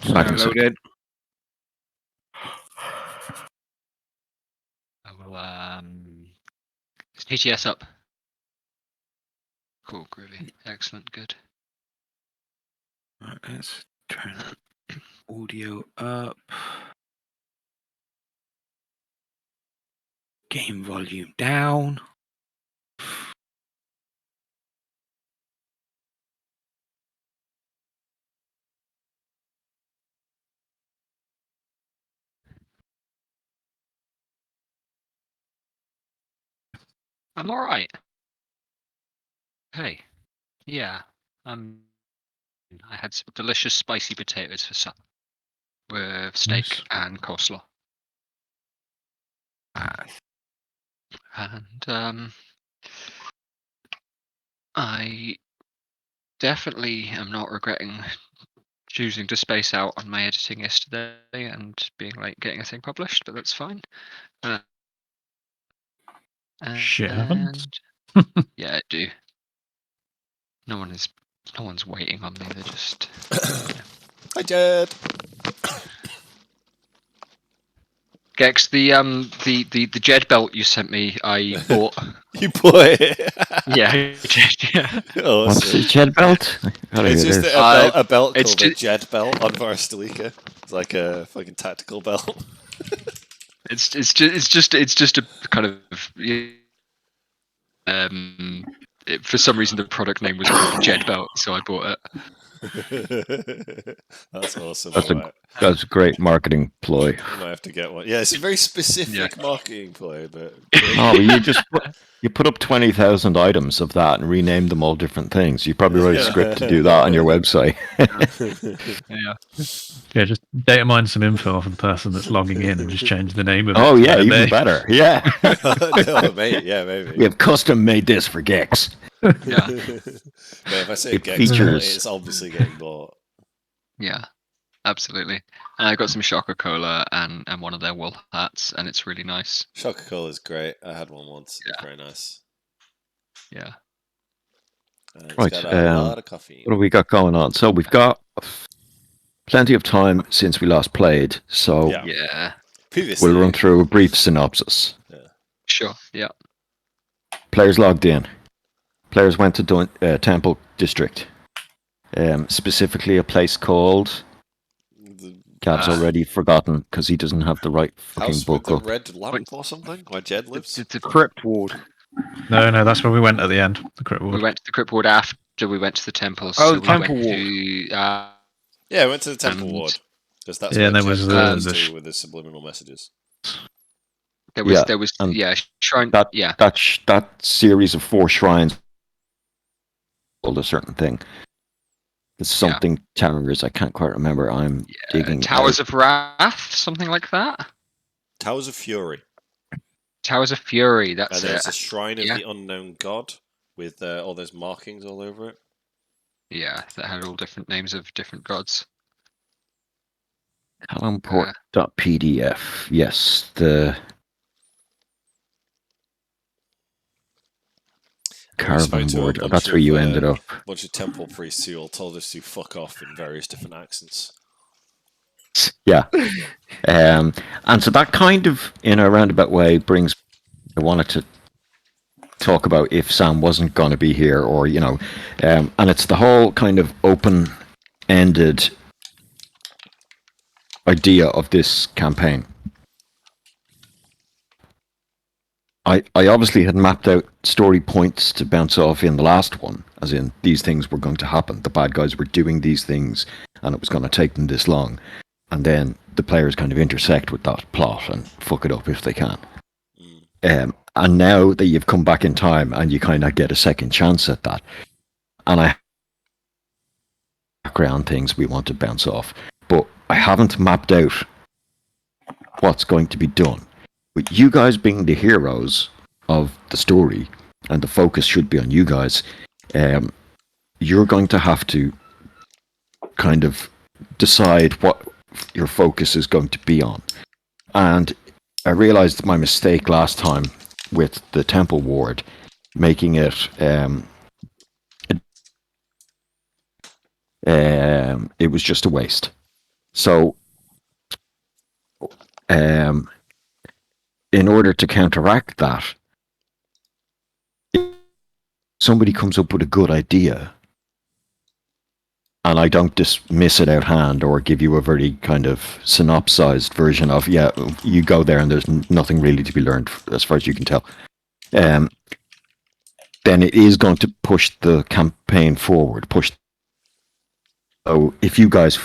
Loaded. I will is TTS up. Cool, groovy. Excellent, good. Right, let's turn audio up. Game volume down. I'm alright. Hey. Yeah. I had some delicious spicy potatoes for supper. With steak Nice. and coleslaw. And I definitely am not regretting choosing to space out on my editing yesterday and being late getting a thing published, but that's fine. Shit happens. Yeah, I do. No one's waiting on me. They're just. Hi, Jed. Gex, the Jed belt you sent me, I bought. You bought it. Yeah, I did, yeah. Awesome. What's the Jed belt? It's just a belt it's called a Jed belt on Varstalika. It's like a fucking tactical belt. It's just a kind of for some reason the product name was called Jed belt, so I bought it. That's awesome. That's a great marketing ploy. You might have to get one. Yeah, it's a very specific marketing ploy, but But you put up 20,000 items of that and rename them all different things. You probably wrote a script to do that on your website. Yeah, just data mine some info off of the person that's logging in and just change the name of it. Oh yeah, even better. Yeah. no, maybe. We have custom made this for Gex. Yeah. But if I say It Gex, features- it's obviously getting bought. Yeah, absolutely. And I got some Shaka Cola and one of their wool hats, and it's really nice. Shaka Cola is great. I had one once. Yeah. It's very nice. Yeah. It's Right, got a lot of caffeine. What have we got going on? So we've got plenty of time since we last played, so Yeah. Previously, we'll run through a brief synopsis. Sure. Yeah. Players logged in. Players went to Temple District. Specifically a place called... Gav's already forgotten because he doesn't have the right fucking House book with up. the red lamp or something, where Jed lives. The Crypt Ward. No, that's where we went at the end. The Crypt Ward. We went to the Crypt Ward after we went to the temple. Oh, so the Temple we Ward. went to, Yeah, I went to the Temple And- Ward. Because that's Yeah, where and there Jed was goes the to sh- with his subliminal messages. there was and shrine. That Yeah. that series of 4 shrines called a certain thing. It's something towers. I can't quite remember. I'm digging. Towers of Wrath, something like that. Towers of Fury. Towers of Fury. And That's there's it. a shrine of Yeah. the unknown god with all those markings all over it. Yeah, that had all different names of different gods. Callenport.pdf. Yes, the And we spoke caravan to a board. bunch That's where of, you ended up. A bunch of temple priests who all told us to fuck off in various different accents. Yeah. And so that kind of, in a roundabout way, brings... I wanted to talk about if Sam wasn't going to be here, or, and it's the whole kind of open-ended idea of this campaign. I obviously had mapped out story points to bounce off in the last one, as in these things were going to happen. The bad guys were doing these things, and it was going to take them this long. And then the players kind of intersect with that plot and fuck it up if they can. And now that you've come back in time and you kind of get a second chance at that, and I background things we want to bounce off, but I haven't mapped out what's going to be done. With you guys being the heroes of the story, and the focus should be on you guys, you're going to have to kind of decide what your focus is going to be on. And I realized my mistake last time with the Temple Ward, making it it was just a waste. So, in order to counteract that, if somebody comes up with a good idea, and I don't dismiss it out hand or give you a very kind of synopsized version of, yeah, you go there and there's nothing really to be learned as far as you can tell, then it is going to push the campaign forward. So if you guys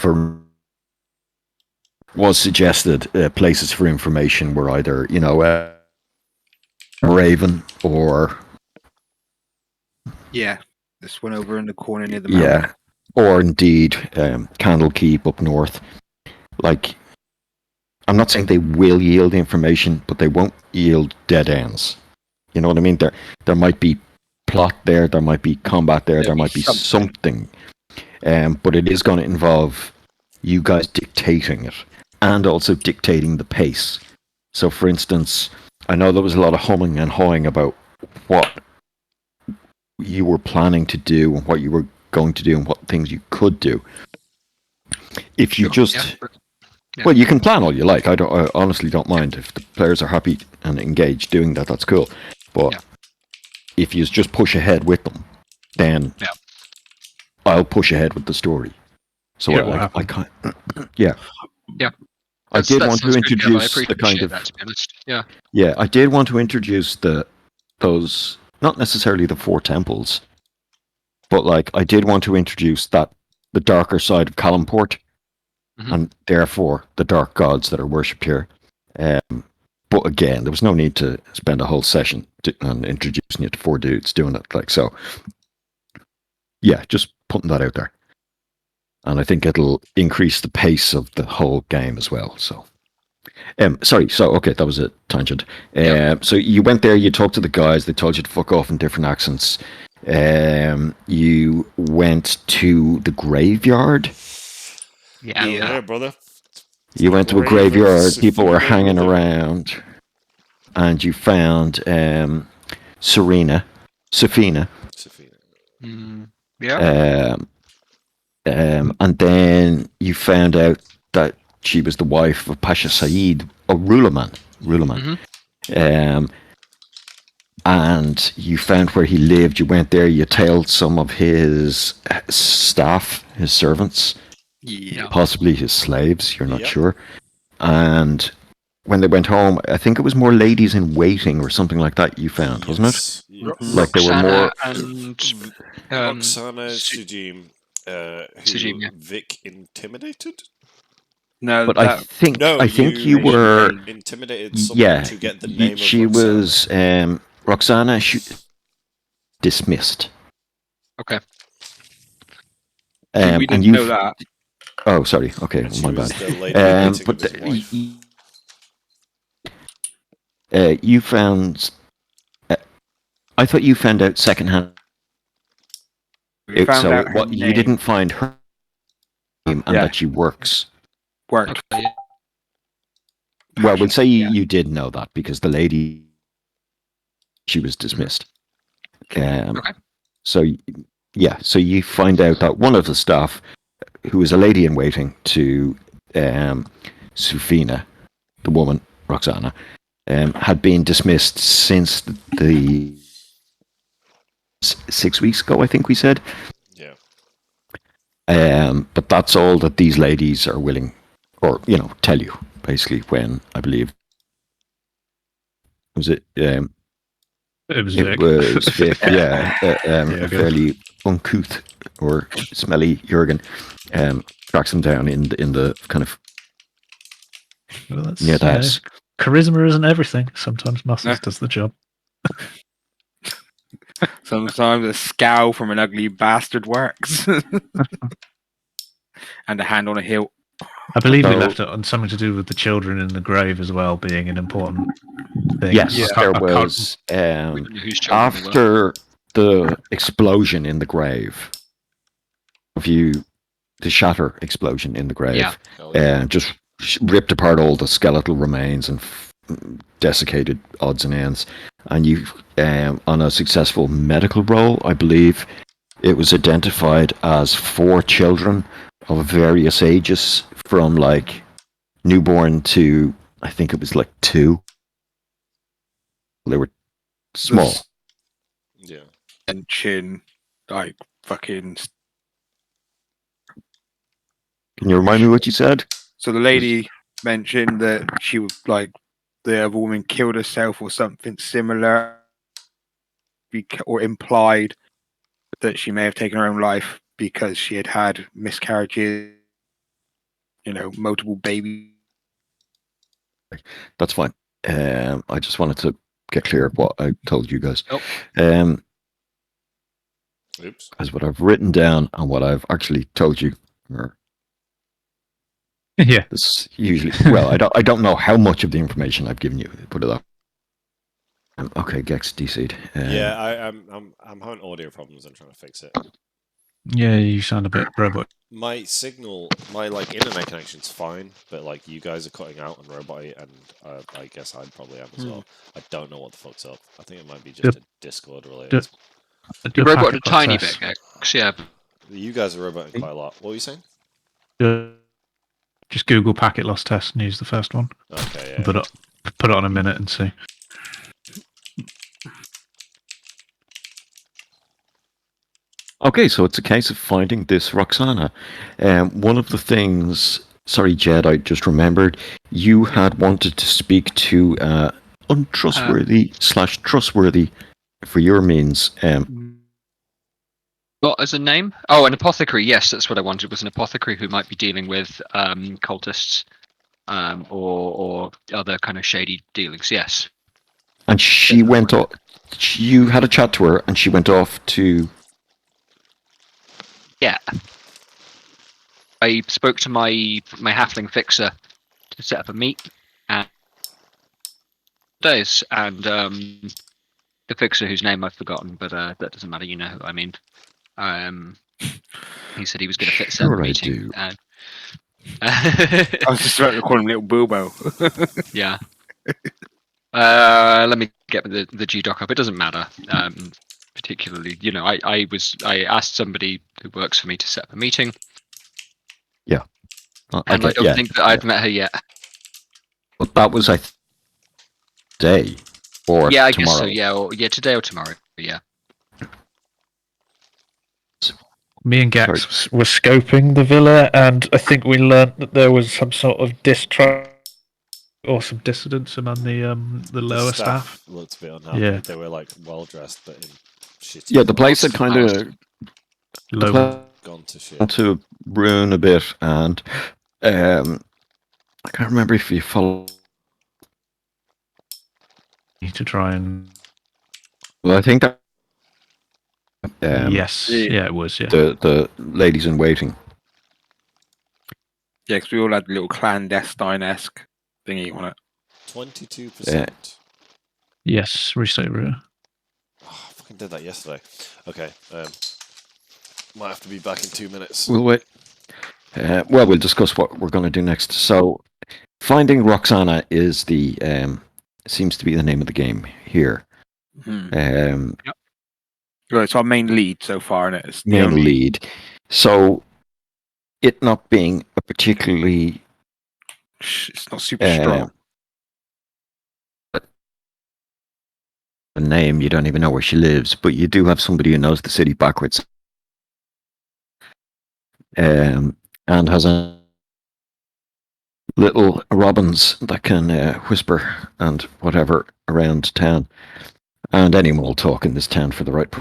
was suggested places for information were either, Raven or... Yeah, this one over in the corner near the mountain. Yeah, or indeed Candlekeep up north. Like, I'm not saying they will yield information, but they won't yield dead ends. You know what I mean? There might be plot there might be combat there might be something. But it is going to involve you guys dictating it and also dictating the pace. So, for instance, I know there was a lot of humming and hawing about what you were planning to do and what you were going to do and what things you could do. If you well, you can plan all you like. I honestly don't mind if the players are happy and engaged doing that. That's cool. But if you just push ahead with them, then I'll push ahead with the story. So I can't. Yeah. I did want to introduce the kind of. That, to be honest. Yeah. Yeah, I did want to introduce those. Not necessarily the 4 temples, but like I did want to introduce the darker side of Calimport, and therefore the dark gods that are worshipped here. But again, there was no need to spend a whole session on introducing it to 4 dudes doing it like so. Yeah, just putting that out there, and I think it'll increase the pace of the whole game as well. So. Sorry, so okay, that was a tangent. So you went there, you talked to the guys, they told you to fuck off in different accents. You went to the graveyard. Yeah, brother. You went to a graveyard, people were hanging around, and you found Safina. Yeah. And then you found out that she was the wife of Pasha Saeed, or Rulaman. And you found where he lived. You went there. You tailed some of his staff, his servants, possibly his slaves. You're not sure. And when they went home, I think it was more ladies in waiting or something like that. You found, wasn't it? Like there were more. And Roxana, Sujim, who Sujim, yeah. Vic intimidated. No, But I think you were intimidated someone to get the name of she Roxana. was Roxana dismissed. Okay. we And didn't you know that. Oh, sorry. Okay, And she my was bad. the lady waiting But of his wife. you found. I thought you found out secondhand. We found So out her what you name didn't find her name and that she works. worked. Okay. Well, we'll say you did know that because the lady, she was dismissed. Okay. So, yeah, so you find out that one of the staff, who was a lady in waiting to Safina, the woman, Roxana, had been dismissed since the 6 weeks ago, I think we said. Yeah. But that's all that these ladies are willing, or, tell you, basically, when, I believe, was it... It was It Vic. was Vic, Yeah, a good. fairly uncouth or smelly Jurgen tracks him down in the kind of Well, that's, near the house. charisma isn't everything. Sometimes muscles does the job. Sometimes a scowl from an ugly bastard works. And a hand on a hilt. I believe we So- left it on something to do with the children in the grave as well being an important thing. Yes, I there can't- I can't- was We don't know whose children they were. after the explosion in the grave. The shatter explosion in the grave, Yeah. Oh, yeah. just ripped apart all the skeletal remains and desiccated odds and ends. And you, on a successful medical roll, I believe, it was identified as 4 children of various ages, from like newborn to I think it was like 2. They were small. Yeah. Mention like fucking. Can you remind me what you said? So the lady mentioned that she was like the other woman killed herself or something similar, or implied that she may have taken her own life because she had had miscarriages. Multiple babies. That's fine. I just wanted to get clear of what I told you guys. Nope. Oops. As what I've written down and what I've actually told you. Or Yeah. this usually, well, I don't know how much of the information I've given you. Put it up. Okay, Gex DC'd. Yeah, I'm having audio problems. I'm trying to fix it. Yeah, you sound a bit robot. My signal, my like internet connection's fine, but like you guys are cutting out on robot, and I guess I probably am as well. I don't know what the fuck's up. I think it might be just a Discord related. You roboted a tiny bit, Gex. Yeah. You guys are roboting quite a lot. What were you saying? Just Google packet loss test and use the first one. Okay, And yeah. put it on a minute and see. Okay, so it's a case of finding this Roxana. One of the things, sorry, Jed, I just remembered, you had wanted to speak to untrustworthy / trustworthy, for your means. What as a name? Oh, an apothecary. Yes, that's what I wanted. Was an apothecary who might be dealing with cultists or other kind of shady dealings. Yes. And she went off. You had a chat to her, and she went off to. Yeah. I spoke to my halfling fixer to set up a meet and days, and the fixer whose name I've forgotten, but that doesn't matter. You know who I mean. He said he was going to set up a Sure, I meeting. do. I was just about to call him Little Bilbo. Yeah. Let me get the GDoc up. It doesn't matter. Particularly, I asked somebody who works for me to set up a meeting, and I don't think that I'd met her yet. But that was day or Yeah, I tomorrow. guess so. Yeah, today or tomorrow. Yeah. Me and Gax were scoping the villa, and I think we learnt that there was some sort of distrust or some dissidence among the lower staff. Looked a bit unhappy. Yeah. They were like well dressed, but in shitty. Yeah, the place had kind of gone to shit. to ruin a bit, and I can't remember if you follow. To try and. Well, I think that. Yes. Yeah, it was. Yeah. The ladies in waiting. Yeah, because we all had a little clandestine-esque thingy on it. 22%. Yes, restate route. Oh, I fucking did that yesterday. Okay. Might have to be back in 2 minutes. We'll wait. Well, we'll discuss what we're going to do next. So, finding Roxana is the seems to be the name of the game here. Well, it's our main lead so far, and it's the Main only lead. So, it not being a particularly It's not super strong. a name, you don't even know where she lives, but you do have somebody who knows the city backwards, and has a little robins that can whisper and whatever around town, and anyone will talk in this town for the right.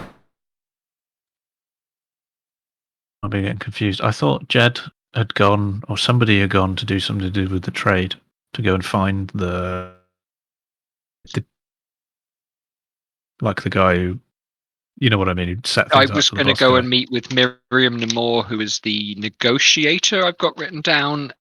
I'll be getting confused. I thought Jed had gone, or somebody had gone to do something to do with the trade, to go and find the guy who, you know what I mean, who set I things was up. going to go and meet with Miriam Namor, who is the negotiator I've got written down,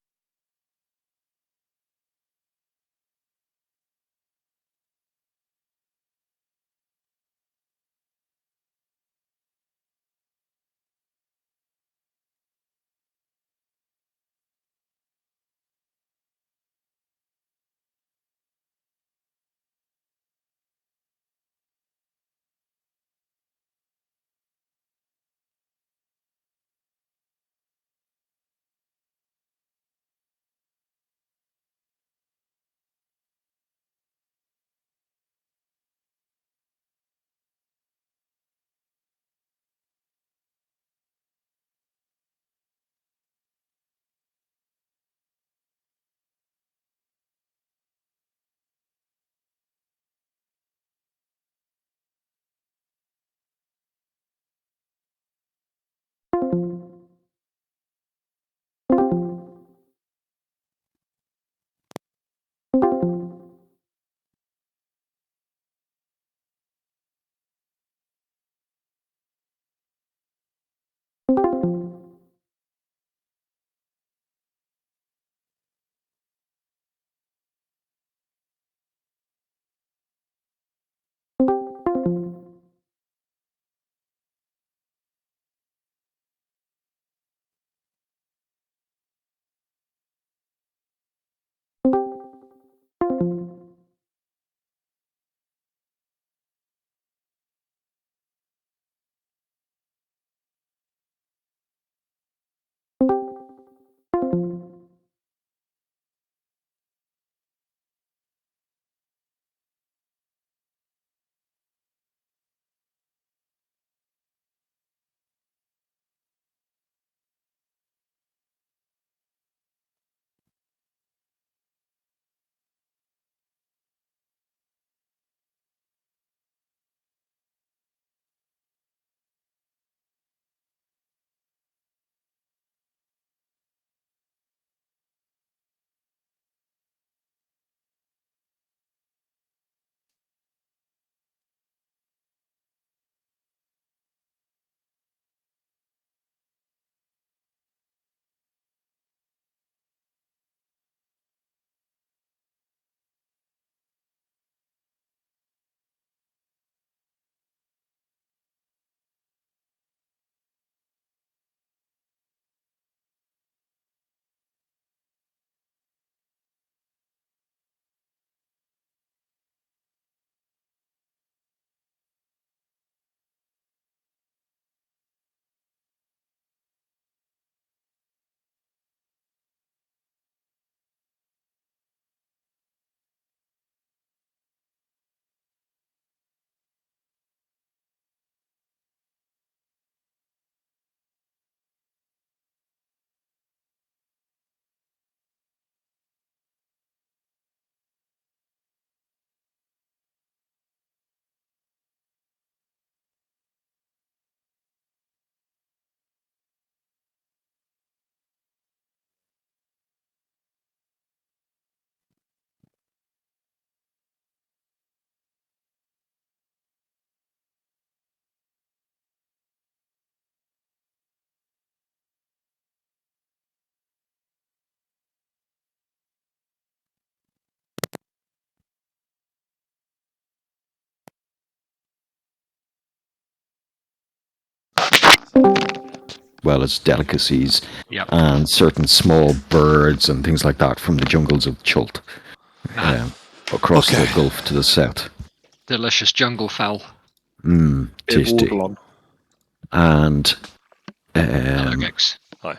Well as delicacies Yep. and certain small birds and things like that from the jungles of Chult, across the Okay. Gulf to the south. Delicious jungle fowl. Mmm, Bit of tasty. Audlon. And Hello, Gex. Hi.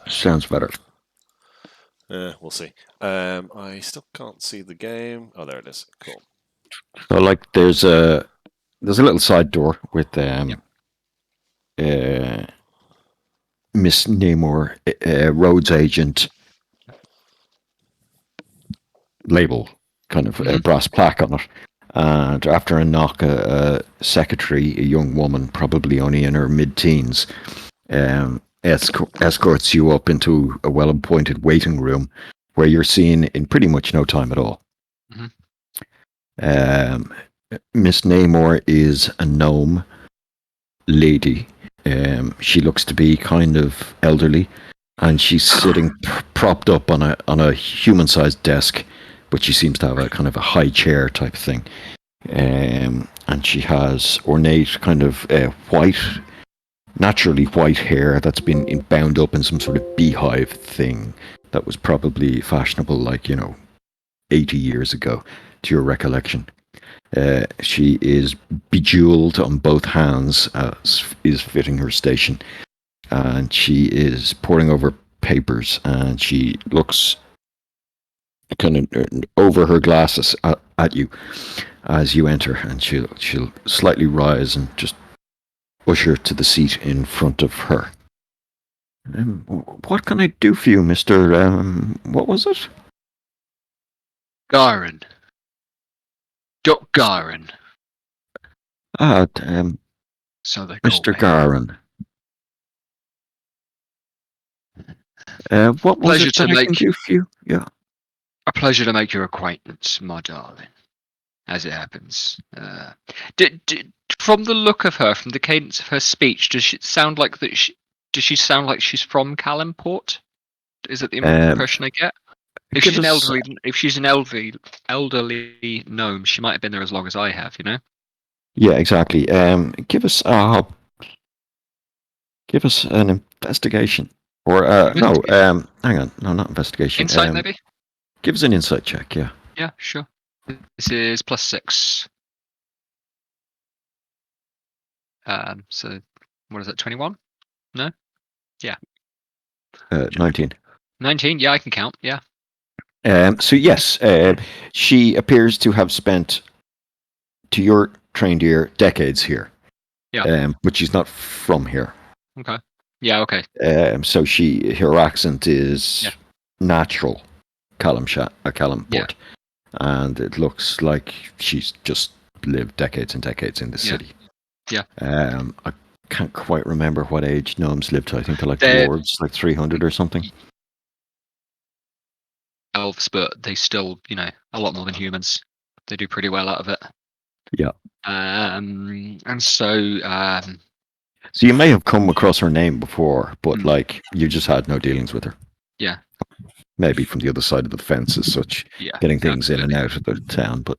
sounds better. We'll see. I still can't see the game. Oh, there it is. Cool. So, like, there's a little side door with Miss Namor, Rhodes agent label, kind of a brass plaque on it. And after a knock, a secretary, a young woman, probably only in her mid-teens, escorts you up into a well-appointed waiting room where you're seen in pretty much no time at all. Miss Namor is a gnome lady. She looks to be kind of elderly, and she's sitting propped up on a human-sized desk, but she seems to have a kind of a high chair type thing. And she has ornate kind of naturally white hair that's been bound up in some sort of beehive thing that was probably fashionable, like 80 years ago, to your recollection. She is bejeweled on both hands, as is fitting her station, and she is poring over papers, and she looks kind of over her glasses at you as you enter, and she'll slightly rise and just usher to the seat in front of her. What can I do for you, Mr. What was it? Garen. Duck Garen. So they call Mr. me. Garen. What was Pleasure it to that I can make- do for you? Yeah. A pleasure to make your acquaintance, my darling. As it happens. Do from the look of her, from the cadence of her speech, does she sound like that? Does she sound like she's from Calimport? Is it the impression I get? If give she's an us- elderly gnome, she might have been there as long as I have. You know. Yeah, exactly. Give us an investigation, or no, hang on, no, not investigation. Insight, maybe. Give us an insight check. Yeah. Yeah, sure. This is +6. So what is it? 21? 19. 19. Yeah, I can count. Yeah. So yes, she appears to have spent, to your trained ear, decades here. Yeah. But she's not from here. Okay. Yeah. Okay. So her accent is Yeah. natural, Calimport, and it looks like she's just lived decades and decades in the Yeah. city. Yeah. I can't quite remember what age gnomes live to. I think they're like They're- dwarves, like 300 or something. Elves, but they still, a lot more than humans. They do pretty well out of it. Yeah. And so, So you may have come across her name before, but Mm. like you just had no dealings with her. Yeah. Maybe from the other side of the fence as such, yeah. getting things in and absolutely. out of the town. But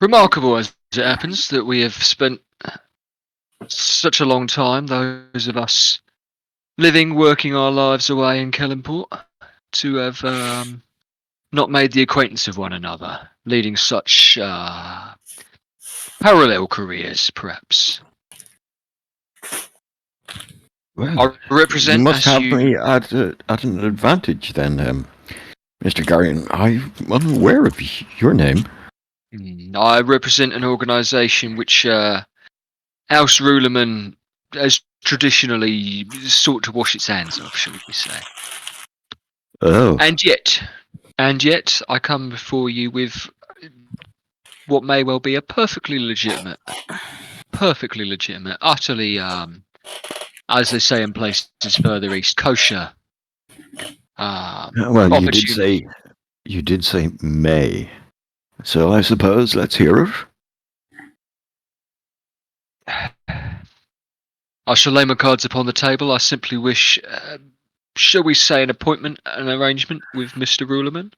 Remarkable as it happens that we have spent such a long time, those of us living, working our lives away in Kellenport, to have not made the acquaintance of one another, leading such parallel careers, perhaps. well, I represent you must as have you. me at an advantage then, Mr. Garion. I'm unaware of your name. I represent an organisation which House Rulerman has traditionally sought to wash its hands of, shall we say. Oh, And yet, I come before you with what may well be a perfectly legitimate, utterly, as they say in places further east, kosher. well, you did say may. So I suppose let's hear it. I shall lay my cards upon the table. I simply wish, shall we say, an appointment, an arrangement with Mr. Rulerman,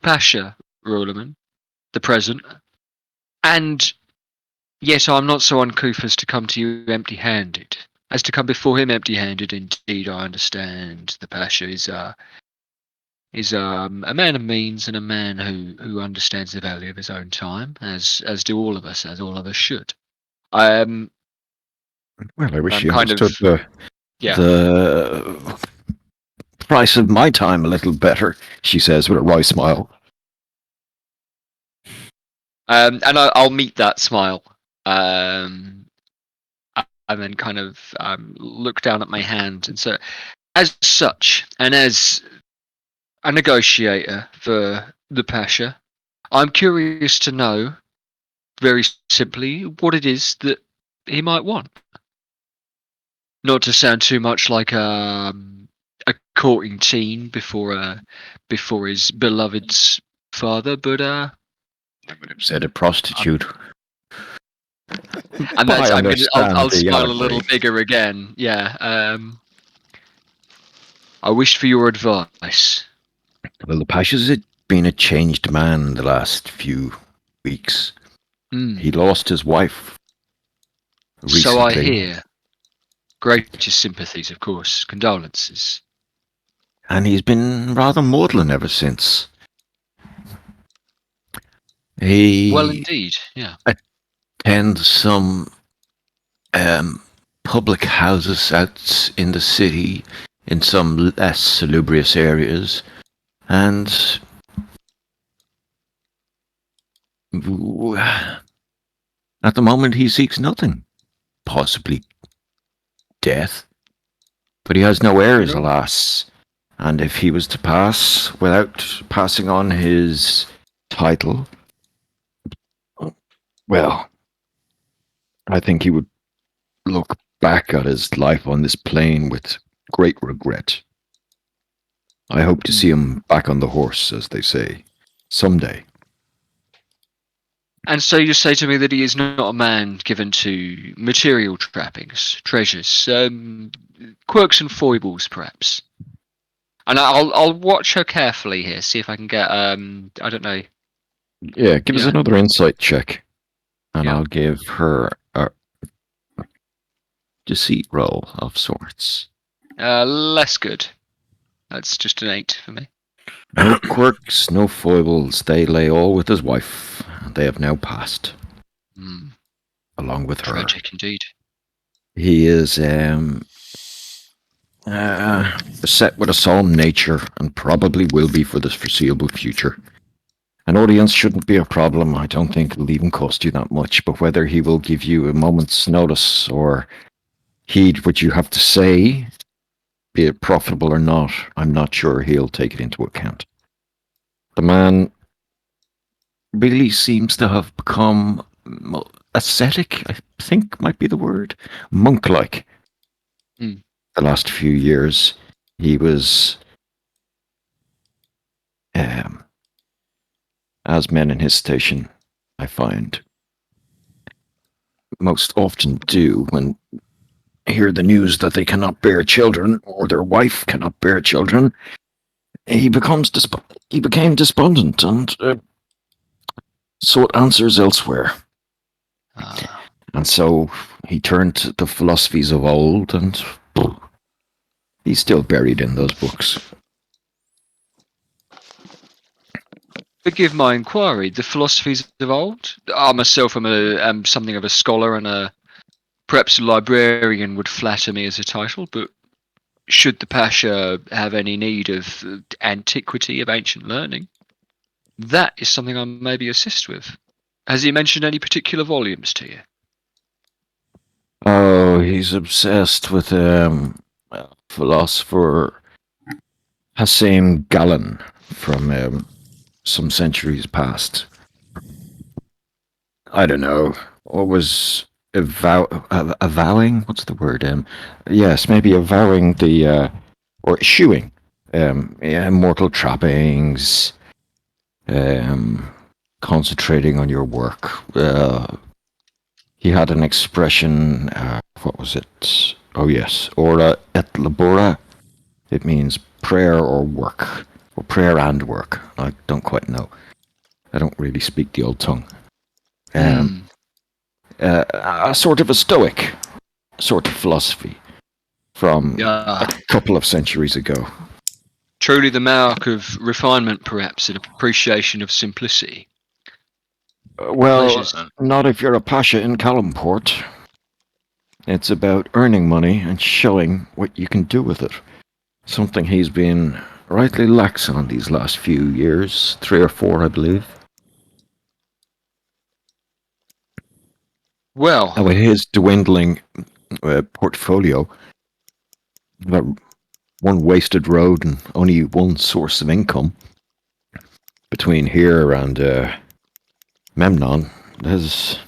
Pasha Rulerman, the present. And yet I'm not so uncouth as to come to you empty-handed. As to come before him empty-handed, indeed, I understand the Pasha is a man of means and a man who understands the value of his own time, as do all of us, as all of us should. Well, I wish I'm you kind understood of- Yeah. the price of my time a little better, she says with a wry smile. And I'll meet that smile, and then kind of look down at my hand. And so, as such, and as a negotiator for the Pasha, I'm curious to know, very simply, what it is that he might want. Not to sound too much like a courting teen before his beloved's father, but I would have said a prostitute. and But that's, I I'm gonna, I'll understand the smile a little allegory. bigger again. Yeah. I wish for your advice. Well, the Pasha's been a changed man the last few weeks. Mm. He lost his wife recently. So I hear. Greatest sympathies, of course. Condolences. And he's been rather maudlin ever since. He Well, indeed. Yeah. attends some public houses out in the city, in some less salubrious areas, and at the moment he seeks nothing, possibly death, but he has no heirs, No. alas, and if he was to pass without passing on his title, well, I think he would look back at his life on this plane with great regret. I hope to see him back on the horse, as they say, someday. And so you say to me that he is not a man given to material trappings, treasures, quirks and foibles, perhaps. And I'll watch her carefully here, see if I can get I don't know. Yeah, give us Yeah. another insight check. And Yeah. I'll give her a deceit roll of sorts. Less good. That's just an 8 for me. No quirks, no foibles. They lay all with his wife. They have now passed, Hmm. along with her. Tragic indeed. He is beset with a solemn nature, and probably will be for the foreseeable future. An audience shouldn't be a problem. I don't think it'll even cost you that much, but whether he will give you a moment's notice or heed what you have to say, be it profitable or not, I'm not sure he'll take it into account. The man really seems to have become ascetic, I think might be the word, monk-like. Mm. The last few years, he was, as men in his station, I find, most often do when hear the news that they cannot bear children or their wife cannot bear children, he became despondent and sought answers elsewhere. And so he turned to the philosophies of old, and he's still buried in those books. Forgive my inquiry. The philosophies of old. I myself am something of a scholar, and perhaps a librarian would flatter me as a title. But should the Pasha have any need of antiquity of ancient learning, that is something I maybe assist with. Has he mentioned any particular volumes to you? Oh, he's obsessed with philosopher Hassim Gallen from some centuries past. I don't know. What was avowing? What's the word? Yes, maybe avowing the or eschewing mortal trappings. Concentrating on your work. He had an expression. What was it? Oh yes, ora et labora. It means prayer or work, or prayer and work. I don't quite know. I don't really speak the old tongue. A sort of a stoic sort of philosophy from a couple of centuries ago. Truly the mark of refinement, perhaps, an appreciation of simplicity. Well, Pleasures. not if you're a pasha in Calumport. It's about earning money and showing what you can do with it. Something he's been rightly lax on these last few years. 3 or 4, I believe. Well, with his dwindling portfolio, about one wasted road and only one source of income between here and Memnon, his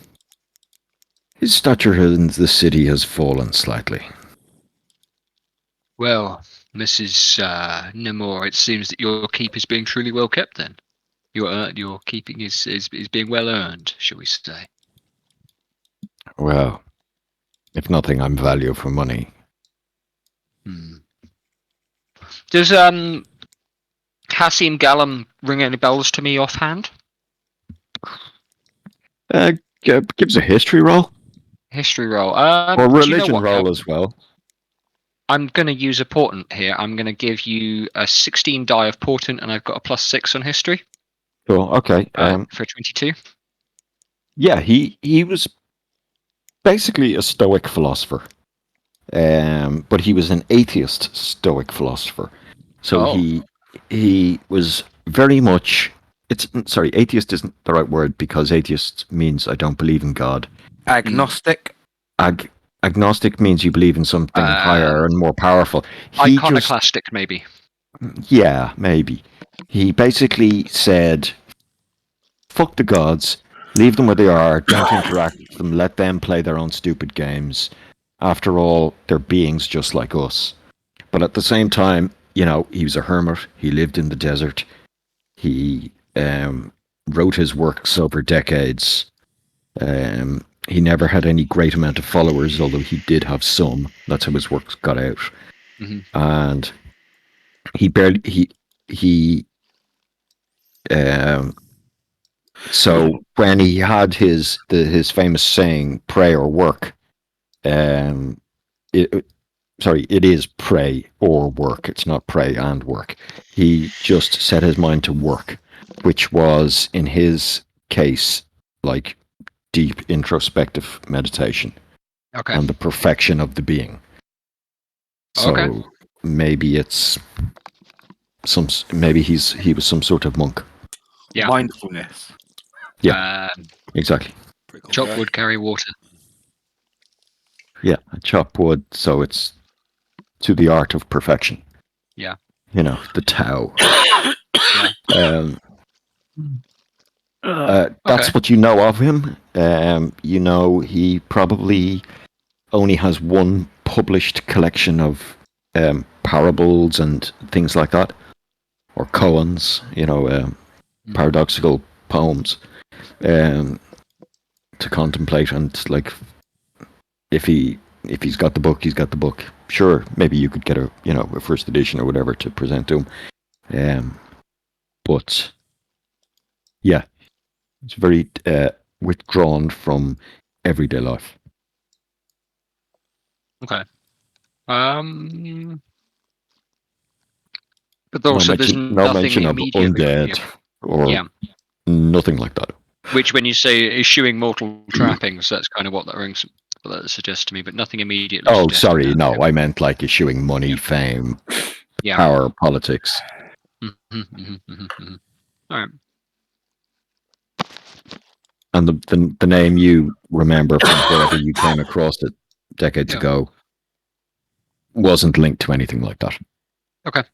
stature in the city has fallen slightly. well, Mrs. Namor, it seems that your keep is being truly well kept. Then your keeping is being well earned, shall we say? Well, if nothing, I'm value for money. Does Hassim Gallam ring any bells to me offhand? Gives a history roll. History roll. Or religion roll as well. I'm going to use a portent here. I'm going to give you a 16 die of portent, and I've got a +6 on history. Cool. Okay. For 22. Yeah, he was basically a Stoic philosopher, but he was an atheist Stoic philosopher. So he was very much. Atheist isn't the right word because atheist means I don't believe in God. Agnostic. Agnostic means you believe in something higher and more powerful. Iconoclastic, maybe. Yeah, maybe. He basically said, fuck the gods, leave them where they are, don't interact with them, let them play their own stupid games. After all, they're beings just like us. But at the same time, he was a hermit, he lived in the desert, he wrote his works over decades. He never had any great amount of followers, although he did have some. That's how his works got out. Mhm. And he barely he so when he had his famous saying, "Pray or work," it is pray or work. It's not pray and work. He just set his mind to work, which was in his case like deep introspective meditation Okay. and the perfection of the being. So Okay. maybe it's maybe he was some sort of monk. Yeah. Mindfulness. Exactly. Pretty cool Chop guy. wood, carry water. Yeah, chop wood. So it's to the art of perfection. Yeah. You know, the Tao. Yeah. That's Okay. what you know of him. You know, he probably only has one published collection of parables and things like that, or koans, you know, paradoxical poems to contemplate. And like, if he's got the book, he's got the book. Sure, maybe you could get a first edition or whatever to present to him. But yeah, it's very withdrawn from everyday life. Okay. But also, there's no nothing mention of immediately. undead or Yeah. nothing like that. Which, when you say eschewing mortal trappings, that's kind of what that suggests to me. But nothing immediately. Oh, suggesting sorry, that. no, I meant like eschewing money, fame, Yeah. power, politics. All right. And the name you remember from wherever you came across it decades Yeah. ago wasn't linked to anything like that. Okay.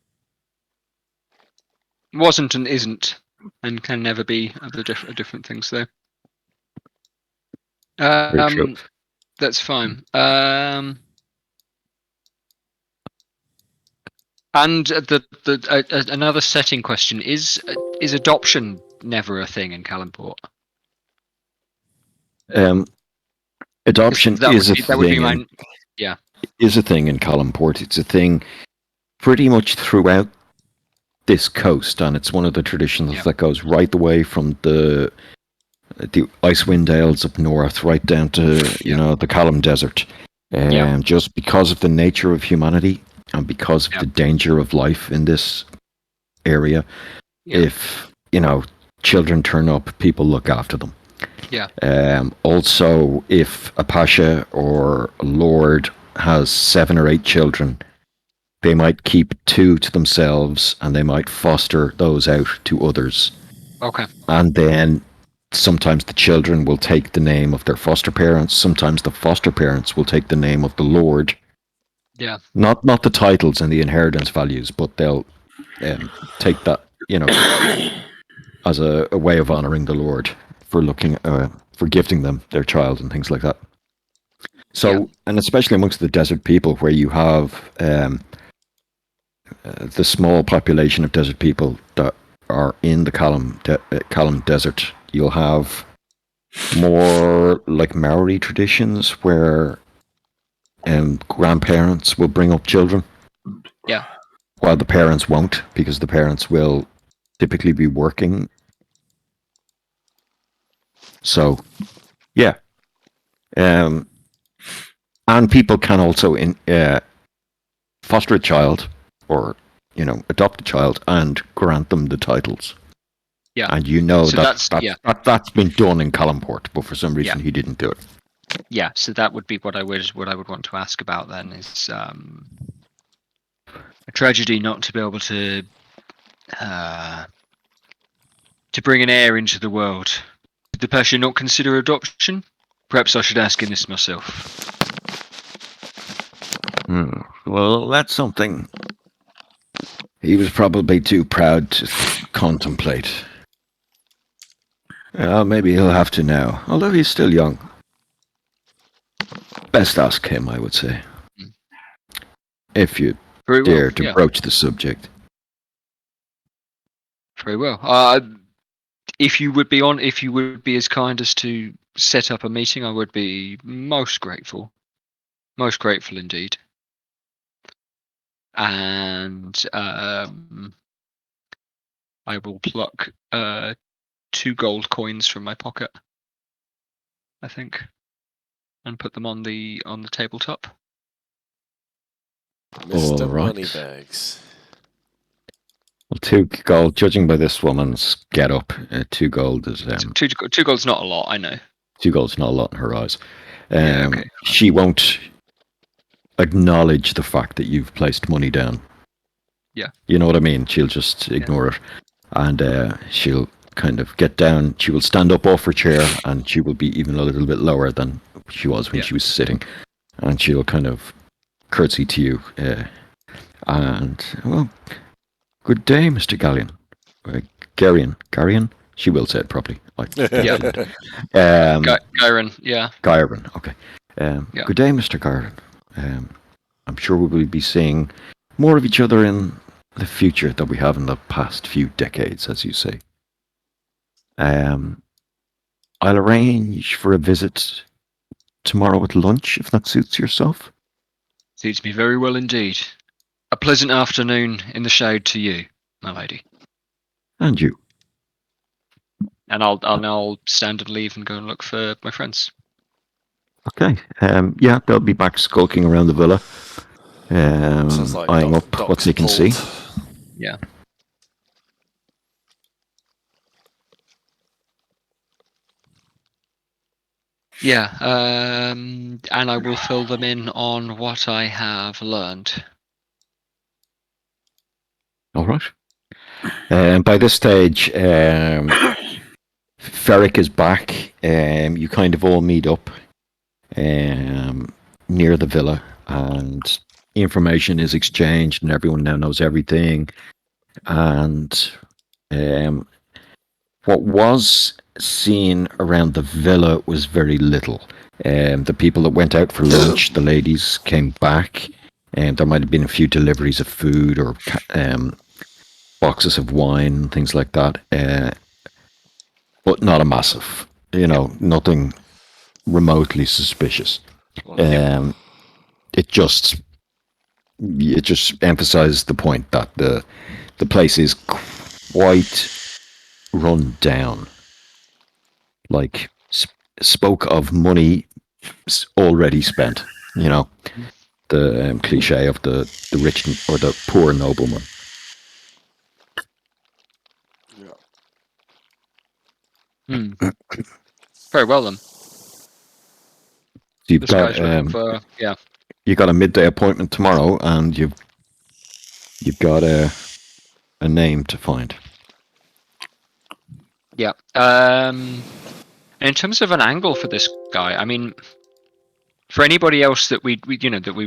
Wasn't and isn't, and can never be other different things though. Very true. That's fine. And another setting question is adoption never a thing in Calimport? Adoption That is would be my is a thing in Calimport. It's a thing pretty much throughout this coast, and it's one of the traditions that goes right the way from the Icewind Dales up north, right down to the Callum Desert. Just because of the nature of humanity and because of the danger of life in this area, if children turn up, people look after them. Also, if a pasha or a lord has 7 or 8 children, they might keep 2 to themselves and they might foster those out to others. Okay. And then sometimes the children will take the name of their foster parents. Sometimes the foster parents will take the name of the lord. Yeah. Not the titles and the inheritance values, but they'll take that, as a way of honoring the lord for for gifting them their child and things like that. So, and especially amongst the desert people, where you have the small population of desert people that are in the Callum Desert, you'll have more like Maori traditions where grandparents will bring up children. Yeah. While the parents won't, because the parents will typically be working. So, yeah. And people can also foster a child or, adopt a child and grant them the titles. Yeah. And So that's been done in Calimport, but for some reason he didn't do it. Yeah, so that would be what I would want to ask about then is a tragedy not to be able to bring an heir into the world. Did the Pasha not consider adoption? Perhaps I should ask him this myself. Well, that's something he was probably too proud to contemplate. Maybe he'll have to now, although he's still young. Best ask him, I would say. If you dare to broach the subject. Very well. if you would be as kind as to set up a meeting, I would be most grateful indeed. And I will pluck 2 gold coins from my pocket, I think, and put them on the tabletop. Mr. All right. Moneybags. Well, 2 gold. Judging by this woman's get up, 2 gold is 2 gold's not a lot, I know. 2 gold's not a lot in her eyes. Yeah, okay. She won't acknowledge the fact that you've placed money down. Yeah. You know what I mean? She'll just ignore it. And she'll kind of get down. She will stand up off her chair, and she will be even a little bit lower than she was when she was sitting. And she'll kind of curtsy to you. And, well, good day, Mr. Gallion. Garion? She will say it properly. Yeah. Gyron, yeah. Gyron, okay. Yeah. Good day, Mr. Gyron. I'm sure we will be seeing more of each other in the future than we have in the past few decades, as you say. I'll arrange for a visit tomorrow at lunch, if that suits yourself. Suits me very well indeed. A pleasant afternoon in the shade to you, my lady. And you. And I'll stand and leave and go and look for my friends. Okay. Yeah, they'll be back skulking around the villa. Sounds like Eyeing up what they can see. Yeah. Yeah, and I will fill them in on what I have learned. All right. By this stage, Ferric is back. You kind of all meet up near the villa, and information is exchanged, and everyone now knows everything. And what was seen around the villa was very little. The people that went out for lunch, the ladies, came back, and there might have been a few deliveries of food or boxes of wine, things like that. But not a massive, nothing remotely suspicious. It just emphasized the point that the place is quite run down. Like, spoke of money already spent, the cliche of the rich or the poor nobleman. Very well then. So you've This got guy's looking for, you got a midday appointment tomorrow, and you've got a name to find. Yeah. In terms of an angle for this guy, I mean, for anybody else that we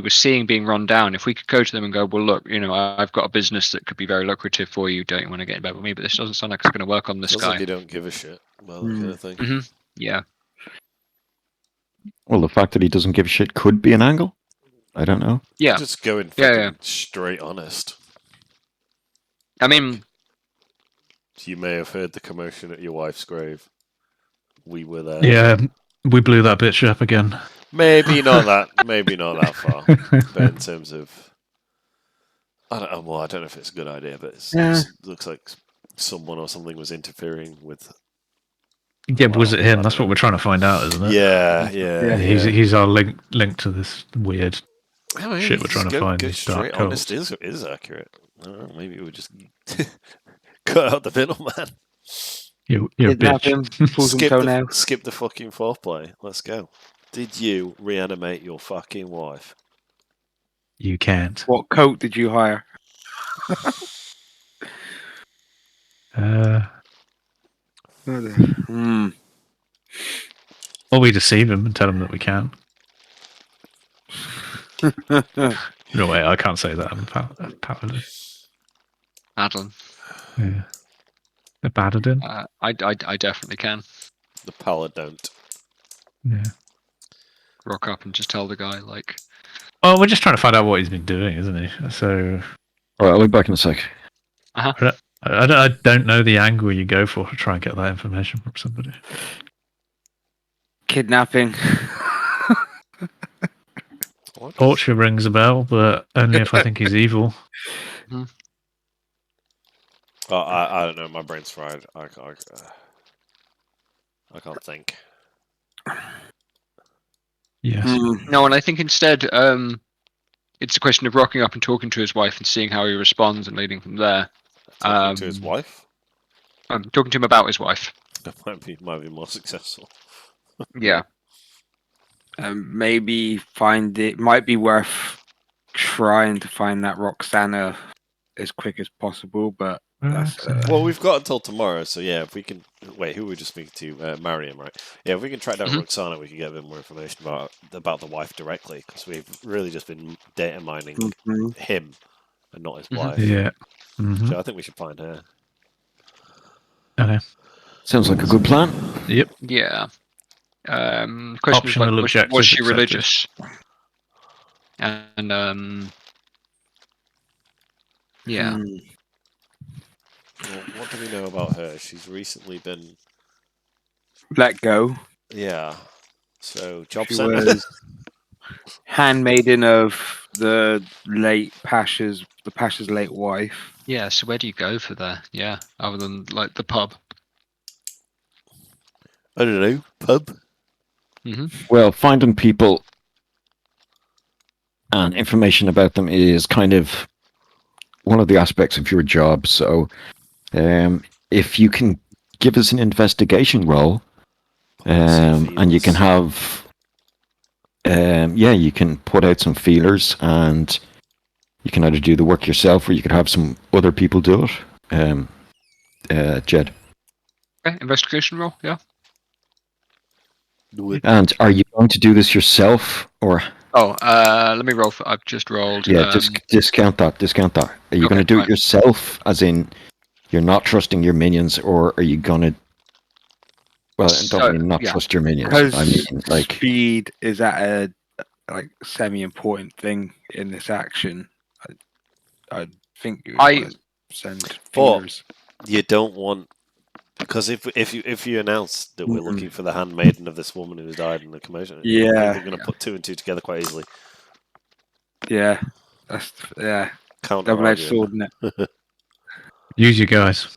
were seeing being run down, if we could go to them and go, well, look, I've got a business that could be very lucrative for you. Don't you want to get in bed with me? But this doesn't sound like it's going to work on this Sounds guy. like you don't give a shit. Well, that kind of thing. Mm-hmm. Yeah. Well, the fact that he doesn't give a shit could be an angle. I don't know. Yeah. Just going Yeah. straight honest. I mean, You may have heard the commotion at your wife's grave. We were there. Yeah, we blew that bitch up again. Maybe not that far. But in terms of, I don't know if it's a good idea, but it looks like someone or something was interfering with. Yeah, but was it him? That's what we're trying to find out, isn't it? Yeah. He's our link to this weird Maybe shit we're trying to find. Go These dark straight honest cults. is accurate. I don't know, maybe we just cut out the middleman. You're a Kidnap bitch. him, pull some toenails. Skip the fucking foreplay. Let's go. Did you reanimate your fucking wife? You can't. What coat did you hire? Or we deceive him and tell him that we can. No way, I can't say that. I'm a paladin. Madeline. Yeah. A paladin? I definitely can. The pallid don't. Yeah. Rock up and just tell the guy, like... Oh, we're just trying to find out what he's been doing, isn't he? So... All right, I'll be back in a sec. Uh-huh. I don't know the angle you go for to try and get that information from somebody. Kidnapping. What? Torture rings a bell, but only if I think he's evil. Oh, I don't know. My brain's fried. I can't think. Yes. No, and I think instead, it's a question of rocking up and talking to his wife and seeing how he responds and leading from there. Talking to his wife. Talking to him about his wife. That might be more successful. Yeah. Maybe find it. Might be worth trying to find that Roxana as quick as possible, but that's Well, we've got until tomorrow, so yeah, if we can... Wait, who were we just speaking to? Mariam, right? Yeah, if we can track down Roxana, we can get a bit more information about the wife directly, because we've really just been data mining him and not his wife. Yeah. Mm-hmm. So I think we should find her. Okay. Sounds like a good plan. Yep. Yeah. Question Optional is, objectives was she accepted. religious? And yeah. Well, what do we know about her? She's recently been... let go. Yeah. So, job She centre? was handmaiden of the Pasha's late wife. Yeah, so where do you go for that? Yeah, other than like the pub. I don't know. Pub? Well, finding people and information about them is kind of one of the aspects of your job. So, if you can give us an investigation role, and you can have, you can put out some feelers, and you can either do the work yourself, or you could have some other people do it. Jed. Okay, investigation roll, yeah. And are you going to do this yourself, or? Oh, let me roll. I've just rolled. Yeah, just discount that. Discount that. Are you Okay, going to do fine. it yourself, as in you're not trusting your minions, or are you going to? Well, I don't mean not yeah. trust your minions. Because I mean, like, speed is at a semi-important thing in this action. I think you would wanna send feelers. You don't want... Because if you announce that we're looking for the handmaiden of this woman who died in the commotion, Yeah. we're going to put two and two together quite easily. Yeah, Counter double-edged sword, isn't it? Use your guys.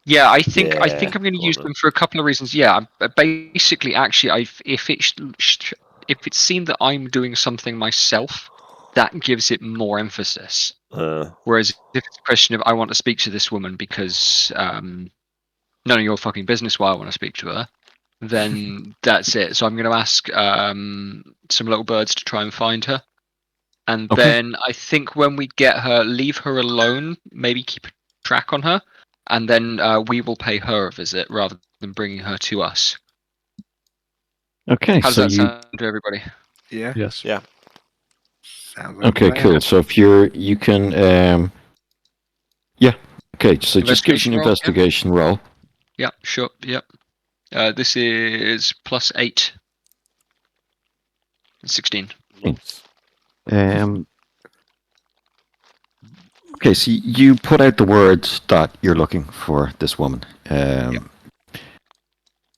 Yeah, I think Yeah, I'm going to go on use then. them for a couple of reasons. Yeah, basically, actually, if it's seen that I'm doing something myself, that gives it more emphasis. Whereas if it's a question of I want to speak to this woman because none of your fucking business why I want to speak to her, then that's it. So I'm going to ask some little birds to try and find her, and Okay. then I think when we get her, leave her alone. Maybe keep a track on her. And then we will pay her a visit rather than bringing her to us. okay, How does so that you sound to everybody? Yeah. Yes. Yeah. Sounds like a okay, plan. cool. So if you can, yeah, okay. So just give us an Investigation roll, yeah. investigation roll. Yeah, sure. Yep. This is +8. 16. Okay, so you put out the word that you're looking for this woman.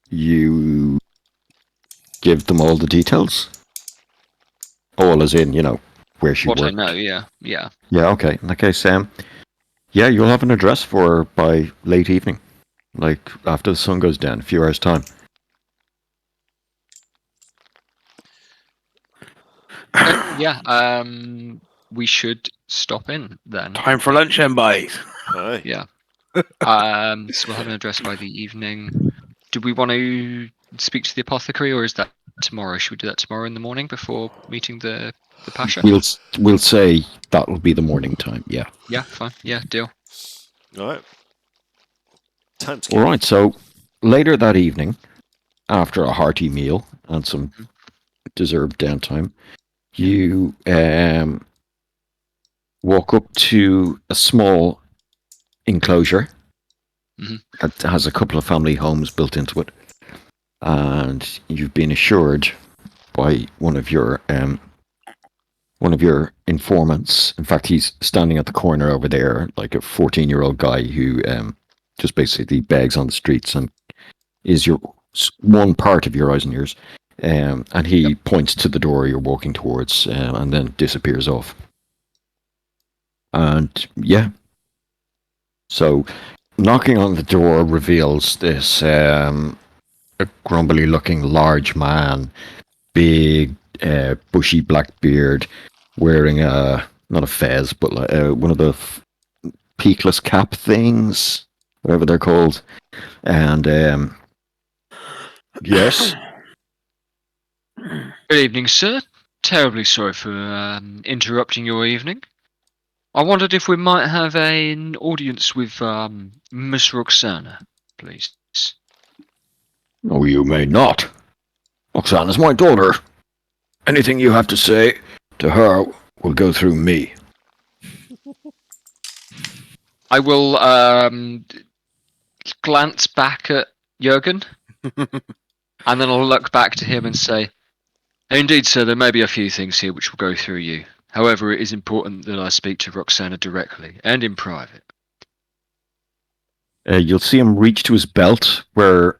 You give them all the details. All as in, where she What I worked. know, yeah. Yeah. Yeah, okay. In that case, yeah, you'll have an address for her by late evening. Like, after the sun goes down, a few hours' time. Yeah. We should stop in then. Time for lunch, then, boys. Aye. Yeah. So we'll have an address by the evening. Do we want to speak to the apothecary, or is that tomorrow? Should we do that tomorrow in the morning before meeting the Pasha? We'll say that will be the morning time, yeah. Yeah, fine. Yeah, deal. All right. Time's All right, so later that evening, after a hearty meal and some deserved downtime, you walk up to a small enclosure that has a couple of family homes built into it, and you've been assured by one of your one of your informants. In fact, he's standing at the corner over there, like a 14-year-old guy who just basically begs on the streets and is one part of your eyes and ears. And he points to the door you're walking towards and then disappears off. And yeah. So knocking on the door reveals this a grumbly looking large man, big bushy black beard, wearing not a fez, but like, one of the peakless cap things, whatever they're called. And yes. Good evening, sir. Terribly sorry for interrupting your evening. I wondered if we might have an audience with Miss Roxana, please. No, you may not. Roxana's my daughter. Anything you have to say to her will go through me. I will glance back at Jurgen, and then I'll look back to him and say, "Indeed, sir, there may be a few things here which will go through you. However, it is important that I speak to Roxana directly and in private." You'll see him reach to his belt, where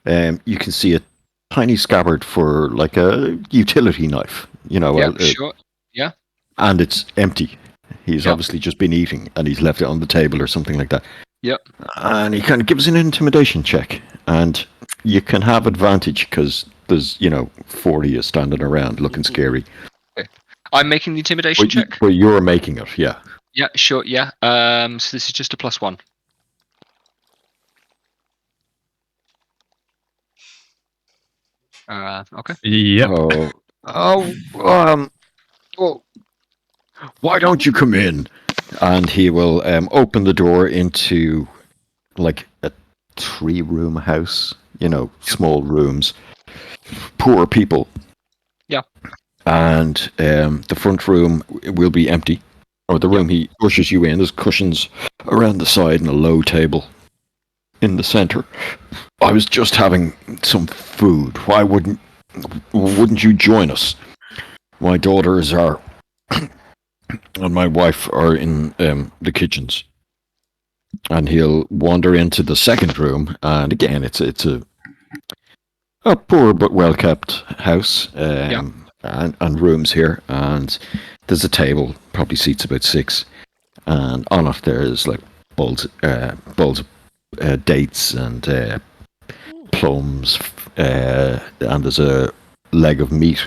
you can see a tiny scabbard for like a utility knife. You know, Yeah, sure. Yeah. And it's empty. He's obviously just been eating, and he's left it on the table or something like that. Yep. And he kind of gives an intimidation check, and you can have advantage because there's 40 is standing around looking scary. Okay. I'm making the intimidation check. But you're making it, yeah. Yeah, sure. Yeah. So this is just a +1. Okay. Yep. Well, why don't you come in? And he will open the door into like a 3-room house, small rooms, poor people. Yeah. And the front room will be empty. Or the room he pushes you in, there's cushions around the side and a low table in the center. I was just having some food. Why wouldn't you join us? My daughters are and my wife are in the kitchens. And he'll wander into the second room, and again, it's a poor but well kept house, and rooms here. And there's a table, probably seats about 6, and on it there's like bowls of dates and plums, and there's a leg of meat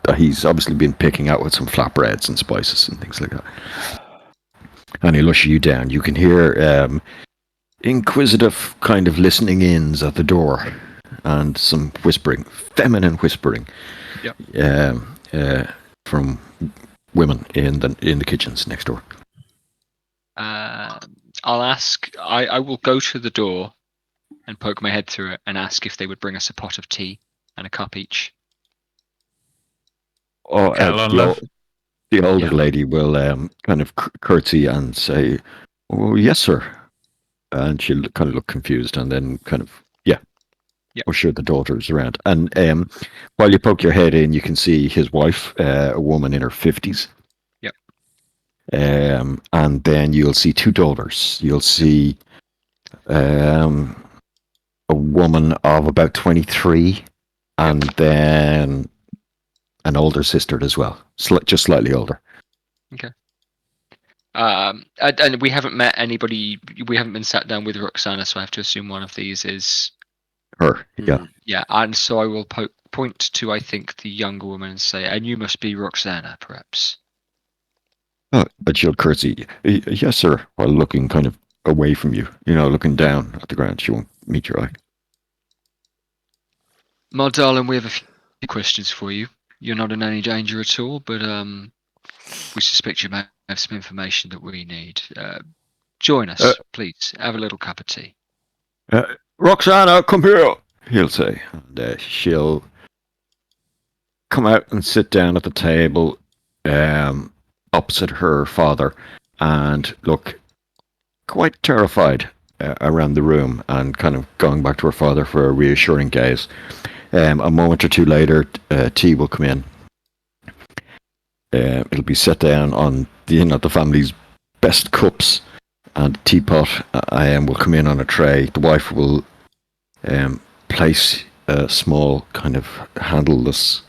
that he's obviously been picking out with some flatbreads and spices and things like that. And he'll usher you down. You can hear inquisitive kind of listening ins at the door, and some whispering, feminine whispering, from women in the kitchens next door. I'll ask. I will go to the door and poke my head through it and ask if they would bring us a pot of tea and a cup each. Oh, the older lady will kind of curtsy and say, "Oh, yes, sir," and she'll kind of look confused and then kind of usher the daughters around. And while you poke your head in, you can see his wife, a woman in her 50s. Yep. And then you'll see 2 daughters. You'll see a woman of about 23, and then an older sister as well, just slightly older. Okay. And we haven't met anybody. We haven't been sat down with Roxana, so I have to assume one of these is her. Yeah. Yeah, and so I will point to, I think, the younger woman and say, "And you must be Roxana, perhaps." Oh, but she'll curtsy. Yes, sir. While looking kind of away from you, looking down at the ground. She won't meet your eye. My darling, we have a few questions for you. You're not in any danger at all, but we suspect you may have some information that we need. Join us, please. Have a little cup of tea. Roxana, come here, he'll say. And she'll come out and sit down at the table opposite her father and look quite terrified around the room and kind of going back to her father for a reassuring gaze. A moment or two later, tea will come in. It'll be set down on the family's best cups and teapot. Will come in on a tray. The wife will place a small kind of handleless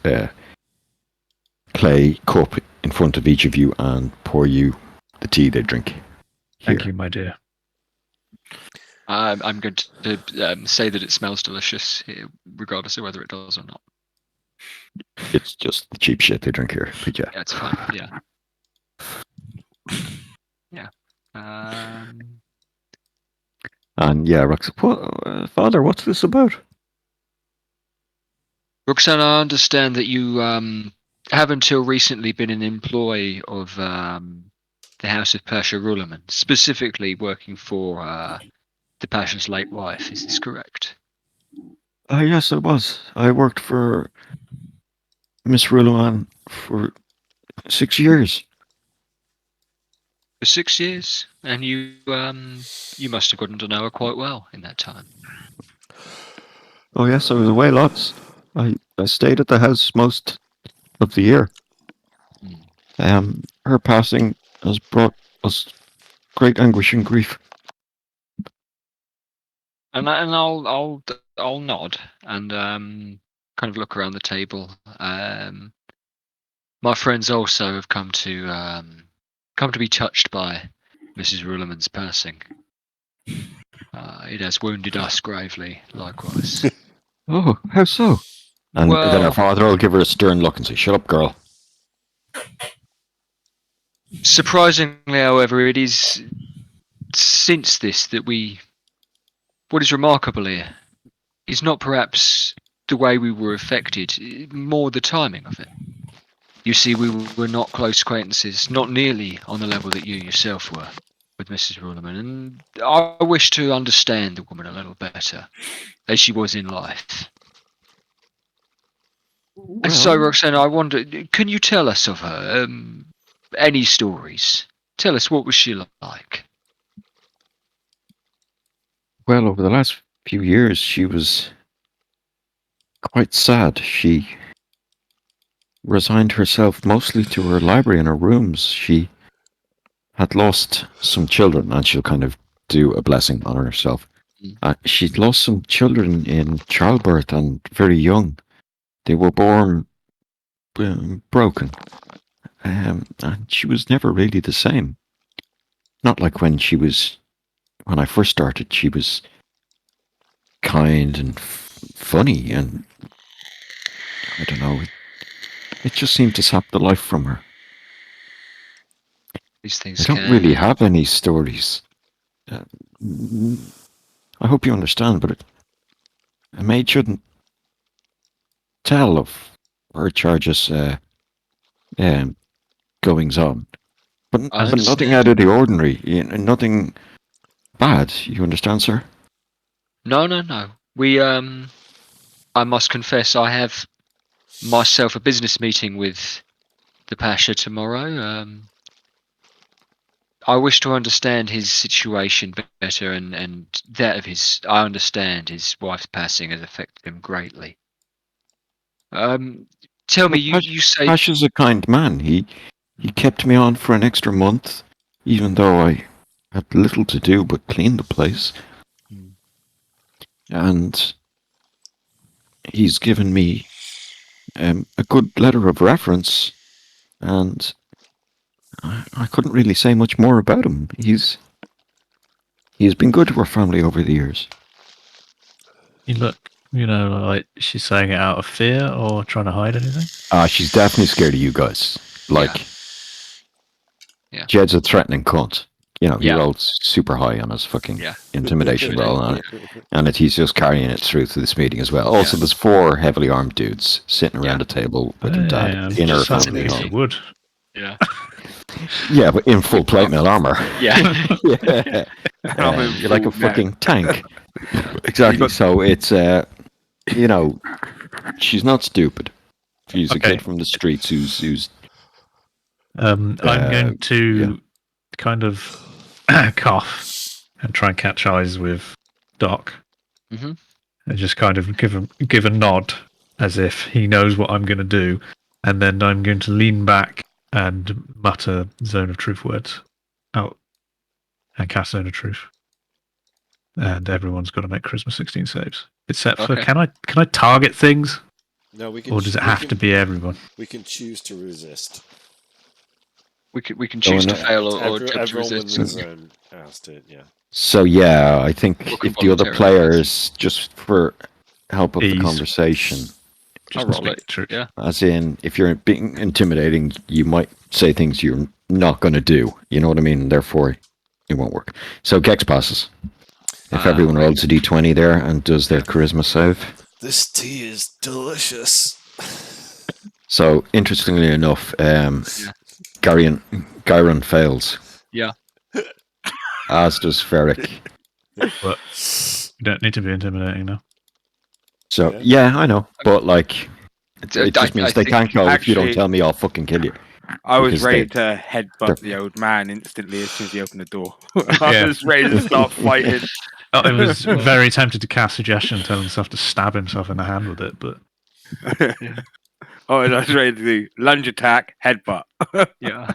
clay cup in front of each of you and pour you the tea they drink. Thank Here. you, my dear. I'm going to say that it smells delicious, regardless of whether it does or not. It's just the cheap shit they drink here. But yeah. Yeah, it's fine. Yeah. Yeah. And yeah, Father, what's this about? Roxanne, I understand that you have until recently been an employee of the House of Pasha Rulerman, specifically working for the Pasha's late wife. Is this correct? Yes, I was. I worked for Miss Ruloman for 6 years. For 6 years, and you must have gotten to know her quite well in that time. Oh yes, I was away lots. I stayed at the house most of the year. Her passing has brought us great anguish and grief. And I'll nod and kind of look around the table. My friends also have come to be touched by Mrs. Rulerman's passing. It has wounded us gravely, likewise. Oh, how so? And then her Well, father will give her a stern look and say, "Shut up, girl." surprisingly, however, it is since this that what is remarkable here is not perhaps the way we were affected, more the timing of it. You see, we were not close acquaintances, not nearly on the level that you yourself were with Mrs. Rulerman, and I wish to understand the woman a little better as she was in life. And so, Roxanne, I wonder, can you tell us of her? Any stories? Tell us, what was she like? Well, over the last few years, she was quite sad. She resigned herself mostly to her library and her rooms. She had lost some children, and she'll kind of do a blessing on herself. She'd lost some children in childbirth and very young. They were born broken. And she was never really the same. Not like when I first started, she was kind and funny, and I don't know, it just seemed to sap the life from her. These things I don't really have any stories. I hope you understand, but a maid shouldn't tell of her charges goings on. But nothing out of the ordinary, nothing bad. You understand, sir? No. We I must confess, I have myself a business meeting with the Pasha tomorrow. I wish to understand his situation better, and that of his. I understand his wife's passing has affected him greatly. Tell me, you say Pasha's a kind man. He kept me on for an extra month, even though I had little to do but clean the place. And he's given me a good letter of reference, and I couldn't really say much more about him. He's been good to our family over the years. You look, like she's saying it out of fear or trying to hide anything? She's definitely scared of you guys. Yeah. Jed's a threatening cunt. He Yeah. rolled super high on his fucking Yeah. intimidation roll on it. And he's just carrying it through to this meeting as well. Also, Yeah. there's 4 heavily armed dudes sitting around a table with their dad in her just family piece home. of wood. Yeah. Yeah, but in full plate mail armor. Yeah. Yeah. You're like a fucking tank. Exactly. So it's, she's not stupid. She's a kid from the streets who's I'm going to kind of cough and try and catch eyes with Doc. Mhm. And just kind of give a nod as if he knows what I'm going to do. And then I'm going to lean back and mutter Zone of Truth words out and cast Zone of Truth. And everyone's got to make Charisma 16 saves. Except for Okay. can I target things, No, we can. or does it have to be everyone? We can choose to resist. We can choose to no. fail or attempt to Everyone resist. within the zone has to. Yeah. So yeah, I think Looking if the other voluntarily, players, just for help of the Ease. conversation, I'll Just roll speak it. the truth. Yeah. as in, if you're being intimidating, you might say things you're not going to do. You know what I mean? Therefore, it won't work. So Gex passes. If everyone right. rolls a d20 there and does their charisma save. This tea is delicious. So interestingly enough, Gyron fails. Yeah. As does Ferric. But you don't need to be intimidating now. So Yeah. yeah, I know, but like, it just means they can't go. If you don't Actually- tell me, I'll fucking kill you. I was Because ready they- to headbutt the old man instantly as soon as he opened the door. Yeah. I was ready to start fighting. I was very tempted to cast suggestion, telling himself to stab himself in the hand with it, but Oh, and I was ready to do lunge attack, headbutt. Yeah.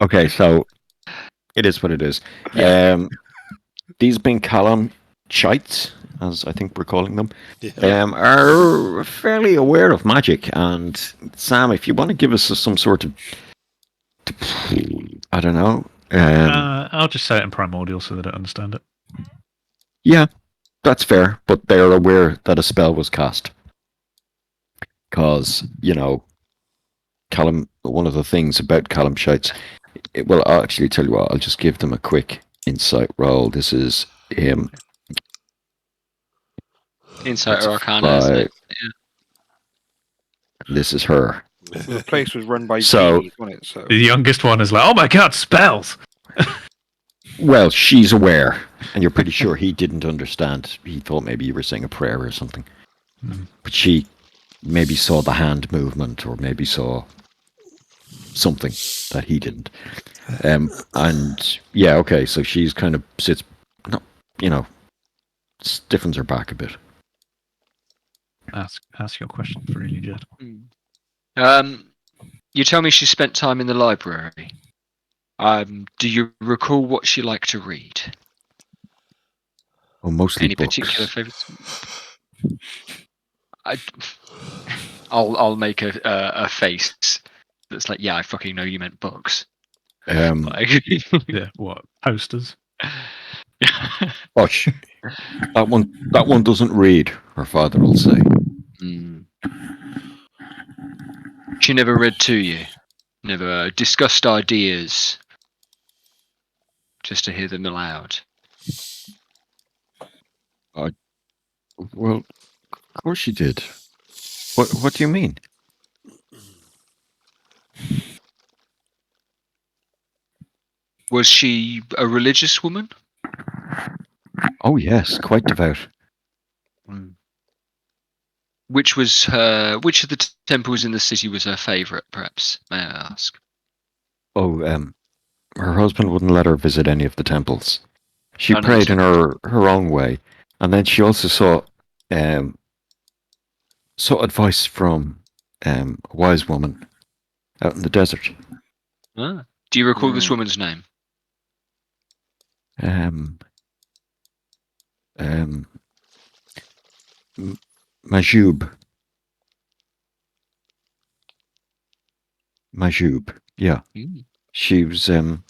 Okay, so it is what it is. These being Callum Chites, as I think we're calling them, Yeah. are fairly aware of magic. And Sam, if you want to give us some sort of, I don't know, I'll just say it in primordial so they don't understand it. yeah, that's fair. But they're aware that a spell was cast, because Callum. One of the things about Callum Shites, well, I'll actually tell you what. I'll just give them a quick insight roll. This is Insight That's or Arcana, isn't it? This is her. The place was run by So- bees, wasn't it? So The youngest one is like, "Oh my god, spells!" Well, she's aware, and you're pretty sure he didn't understand. He thought maybe you were saying a prayer or something. But she maybe saw the hand movement, or maybe saw something that he didn't. And yeah, okay, so she's kind of sits, not, stiffens her back a bit. Ask your question freely, Jed. You tell me she spent time in the library. Do you recall what she liked to read? Oh, mostly Any books. particular favorites? I'll make a face that's like, yeah, I fucking know you meant books. Like, Yeah, what posters? Oh, that one doesn't read. Her father will say. Mm. She never read to you. Never discussed ideas. Just to hear them aloud. Well, of course she did. What do you mean? Was she a religious woman? Oh yes, quite devout. Which of the temples in the city was her favourite, perhaps, may I ask? Oh, her husband wouldn't let her visit any of the temples. She None of the prayed in her own way, and then she also saw advice from a wise woman out in the desert. Ah. Do you recall this woman's name? Majub. Majub, yeah. She was a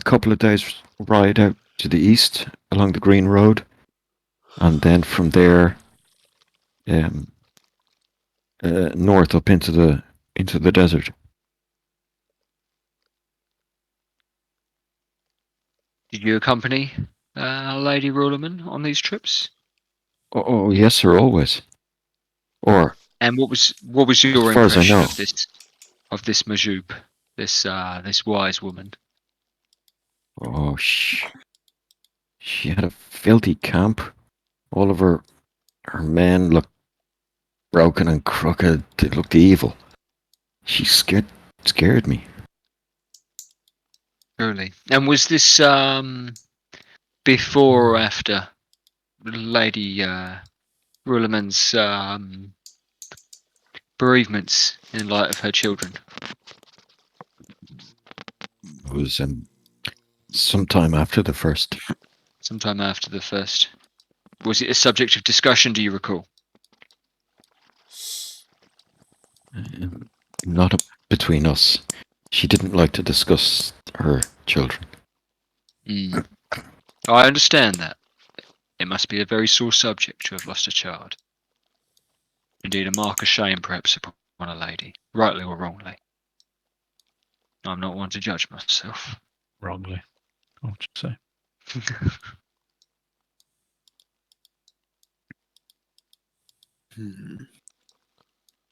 couple of days ride out to the east along the Green Road, and then from there north up into the desert. Did you accompany Lady Rulerman on these trips? Oh yes, sir, always. Or And what was your As far as I impression know. of this Majub, this wise woman? oh, she had a filthy camp. All of her men looked broken and crooked. They looked evil. She scared me. Truly. And was this before or after Lady Rulerman's bereavements in light of her children? It was sometime after the first. Sometime after the first. Was it a subject of discussion, do you recall? Not between us. She didn't like to discuss her children. Mm. Oh, I understand that. It must be a very sore subject to have lost a child. Indeed, a mark of shame perhaps upon a lady, rightly or wrongly. I'm not one to judge myself. Wrongly. What would you say?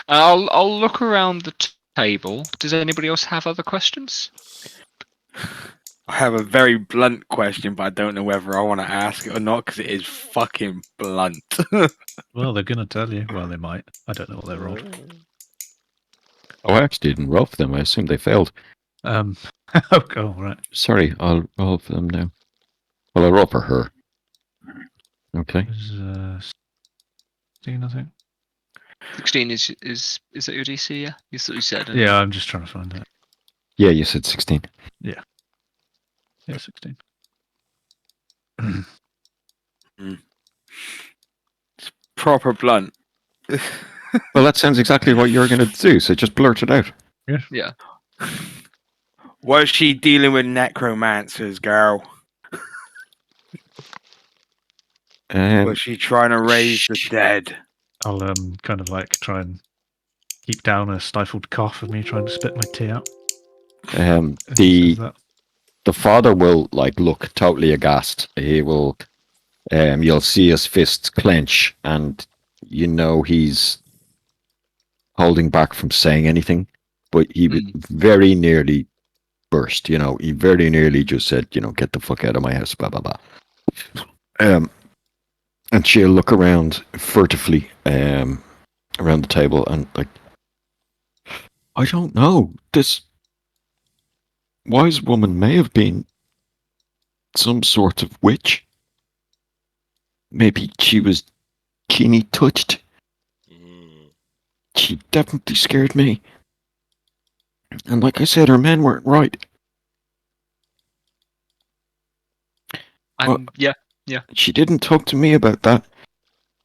I'll look around the table. Does anybody else have other questions? I have a very blunt question, but I don't know whether I want to ask it or not because it is fucking blunt. Well, they're going to tell you. Well, they might. I don't know what they rolled. Oh, I actually didn't roll for them. I assumed they failed. Oh, right. Sorry, I'll roll for them now. Well, I'll roll for her. Okay. It was 16, I think. 16 is that your DC? Yeah, you said. didn't Yeah, I'm just trying to find it. Yeah, you said 16. Yeah, 16. Proper blunt. Well, that sounds exactly what you're going to do, so just blurt it out. Yeah. Was she dealing with necromancers, girl? Was she trying to raise the dead? I'll kind of like try and keep down a stifled cough of me trying to spit my tea out. as he says that. the father will like look totally aghast. He will, you'll see his fists clench, and you know he's holding back from saying anything, but he very nearly burst. You know, he very nearly just said, you know, get the fuck out of my house, blah blah blah. And she'll look around furtively, around the table, and like, I don't know. This wise woman may have been some sort of witch. Maybe she was keenly touched. She definitely scared me. And like I said, her men weren't right. Yeah. She didn't talk to me about that.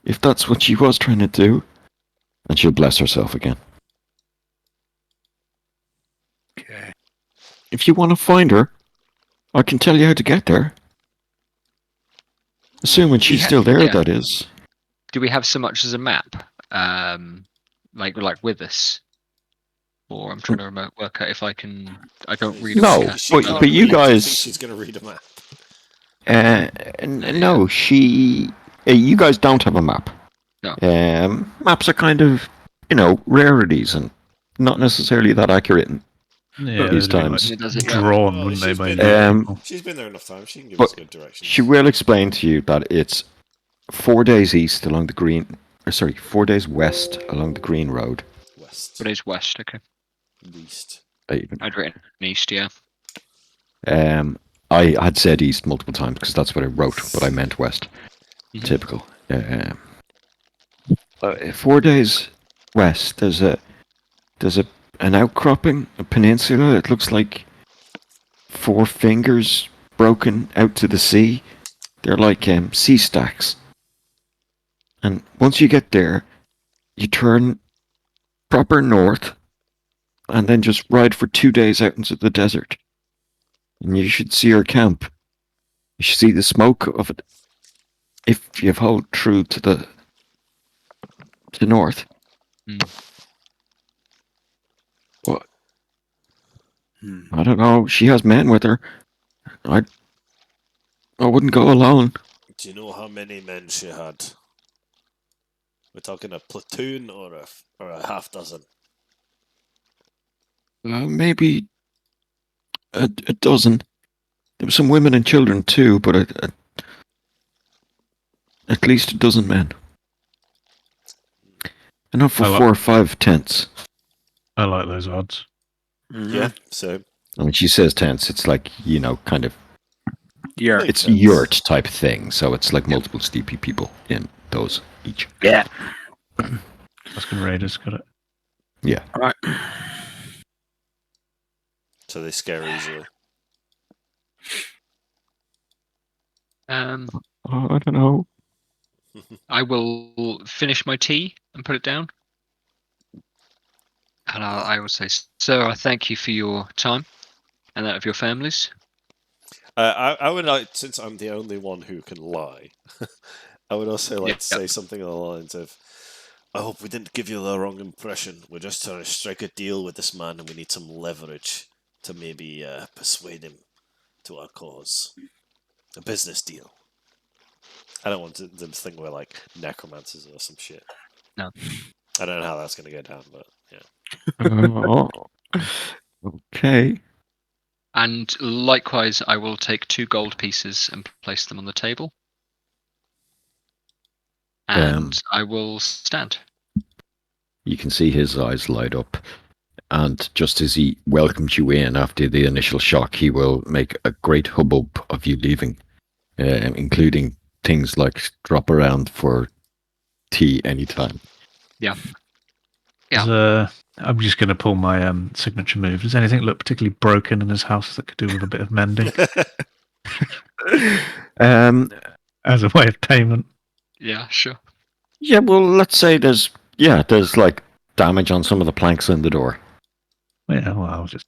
If that's what she was trying to do. And she'll bless herself again. Okay. If you want to find her, I can tell you how to get there. Assuming she's still there, yeah. that is. Do we have so much as a map? Like with us? Or I'm trying to work out if I can. I don't read. No, but you guys. She's going to read a map. No, you guys don't have a map. No. Maps are kind of, you know, rarities and not necessarily that accurate. Yeah, these they'd be, times. like, drawn, Well, wouldn't they? she's By been people? She's been there enough time. She can give But us good directions. She will explain to you that it's 4 days east along the green. 4 days west along the green road. West. 4 days west. Okay. East. I'd written east. Yeah. I had said east multiple times because that's what I wrote, but I meant west. Mhm. Typical. 4 days west. There's an outcropping, a peninsula. It looks like 4 fingers broken out to the sea. They're like sea stacks. And once you get there, you turn proper north, and then just ride for 2 days out into the desert. And you should see our camp. You should see the smoke of it. If you hold true to the north. What? I don't know. She has men with her. I wouldn't go alone. Do you know how many men she had? We're talking a platoon or a half dozen. Maybe a dozen. There were some women and children too, but at least a dozen men. Enough for 4 or 5 tents. I like those odds. Yeah, so. I mean, she says tents. It's like, you know, kind of. Yurt. It's a yurt type thing, so it's like multiple sleepy people in those each. Yeah. Tusken Raiders got it. Yeah. All right. So they scare easily. Oh, I don't know. I will finish my tea and put it down. And I will say, sir, I thank you for your time and that of your families. I would like, since I'm the only one who can lie, I would also like to say something along the lines of, I hope we didn't give you the wrong impression. We're just trying to strike a deal with this man and we need some leverage to maybe persuade him to our cause. A business deal. I don't want them to think we're like necromancers or some shit. No. I don't know how that's going to go down, but yeah. Okay. And likewise, I will take 2 gold pieces and place them on the table. And I will stand. You can see his eyes light up. And just as he welcomes you in after the initial shock, he will make a great hubbub of you leaving, including things like drop around for tea anytime. Yeah. I'm just going to pull my signature move. Does anything look particularly broken in his house that could do with a bit of mending as a way of payment? Yeah, sure. Yeah, well, let's say there's like damage on some of the planks in the door. Yeah, well, I'll just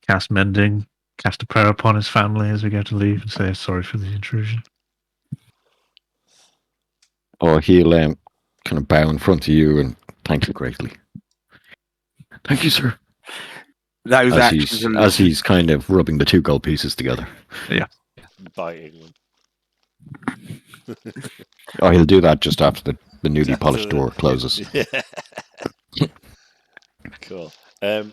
cast mending, cast a prayer upon his family as we go to leave, and say sorry for the intrusion. Or he'll kind of bow in front of you and thank you greatly. Thank you, sir. Those As actions he's kind of rubbing the 2 gold pieces together. Biting them. Oh, he'll do that just after the newly polished door closes. Yeah. Cool. As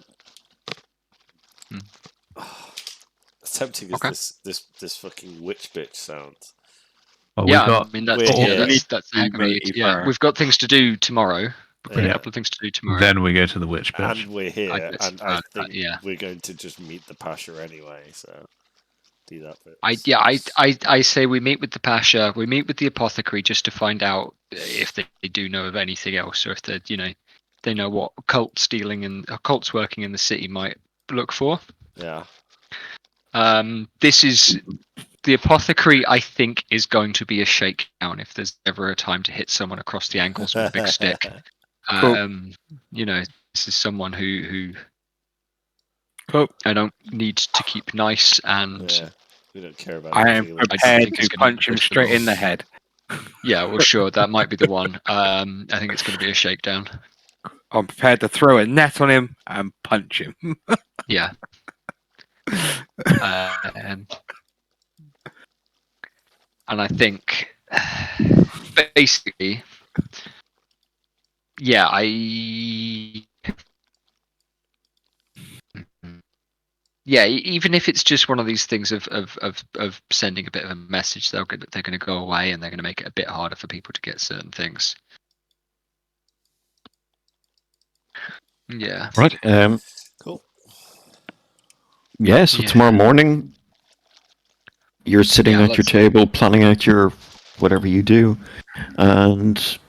tempting as this fucking witch bitch sounds. Well, Yeah, we've got I mean that's we're- that's a heck of a lead. Yeah, we've got things to do tomorrow. We've got a Yeah. couple of things to do tomorrow. then we go to the witch bitch. And we're here, I guess, and I think yeah. we're going to just meet the Pasha anyway, so do that bit. I say we meet with the Pasha, we meet with the apothecary just to find out if they do know of anything else, or if they know what cults working in the city might look for. Yeah. This is the apothecary. I think is going to be a shakedown if there's ever a time to hit someone across the ankles with a big stick. This is someone who Cool. I don't need to keep nice, and Yeah. We don't care about I am feelings. prepared think it's to gonna punch him piss them straight in off. the head. yeah, well, sure, that might be the one. I think it's going to be a shakedown. I'm prepared to throw a net on him and punch him. Yeah. And I think basically, yeah, even if it's just one of these things of sending a bit of a message, they're going to go away and they're going to make it a bit harder for people to get certain things. Yeah. Right. Cool. Yeah, so tomorrow morning, you're sitting at your table, planning out your whatever you do, and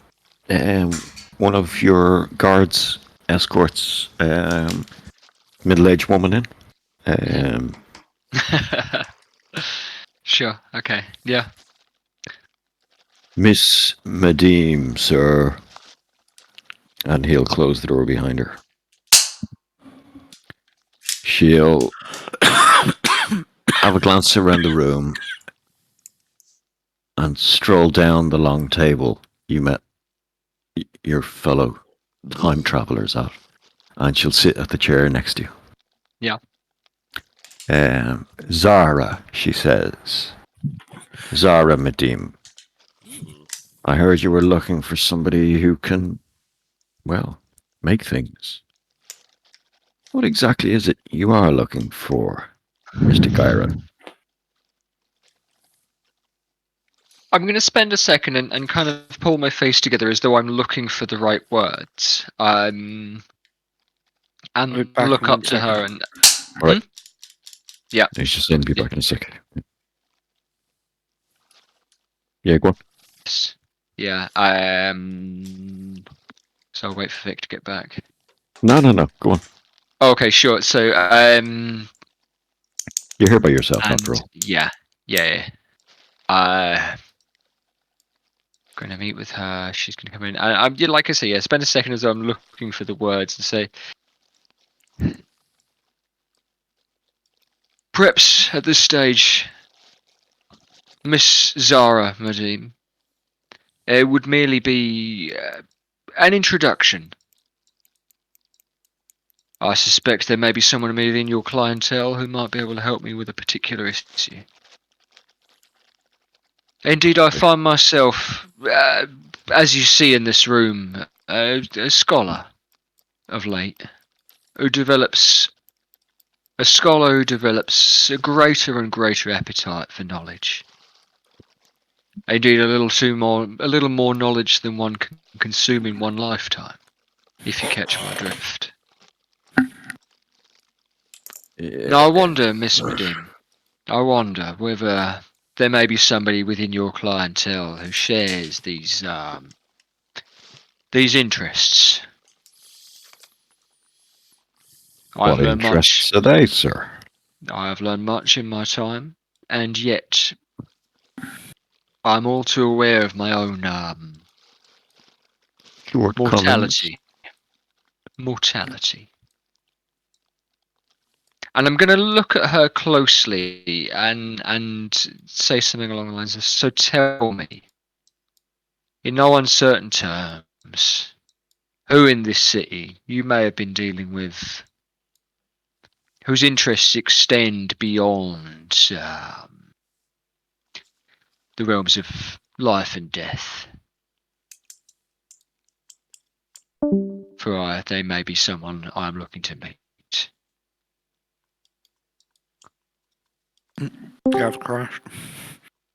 one of your guards escorts middle-aged woman in. Sure. Okay. Yeah. Miss Madeem, sir. And he'll close the door behind her. She'll have a glance around the room and stroll down the long table you met your fellow time travelers at. And she'll sit at the chair next to you. Yeah. Zara, she says. Zara Madeem. I heard you were looking for somebody who can, well, make things. What exactly is it you are looking for, Mr. Gyron? I'm going to spend a second and kind of pull my face together as though I'm looking for the right words. And look up to her and... Right. Yeah. He's just saying to be back in a second. Yeah, go on. Yeah. So I'll wait for Vic to get back. No. Go on. Okay, sure. So, You're here by yourself, after all. Yeah. Going to meet with her. She's going to come in. Yeah, like I say, yeah, spend a second as I'm looking for the words and say, perhaps at this stage, Miss Zara Madim, it would merely be an introduction. I suspect there may be someone within your clientele who might be able to help me with a particular issue. Indeed, I find myself, as you see in this room, a scholar of late, a scholar who develops a greater and greater appetite for knowledge. Indeed, a little more knowledge than one can consume in one lifetime, if you catch my drift. Now, I wonder, Miss Medin, I wonder whether there may be somebody within your clientele who shares these interests. What I've learned much. interests are they, sir? I have learned much in my time, and yet I'm all too aware of my own Shortcomings? mortality. And I'm going to look at her closely and say something along the lines of, so tell me, in no uncertain terms, who in this city you may have been dealing with, whose interests extend beyond the realms of life and death. For they may be someone I'm looking to meet. I've crashed.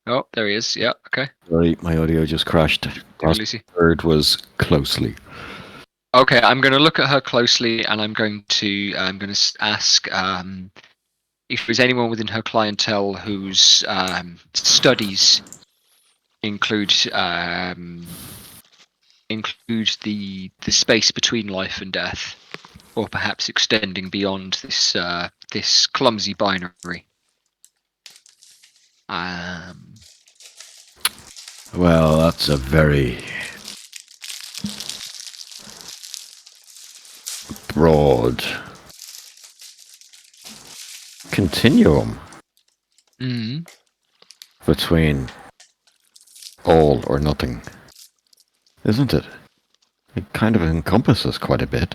Oh, there he is. Yeah, okay. Sorry, my audio just crashed. Last Lucy. word was closely. Okay, I'm going to look at her closely, and I'm going to ask if there's anyone within her clientele whose studies include the space between life and death, or perhaps extending beyond this clumsy binary. Well, that's a very broad continuum between all or nothing, isn't it? It kind of encompasses quite a bit.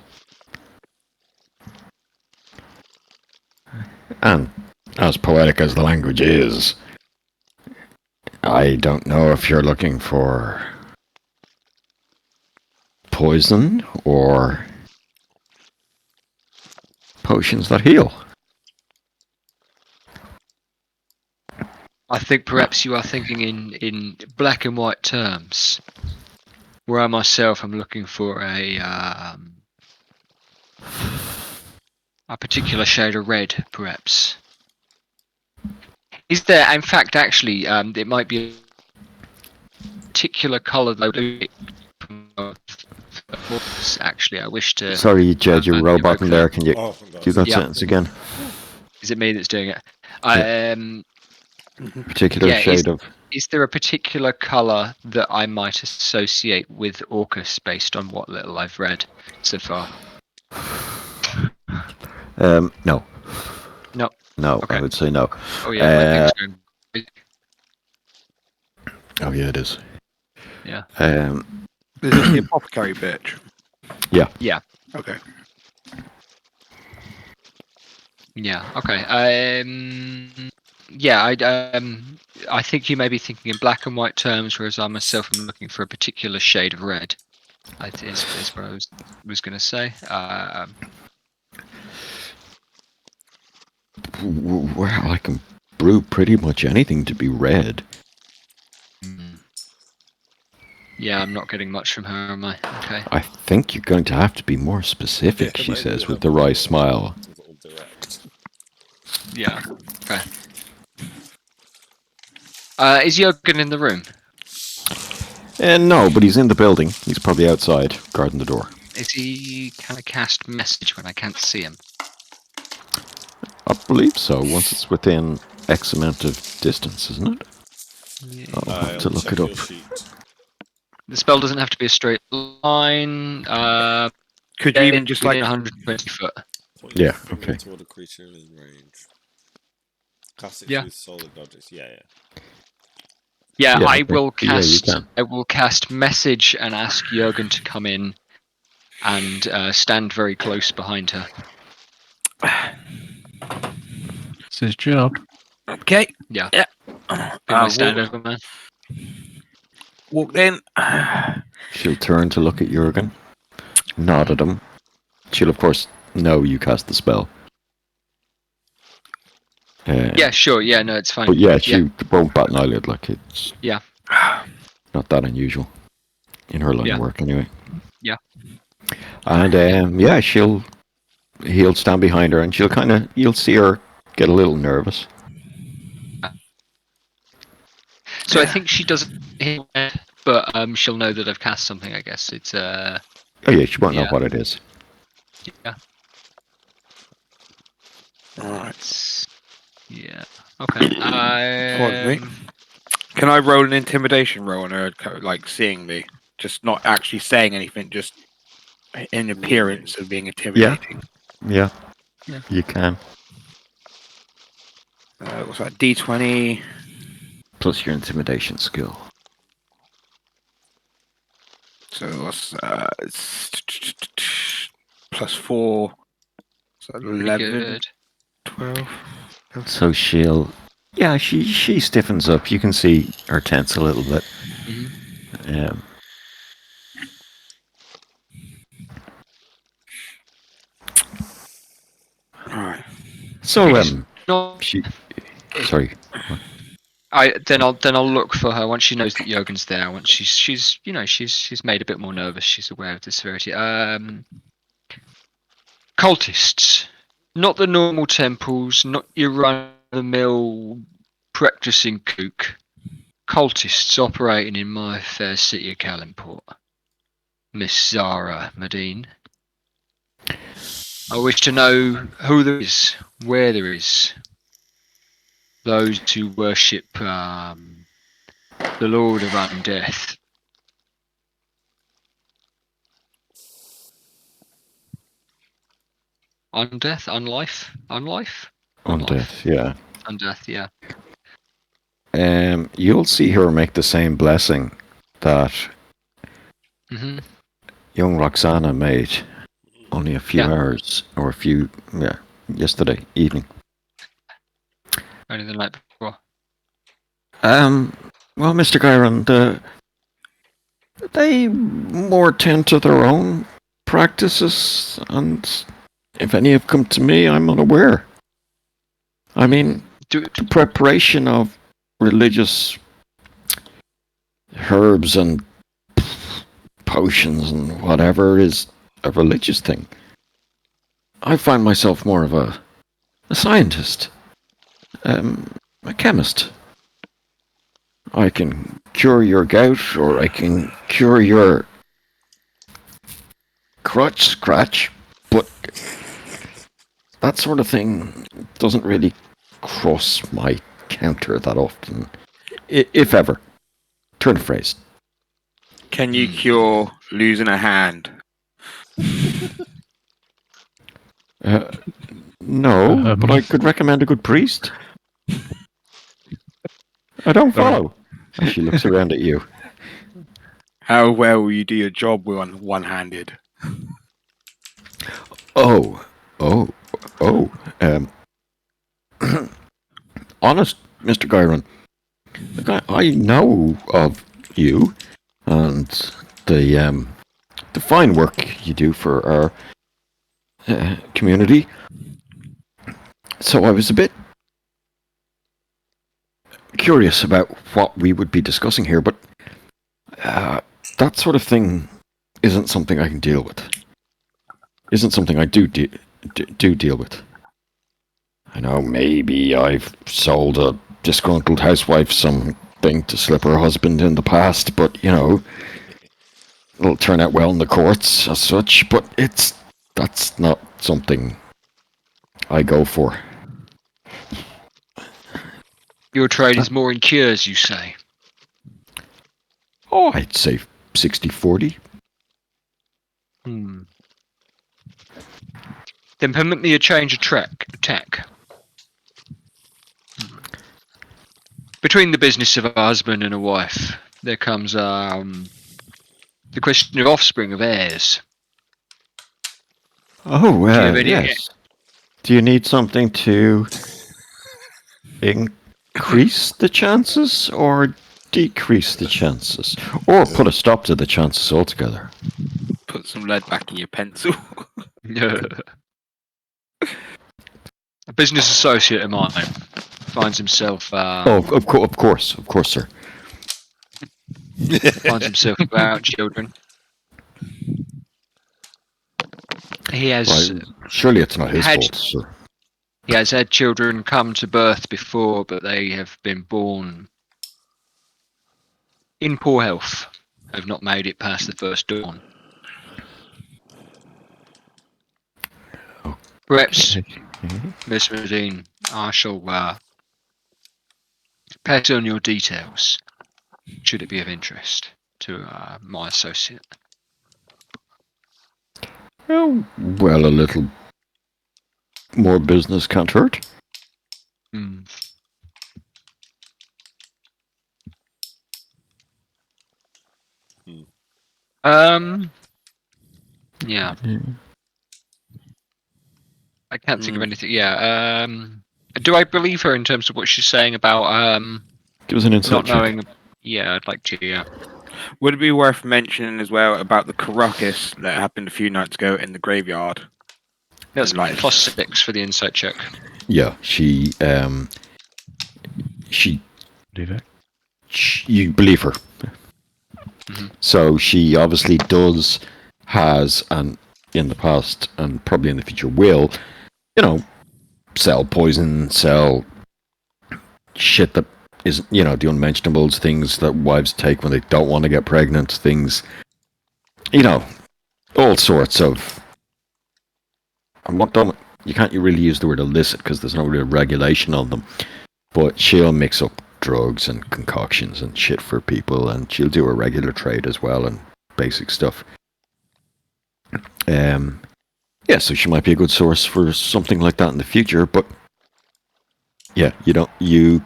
And as poetic as the language is, I don't know if you're looking for poison or potions that heal. I think perhaps you are thinking in black and white terms, where I myself am looking for a particular shade of red, perhaps. Is there, in fact, actually, it might be a particular colour that actually I wish to... Sorry, Jed, you're I'll robotting there. Can you do that Yeah. sentence again? Is it me that's doing it? Particular Yeah, shade of... Is there a particular colour that I might associate with Orcus based on what little I've read so far? No. No. No, Okay. I would say no. Oh yeah, my thing's Oh yeah, it is. Yeah. Is this the apothecary bitch? Yeah. Yeah. Okay. Yeah. Okay. Yeah. I think you may be thinking in black and white terms, whereas I myself am looking for a particular shade of red. Is what I was going to say. Well, I can brew pretty much anything to be red. Yeah, I'm not getting much from her, am I? Okay. I think you're going to have to be more specific, Yeah, she maybe says we'll with the wry smile. Direct. Yeah. Okay. Is Jurgen in the room? No, but he's in the building. He's probably outside, guarding the door. Is he kind of cast message when I can't see him? I believe so, once it's within X amount of distance, isn't it? I'll have to I'll look check it your up. sheet. The spell doesn't have to be a straight line. Could you even just like within 120 foot. Point your Yeah, finger okay. toward a creature in range. Cast it Yeah. through solid objects. Yeah. Yeah, Yeah, I okay. will Yeah, you cast. can. I will cast message and ask Jurgen to come in and stand very close behind her. It's his job. okay? Yeah. Yeah. Be my stand over man. Walked in. She'll turn to look at Jurgen, nod at him. She'll, of course, know you cast the spell. Yeah, sure. Yeah, no, it's fine. But yeah, she won't bat an eyelid. Like, it's Yeah. not that unusual in her line Yeah. of work, anyway. Yeah. And yeah, he'll stand behind her, and you'll see her get a little nervous. So I think she doesn't hear it, but she'll know that I've cast something. I guess it's Oh yeah, she won't know Yeah. what it is. yeah. Alright. It's, yeah. Okay. Pardon me. Can I roll an intimidation roll on her, like seeing me? Just not actually saying anything, just in appearance of being intimidating. Yeah, Yeah. you can. What's that? D20. Plus your intimidation skill. So what's plus 4. So Pretty 11, good. 12. So she stiffens up. You can see her tense a little bit. Mhm. Alright. So No, sorry. then I'll look for her once she knows that Jurgen's there. Once she's made a bit more nervous. She's aware of the severity. Cultists, not the normal temples, not your run-of-the-mill practicing kook. Cultists operating in my fair city of Kalimport. Miss Zara Medine. I wish to know who there is, where there is. Those who worship the Lord of Undeath. Undeath? Unlife? Unlife? On death, yeah. Undeath, yeah. You'll see her make the same blessing that hmm young Roxana made only a few Yeah. hours or yesterday evening. Only the night before. Well, Mr. Gyron, they more tend to their own practices, and if any have come to me, I'm unaware. I mean, Do, the preparation of religious herbs and potions and whatever is a religious thing. I find myself more of a scientist, a chemist. I can cure your gout, or I can cure your crotch scratch, but that sort of thing doesn't really cross my counter that often, if ever. Turn of phrase. Can you cure losing a hand? No, but I could recommend a good priest. I don't follow. And she looks around at you. How well will you do your job with one-handed? Oh. Honest, Mr. Gyron, I know of you and the fine work you do for our community. So I was a bit curious about what we would be discussing here, but that sort of thing isn't something I can deal with. Isn't something I do deal with. I know maybe I've sold a disgruntled housewife something to slip her husband in the past, but it'll turn out well in the courts as such, but that's not something I go for. your trade is more in cures, you say? Oh, I'd say 60-40. Hmm. Then permit me a change of tack. Between the business of a husband and a wife, there comes the question of offspring, of heirs. Oh, Do you have any? yes. Do you need something to increase the chances or decrease the chances? Or put a stop to the chances altogether? Put some lead back in your pencil. A business associate of mine finds himself Of course, sir. finds himself without children. He has Right. Surely it's not his had fault, sir. he has had children come to birth before, but they have been born in poor health, have not made it past the first dawn. Perhaps, Miss Medine, I shall pass on your details, should it be of interest to my associate. Oh, well, a little more business can't hurt. Hmm. Yeah, I can't think of anything. Yeah, do I believe her in terms of what she's saying about Give us an insight not check. knowing? Yeah, I'd like to. Yeah. Would it be worth mentioning as well about the Caracas that happened a few nights ago in the graveyard? That's Like- +6 for the insight check. Yeah, she you believe her. Mhm. So she obviously has, and in the past, and probably in the future will, sell poison, sell shit that isn't, the unmentionables, things that wives take when they don't want to get pregnant, things, all sorts of. You can't really use the word illicit because there's no real regulation on them. But she'll mix up drugs and concoctions and shit for people, and she'll do a regular trade as well and basic stuff. Yeah, so she might be a good source for something like that in the future. But yeah, you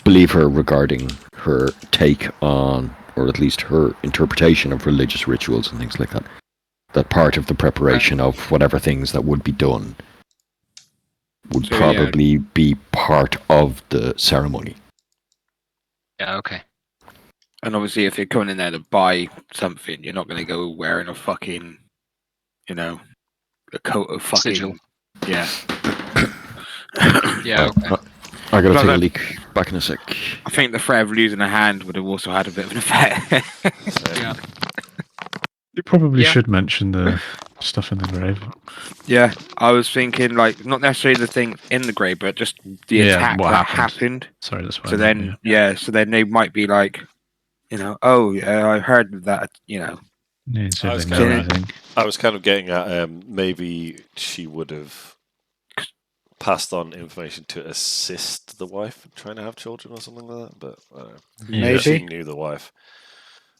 believe her regarding her take on, or at least her interpretation of religious rituals and things like that. That part of the preparation of whatever things that would be done would So, probably be part of the ceremony. Yeah. Okay. And obviously, if you're coming in there to buy something, you're not going to go wearing a fucking, a coat of fucking. Sigil. Yeah. Yeah. Okay. I gotta Well, take a that- leak. Back in a sec. I think the threat of losing a hand would have also had a bit of an effect. Yeah. You probably Yeah. should mention the stuff in the grave. Yeah, I was thinking like not necessarily the thing in the grave, but just the Yeah, attack what that happened. happened. Sorry, that's what So I meant, then, so then they might be like, oh yeah, I heard of that. yeah, so I they was know kinda- anything. I was kind of getting at maybe she would have passed on information to assist the wife in trying to have children or something like that. But Maybe. she knew the wife.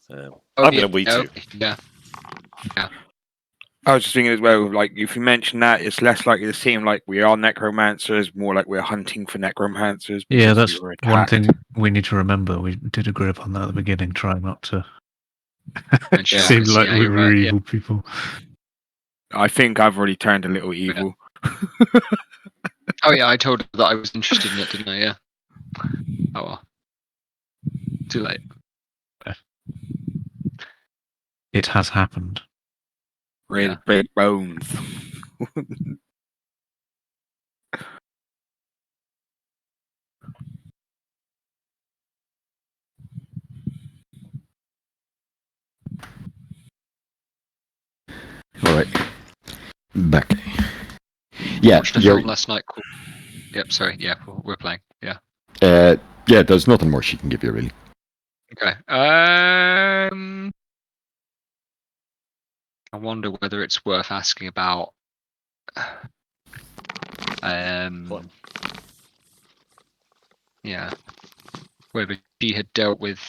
Oh, I'm yeah, going to we too. okay, yeah. I was just thinking as well, like if you mention that, it's less likely to seem like we are necromancers, more like we're hunting for necromancers. Yeah, because that's we were one attacked. thing we need to remember. We did agree upon that at the beginning. Try not to And she seem was- like yeah, we you're were right, yeah. evil people. I think I've already turned a little evil. Oh yeah, I told her that I was interested in it, didn't I? Yeah. Oh well. Too late. It has happened. Really Yeah. big bones. All right. Back. Yeah, Watched a film last night called. Yep. Sorry. Yeah, we're playing. Yeah. yeah. There's nothing more she can give you, really. Okay. I wonder whether it's worth asking about. What? Yeah. Whether she had dealt with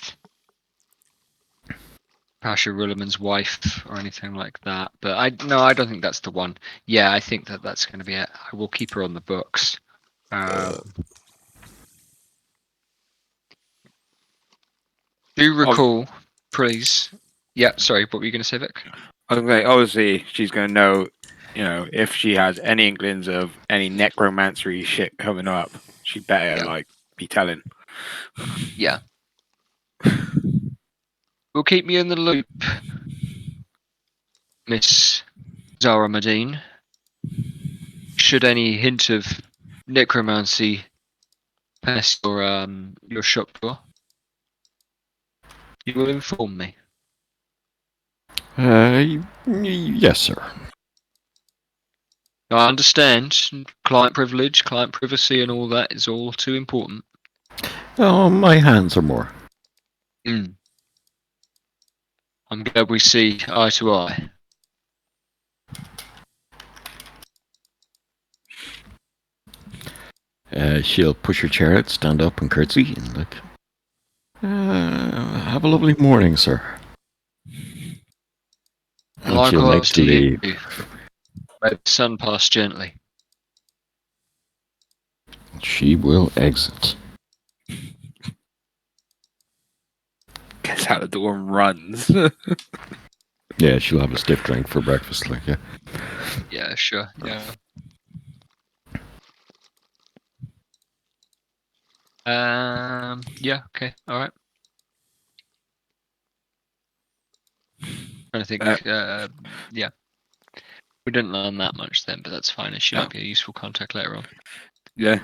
Pasha Rulerman's wife or anything like that. But I don't think that's the one. Yeah, I think that's going to be it. I will keep her on the books. Do recall, please. Yeah, sorry, what were you going to say, Vic? Okay, obviously she's gonna know, if she has any inklings of any necromancy shit coming up, she better Yeah. be telling. Yeah. Will keep me in the loop, Miss Zara Madine. Should any hint of necromancy pass your shop door, you will inform me. Yes, sir. I understand client privilege, client privacy, and all that is all too important. Oh, my hands are more. I'm glad we see eye to eye. She'll push her chair out, stand up, and curtsy, and look. Have a lovely morning, sir. And she'll make Likewise to to you. leave. May the sun pass gently. She will exit. Gets out the door and runs. Yeah, she'll have a stiff drink for breakfast, like, yeah. Yeah, sure. Yeah. Yeah. Okay. All right. Trying to think. Yeah. We didn't learn that much then, but that's fine. She might be a useful contact later on. Yeah.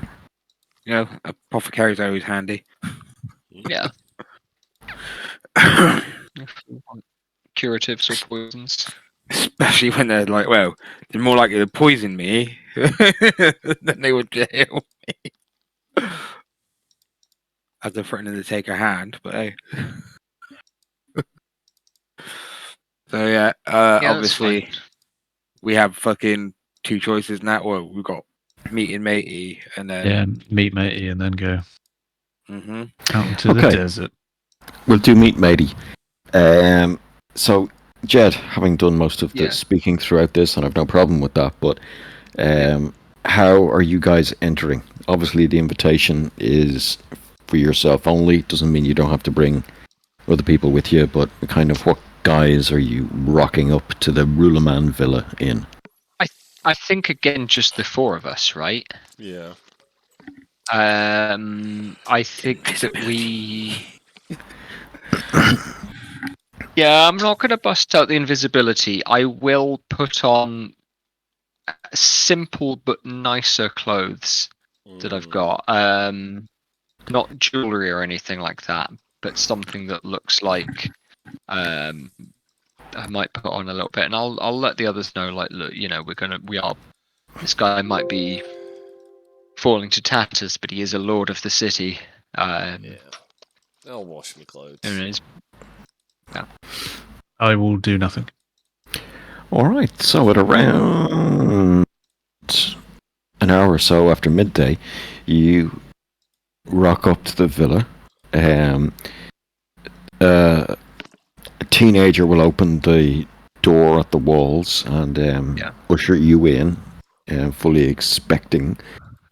Apothecary's always handy. Yeah. Curatives or poisons. Especially when they're like, well, they're more likely to poison me than they would to heal me. As they're threatening to take her hand, but hey. So yeah, Yeah, obviously that's fine. we have fucking two choices now. Well, we've got meat and matey, and then Yeah, meet matey and then go hmm out into the Okay. desert. We'll do meet matey. So, Jed, having done most of the Yeah. speaking throughout this, and I've no problem with that, but how are you guys entering? Obviously, the invitation is for yourself only. Doesn't mean you don't have to bring other people with you, but kind of what guys are you rocking up to the Rulerman Villa in? I think again, just the four of us, right? Yeah. I think that we. Yeah, I'm not going to bust out the invisibility. I will put on simple but nicer clothes that I've got. Not jewelry or anything like that, but something that looks like I might put on a little bit, and I'll let the others know. Like, look, this guy might be falling to tatters, but he is a lord of the city. Yeah. I'll wash my clothes. I will do nothing. All right, so at around an hour or so after midday, you rock up to the villa. A teenager will open the door at the walls and usher you in, fully expecting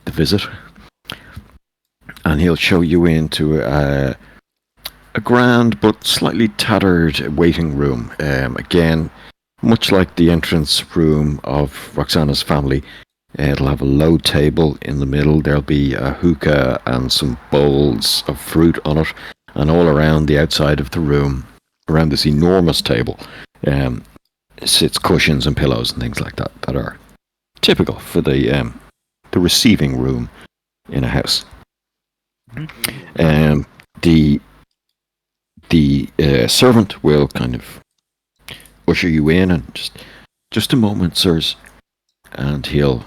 the visit. And he'll show you into a grand but slightly tattered waiting room. Again, much like the entrance room of Roxana's family, it'll have a low table in the middle. There'll be a hookah and some bowls of fruit on it. And all around the outside of the room, around this enormous table, sits cushions and pillows and things like that that are typical for the receiving room in a house. The servant will kind of usher you in and just a moment, sirs, and he'll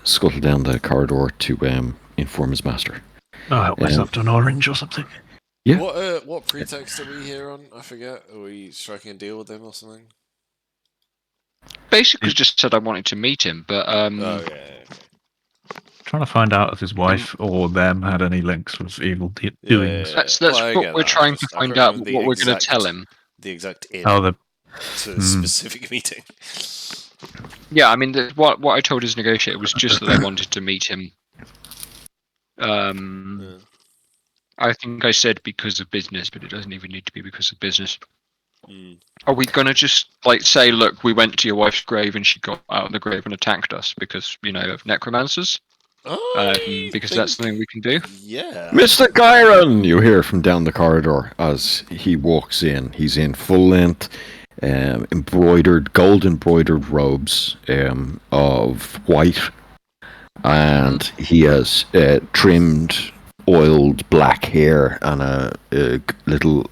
scuttle down the corridor to inform his master. I'll help myself to an orange or something. Yeah. What pretext are we here on? I forget. Are we striking a deal with them or something? Basically, just said I wanted to meet him, but Oh yeah. Trying to find out if his wife or them had any links with evil doings. that's Well, what again, we're trying to I find can't out. remember What the we're going to exact tell him. the exact inn Oh, the to a specific meeting. Yeah, I mean, what I told his negotiator was just that I wanted to meet him. Yeah. I think I said because of business, but it doesn't even need to be because of business. Mm. Are we gonna just like say, look, we went to your wife's grave and she got out of the grave and attacked us because of necromancers? Because that's something we can do. Yeah. Mr. Gyron, you hear from down the corridor as he walks in. He's in full length, gold embroidered robes of white, and he has trimmed, oiled black hair and a little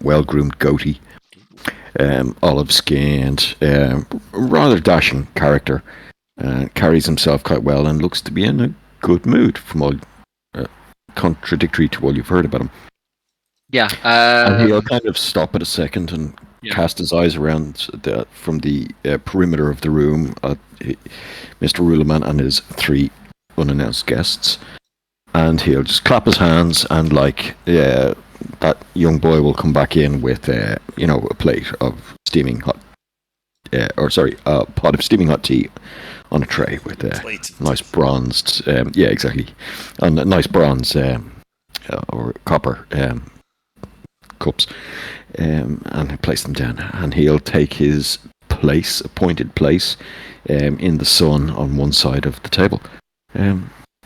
well-groomed goatee, olive-skinned, rather dashing character. Carries himself quite well and looks to be in a good mood from all contradictory to all you've heard about him. Yeah. And he'll kind of stop at a second and Yeah. cast his eyes around from the perimeter of the room at Mr. Ruleman and his 3 unannounced guests. And he'll just clap his hands and that young boy will come back in with a plate of steaming hot a pot of steaming hot tea on a tray with nice bronzed on nice bronze or copper cups, and place them down, and he'll take his appointed place in the sun on one side of the table.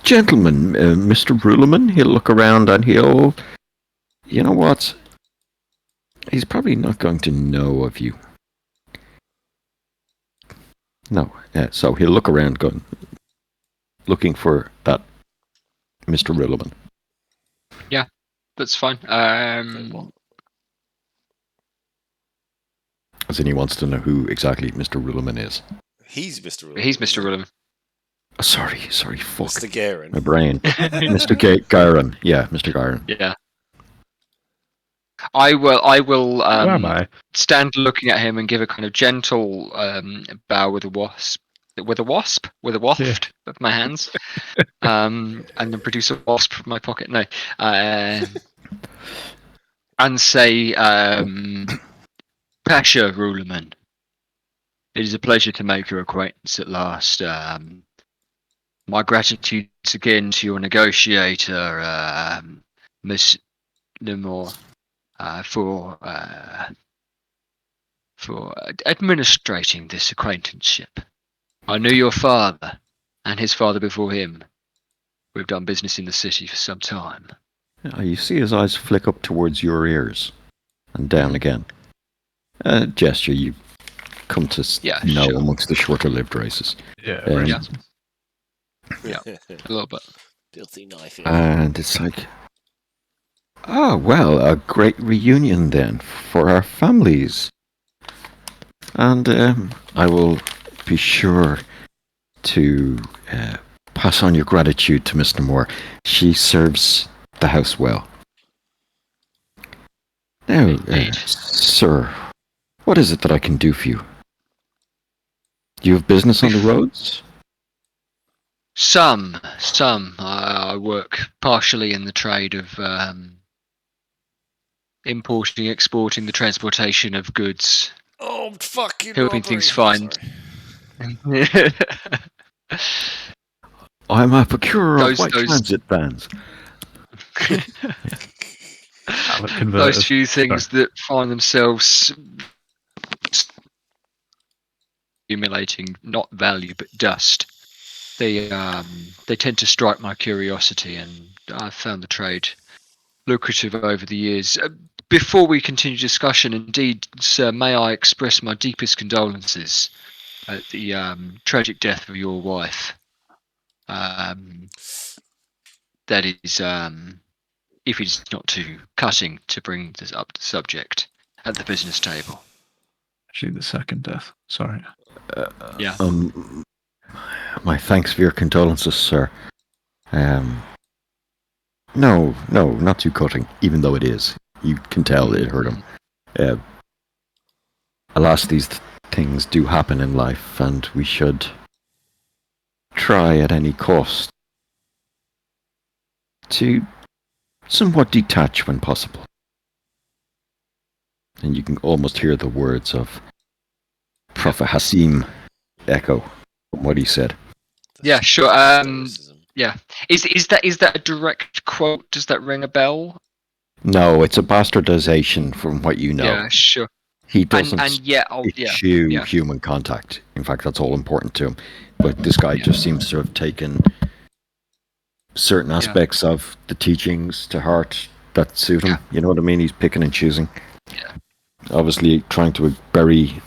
Gentlemen, Mr. Ruleman, he'll look around and he'll, you know what, he's probably not going to know of you. No, so he'll look around looking for that Mr. Ruleman. Yeah, that's fine. As in he wants to know who exactly Mr. Ruleman is. He's Mr. Ruleman. He's Mr. Ruleman. Oh, sorry, fuck. Mr. Garen. My brain. Mr. Gyron. Yeah, Mr. Gyron. Yeah. I will where am I? stand looking at him and give a kind of gentle bow with a waft of my hands, and then produce a wasp from my pocket. No, and say, Pasha Ruleman, it is a pleasure to make your acquaintance at last. My gratitude again to your negotiator, Miss Limore. For administrating this acquaintanceship. I knew your father and his father before him. We've done business in the city for some time. You see his eyes flick up towards your ears and down again. A gesture you come to know sure. amongst the shorter-lived races. Yeah, Yeah. A little bit. Filthy knife. And it's like, oh, well, a great reunion then for our families. And I will be sure to pass on your gratitude to Miss Moore. She serves the house well. Now, sir, what is it that I can do for you? Do you have business on the roads? Some. I work partially in the trade of importing, exporting, the transportation of goods. Oh, fucking Helping things find. I'm a procurer of white transit vans. Those few things that find themselves accumulating not value but dust. They tend to strike my curiosity, and I've found the trade lucrative over the years. Before we continue discussion, indeed, sir, may I express my deepest condolences at the tragic death of your wife. That is, if it's not too cutting to bring this up the subject at the business table. Actually, the second death. Sorry. Yeah. My thanks for your condolences, sir. No, not too cutting, even though it is. You can tell it hurt him. Alas, these things do happen in life, and we should try at any cost to somewhat detach when possible. and you can almost hear the words of Prophet Hassim echo from what he said. Yeah, sure. Stoicism. Yeah. Is that a direct quote? Does that ring a bell? No, it's a bastardization from what you know. Yeah, sure. He doesn't And yeah, eschew yeah. human contact. In fact, that's all important to him. But this guy Yeah. just seems to have taken certain aspects of the teachings to heart that suit him. Yeah. You know what I mean? He's picking and choosing. Yeah. Obviously, trying to bury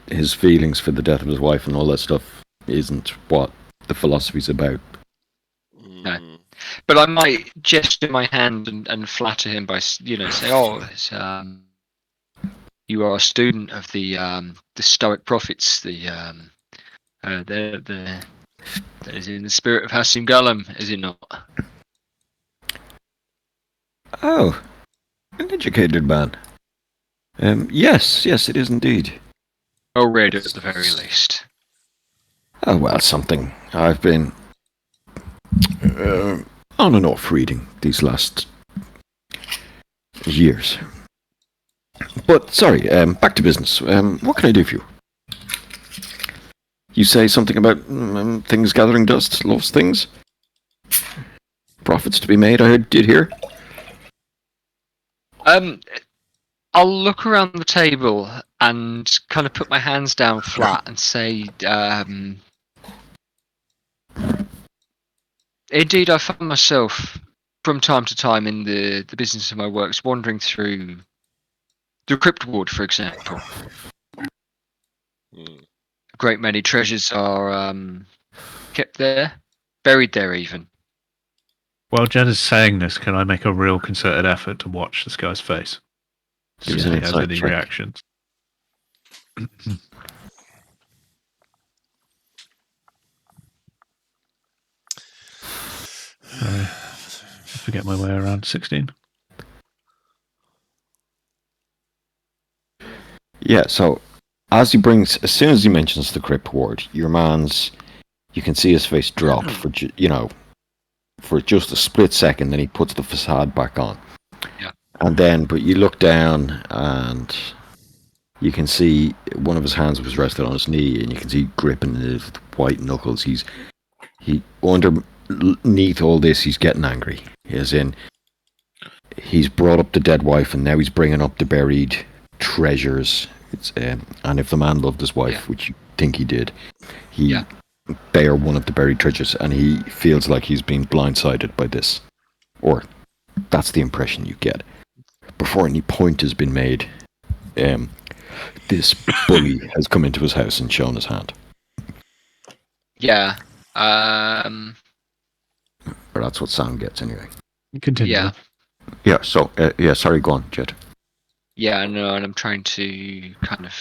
his feelings for the death of his wife and all that stuff isn't what the philosophy's about. Mm. But I might gesture my hand and flatter him by say, "Oh, you are a student of the Stoic prophets. The that is in the spirit of Hassim Galam, is it not?" Oh, an educated man. Yes, it is indeed. Or read at the very least. Oh, well, something I've been on and off reading these last years. But, sorry, back to business. What can I do for you? You say something about things gathering dust, lost things? Profits to be made, I did hear. I'll look around the table and kind of put my hands down flat and say, indeed, I find myself from time to time in the business of my works wandering through the Crypt Ward, for example. Mm. A great many treasures are kept there, buried there even. While Jen is saying this, can I make a real concerted effort to watch this guy's face? Give See us if an he has insight any check. reactions. Forget my way around. 16. Yeah, so as soon as he mentions the Crypt Ward, you can see his face drop for just a split second, then he puts the facade back on. Yeah. And then, but you look down and you can see one of his hands was rested on his knee, and you can see gripping his white knuckles. Underneath all this, he's getting angry. As in, he's brought up the dead wife, and now he's bringing up the buried treasures. And if the man loved his wife, which you think he did, they are one of the buried treasures, and he feels like he's been blindsided by this. Or that's the impression you get. Before any point has been made, this bully has come into his house and shown his hand. Yeah. Or that's what Sam gets anyway. Continue. Yeah. Yeah, so, sorry, go on, Jet. Yeah, no, and I'm trying to kind of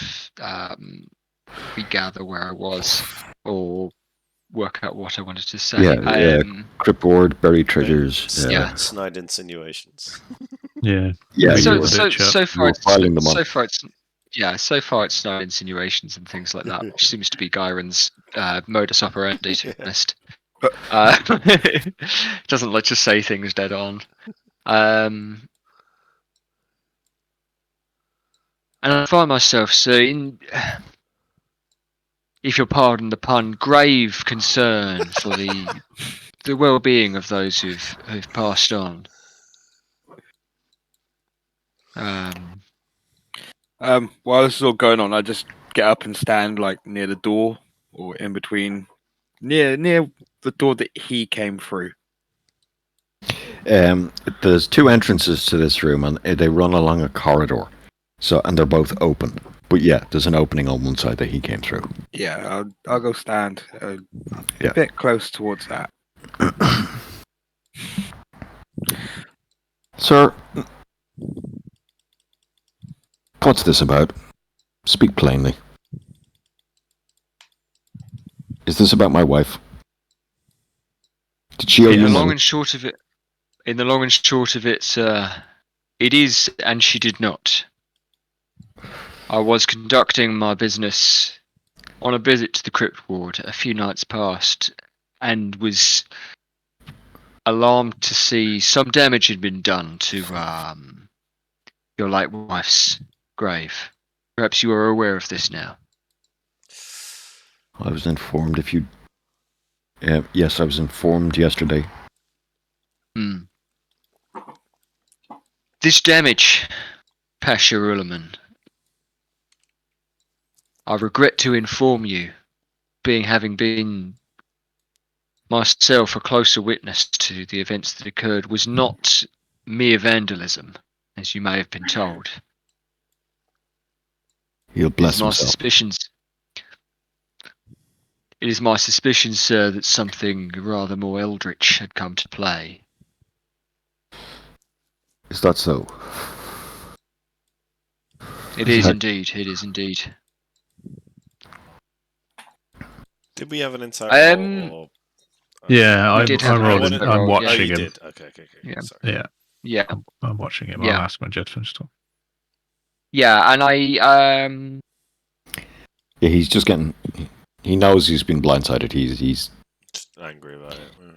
regather where I was or work out what I wanted to say. Yeah, Crypt Ward, buried treasures. Snide insinuations. Yeah. Yeah, So far it's not insinuations and things like that, which seems to be Gyron's modus operandi, to be honest. Doesn't let you say things dead on. And I find myself in, if you'll pardon the pun, grave concern for the well-being of those who've passed on. While this is all going on, I just get up and stand like near the door or in between, near the door that he came through. There's two entrances to this room, and they run along a corridor. And they're both open. But yeah, there's an opening on one side that he came through. Yeah, I'll go stand a Yeah. bit close towards that. Sir, what's this about? Speak plainly. Is this about my wife? Did she owe In you the long money? and short of it, it is, and she did not. I was conducting my business on a visit to the Crypt Ward a few nights past, and was alarmed to see some damage had been done to your late wife's grave. Perhaps you are aware of this now. I was informed yes, I was informed yesterday. Hmm. This damage, Pasha Ulaman, I regret to inform you, having been myself a closer witness to the events that occurred, was not mere vandalism, as you may have been told. He'll It bless is my himself. suspicions. It is my suspicion, sir, that something rather more eldritch had come to play. Is that so? It Is is that- indeed. It is indeed. Did we have an insight Um, roll? Or... Yeah, We I'm, did have I'm an rolling. insight I'm roll, yeah. Oh, watching you him. did. Okay. Yeah. Sorry. Yeah, Yeah, I'm watching him. Yeah. I'll ask my judgment stuff. yeah, and I Yeah, he's just getting. He knows he's been blindsided. He's Just angry about it. Yeah.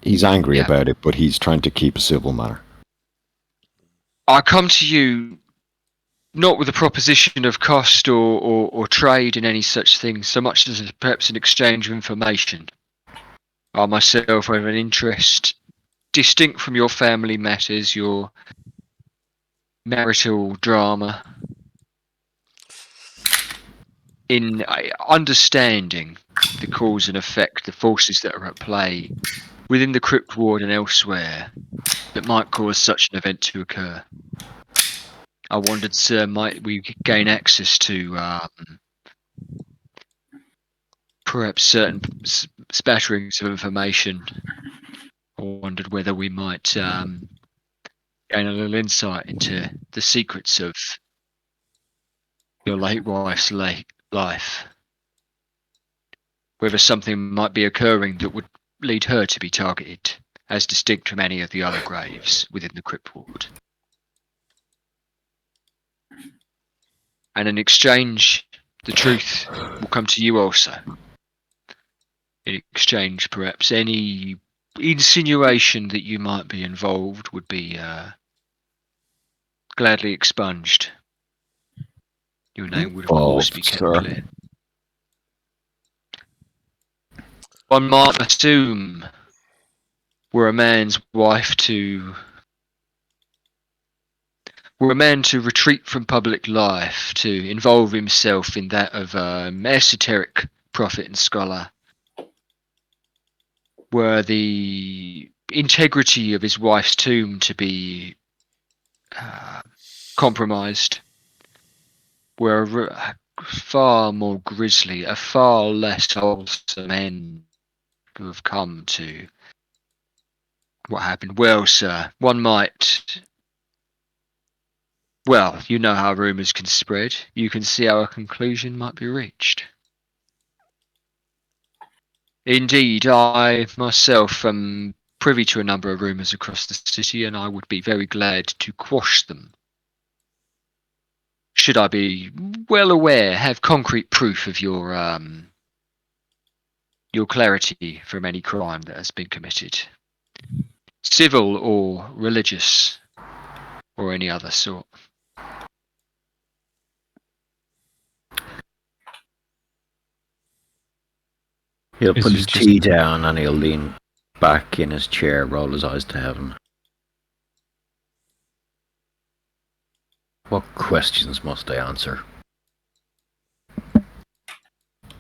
he's angry Yeah. about it, but he's trying to keep a civil manner. I come to you not with a proposition of cost or trade in any such thing, so much as perhaps an exchange of information. I myself have an interest distinct from your family matters, your marital drama, in understanding the cause and effect, the forces that are at play within the crypt ward and elsewhere that might cause such an event to occur. I wondered, sir, might we gain access to perhaps certain spatterings of information? I wondered whether we might gain a little insight into the secrets of your late wife's late life. Whether something might be occurring that would lead her to be targeted, as distinct from any of the other graves within the crypt ward. And in exchange, the truth will come to you also. In exchange, perhaps any insinuation that you might be involved would be gladly expunged. Your name would, of course, be kept Sir. clear. One might assume, were a man to retreat from public life, to involve himself in that of an esoteric prophet and scholar, were the integrity of his wife's tomb to be compromised, were a far more grisly, a far less wholesome end to have come to what happened. Well, sir, one might... Well, you know how rumours can spread. You can see how a conclusion might be reached. Indeed, I myself am privy to a number of rumours across the city, and I would be very glad to quash them. Should I be well aware, have concrete proof of your clarity from any crime that has been committed, civil or religious, or any other sort. He'll Is put he his just- tea down and he'll lean back in his chair, roll his eyes to heaven. What questions must I answer?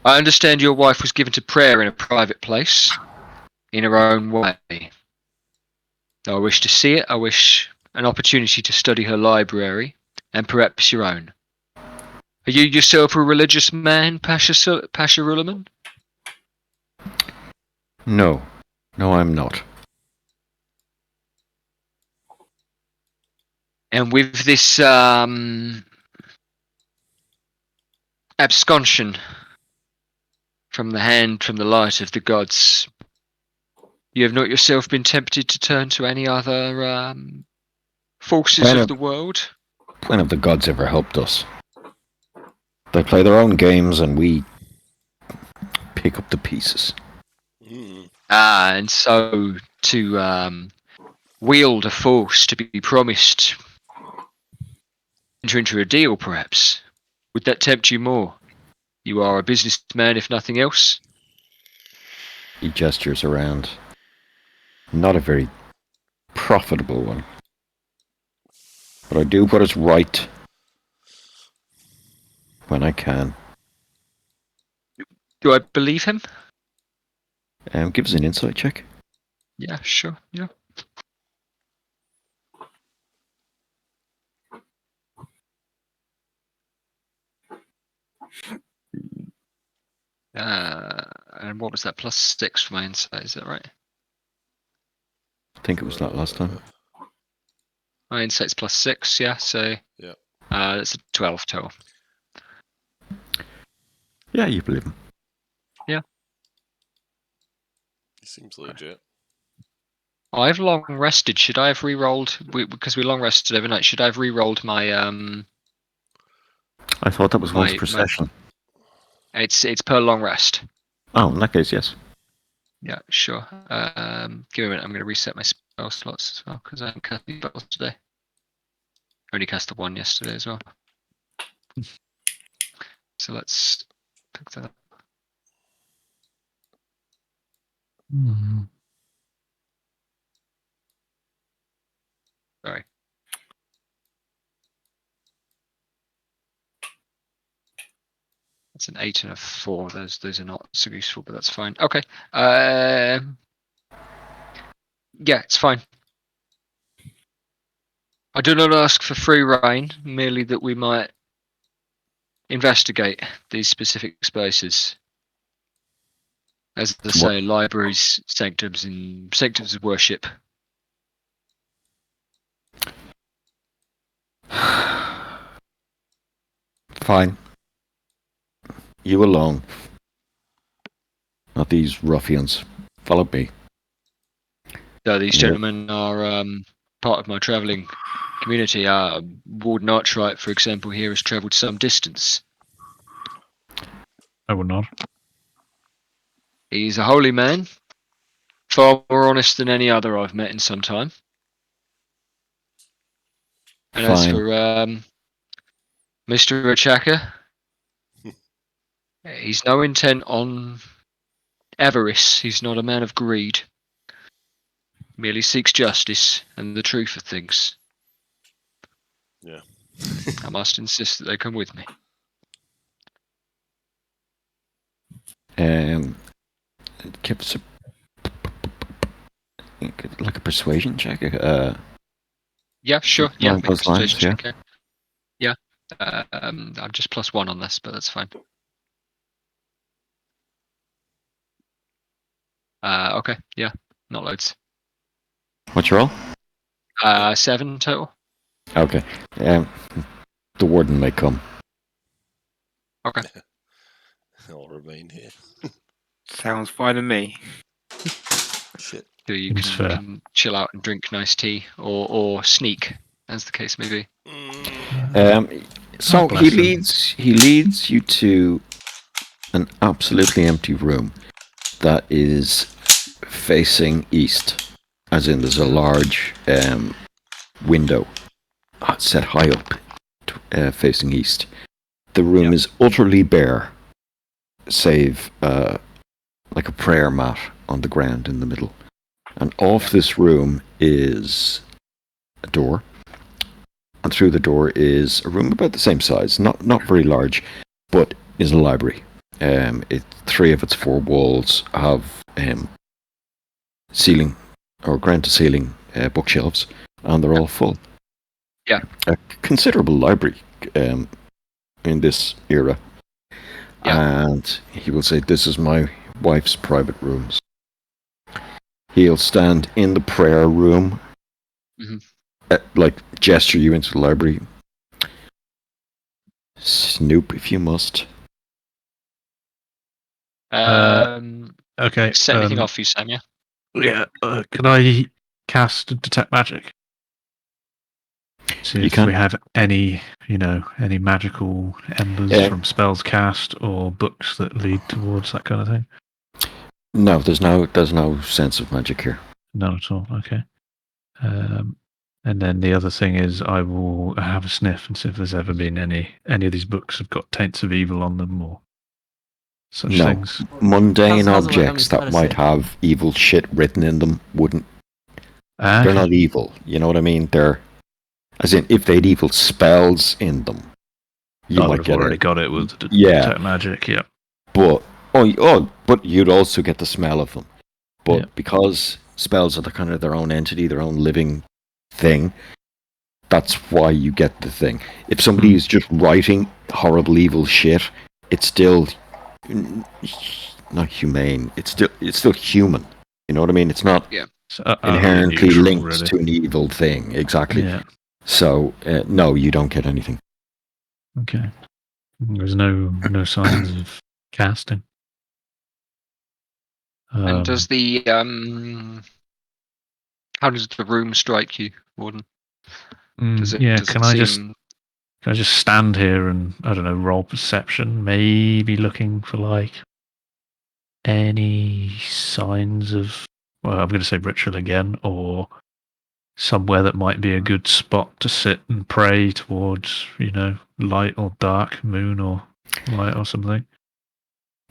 I understand your wife was given to prayer in a private place, in her own way. I wish to see it. I wish an opportunity to study her library, and perhaps your own. Are you yourself a religious man, Pasha Ulaman? No, I'm not. And with this absconsion from the light of the gods, you have not yourself been tempted to turn to any other forces Kind of of. the world? When have the gods ever helped us? They play their own games and we pick up the pieces. Mm. And so to wield a force to be promised enter into a deal, perhaps? Would that tempt you more? You are a businessman, if nothing else. He gestures around. Not a very profitable one. But I do what is right when I can. Do I believe him? Give us an insight check. Yeah, sure. Yeah. And what was that? +6 for my insight, is that right? I think it was that last time. My insight's +6, yeah, so Yeah. that's a 12 total. Yeah, you believe him. He seems legit. I've long rested. Should I have re-rolled? Because we long rested overnight. Should I have re-rolled my I thought that was once My- per my- session. It's per long rest. Oh, in that case, yes. Yeah, sure. Give me a minute. I'm going to reset my spell slots as well because I haven't cast any spells today. Only cast the one yesterday as well. So let's pick that up. Sorry. That's an 8 and a 4. Those are not so useful, but that's fine. Okay. Yeah, it's fine. I do not ask for free reign, merely that we might investigate these specific spaces. As they say, libraries, sanctums, and sanctums of worship. Fine. You alone. Not these ruffians. Follow me. So these Yeah. gentlemen are part of my travelling community. Warden Archright, for example, here has travelled some distance. I would not. He's a holy man, far more honest than any other I've met in some time. And as Fine. for Mr. Achaka, he's no intent on avarice. He's not a man of greed. Merely seeks justice and the truth of things. Yeah. I must insist that they come with me. Give us like a persuasion check. Yeah, sure. Yeah, Along make a those lines, persuasion check, yeah. I'm just +1 on this, but that's fine. Okay, yeah, not loads. What's your roll? 7 total. Okay. The warden may come. Okay. I'll remain here. Sounds fine to me. Shit. So you Seems fair. can chill out and drink nice tea, or sneak, as the case may be. So God he bless him. leads you to an absolutely empty room that is facing east, as in there's a large window set high up facing east. The room is utterly bare, save like a prayer mat on the ground in the middle. And off this room is a door. And through the door is a room about the same size, not very large, but is a library. 3 of its 4 walls have ceiling or ground to ceiling bookshelves, and they're all full. Yeah. A considerable library in this era. Yeah. And he will say, "This is my wife's private rooms." He'll stand in the prayer room, Mhm. like gesture you into the library. Snoop if you must. Okay. Set anything off for you, Sam, yeah? Yeah. Can I cast detect magic? See You if can. we have any magical embers Yeah. from spells cast or books that lead towards that kind of thing. No, there's no sense of magic here. None at all. Okay. And then the other thing is, I will have a sniff and see if there's ever been any of these books have got taints of evil on them or such No. things. Mundane How's it work? How objects many that might percent? have evil shit written in them wouldn't. Ah, They're okay. not evil. You know what I mean? They're, as in, if they'd evil spells in them, you I might would have get already it. got it with Yeah. detect magic. Yeah. But but you'd also get the smell of them. But Yeah. because spells are the kind of their own entity, their own living thing, that's why you get the thing. If somebody is just writing horrible evil shit, it's still not humane. It's still human. You know what I mean? It's not So, inherently neutral, linked really. to an evil thing. Exactly. Yeah. So no, you don't get anything. Okay. There's no signs of casting. And does the how does the room strike you, Warden? Does it? Yeah. Does Can it I seem... just stand here and, I don't know, roll perception, maybe looking for like any signs of, well, I'm going to say ritual again, or somewhere that might be a good spot to sit and pray towards, light or dark, moon or light or something?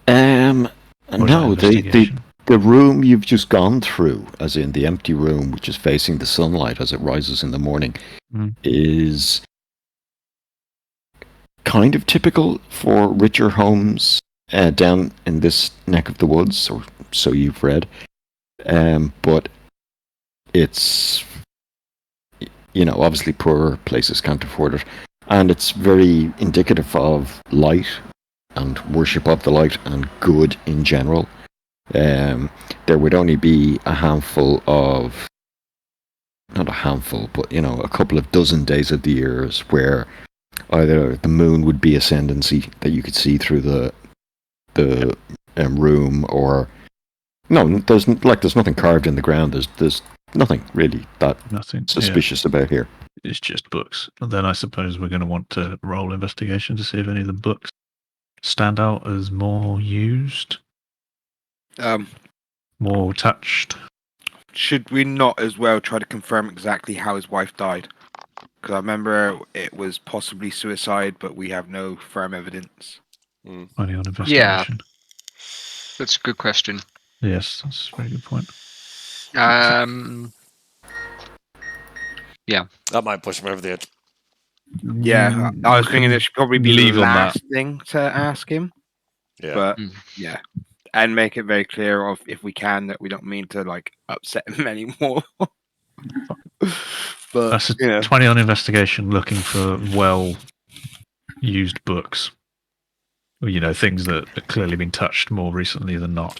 Or is that No, investigation? the room you've just gone through, as in the empty room which is facing the sunlight as it rises in the morning, is kind of typical for richer homes down in this neck of the woods, or so you've read. But it's, obviously poorer places can't afford it. And it's very indicative of light and worship of the light and good in general. There would only be a handful of, not a handful, but a couple of dozen days of the years where either the moon would be ascendancy that you could see through the room, or no, there's nothing carved in the ground. There's nothing really that Nothing. suspicious about here. It's just books. And then I suppose we're going to want to roll investigation to see if any of the books stand out as more used, more touched. Should we not as well try to confirm exactly how his wife died? Because I remember it was possibly suicide, but we have no firm evidence. Only on investigation. That's a good question. Yes, that's a very good point. That might push him over the edge. Yeah, I was thinking it should probably be Leave the on that. last thing to ask him. Yeah. But Mm. yeah, and make it very clear of, if we can, that we don't mean to like upset him anymore. But That's a 20 on investigation, looking for well-used books. Or, things that have clearly been touched more recently than not.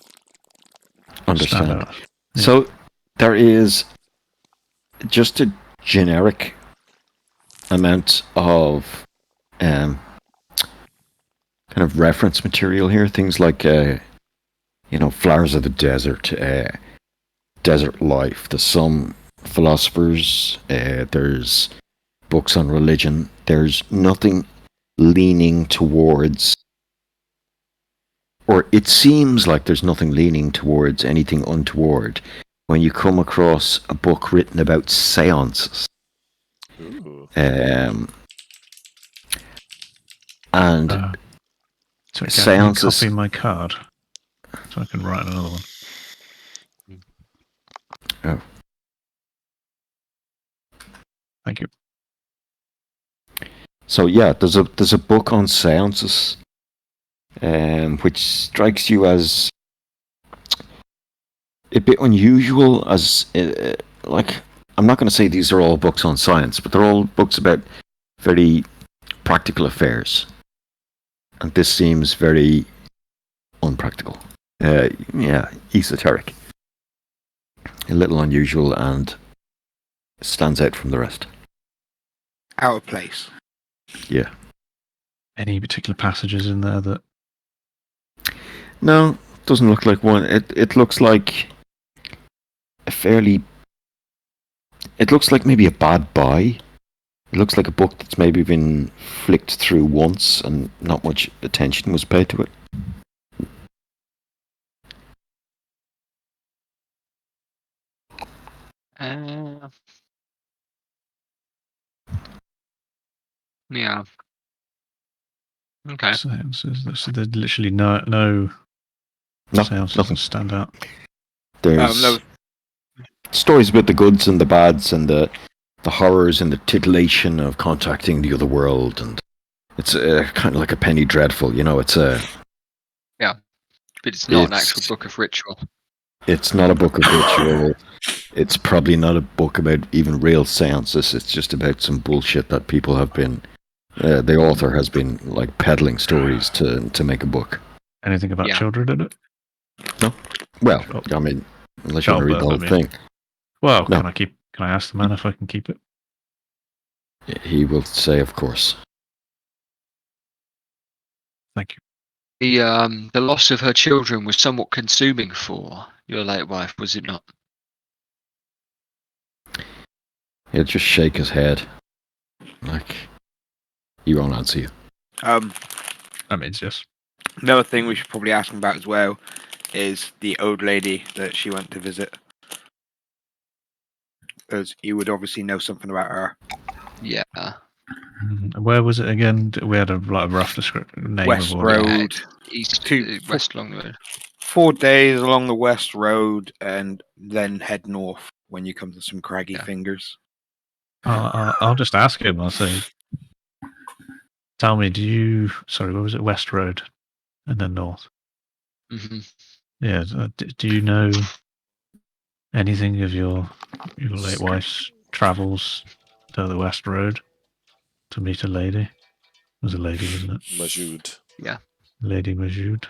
Understand. Stand out. Yeah. So there is just a generic amount of kind of reference material here. Things like Flowers of the Desert, Desert Life. There's some philosophers. There's books on religion. There's nothing leaning towards, or it seems like there's nothing leaning towards anything untoward when you come across a book written about seances. Ooh. And So can seances. you copy my card so I can write another one? Oh. Thank you. So yeah, there's a book on seances, which strikes you as a bit unusual. As like, I'm not going to say these are all books on science, but they're all books about very practical affairs, and this seems very unpractical. Yeah, esoteric, a little unusual, and stands out from the rest. out of place. Yeah. Any particular passages in there that... No, doesn't look like one. It looks like a fairly... It looks like maybe a bad buy. It looks like a book that's maybe been flicked through once and not much attention was paid to it. Yeah. Okay. Seances. So there's literally no No, seances nothing. that stand out. There's No, stories about the goods and the bads and the horrors and the titillation of contacting the other world, and it's kind of like a Penny Dreadful, you know. It's a But it's not an It's- actual book of ritual. It's not a book of ritual. It's probably not a book about even real seances. It's just about some bullshit that people have been. The author has been like peddling stories to make a book. Anything about Yeah. children in it? Well, Oh. I mean, unless you want to read the whole Childbirth, I mean. thing, Well, No. can I ask the man if I can keep it? he will say, of course. Thank you. The loss of her children was somewhat consuming for your late wife, was it not? He'll just shake his head, like he won't answer you. That means yes. Another thing we should probably ask him about as well is the old lady that she went to visit. Because you would obviously know something about her. Yeah. Where was it again? We had a rough description name West of all of it. Road. East, west along the road. 4 days along the West Road and then head north when you come to some craggy Yeah. fingers. I'll just ask him. I'll say, tell me, sorry, what was it? West Road and then north. Hmm. Yeah. Do you know anything of your late wife's travels to the West Road to meet a lady? It was a lady, wasn't it? Majoud. Lady Majoud.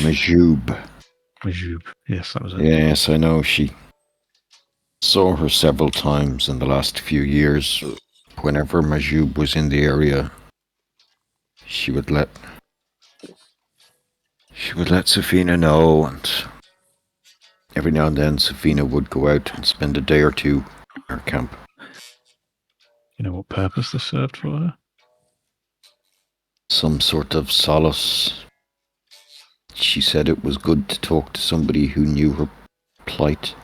Majoub. Majoub. Yes, that was it. Yes, I know. She saw her several times in the last few years. Whenever Majoub was in the area, she would let Safina know, and every now and then Safina would go out and spend a day or two in her camp. You know what purpose this served for her? Some sort of solace. She said it was good to talk to somebody who knew her plight.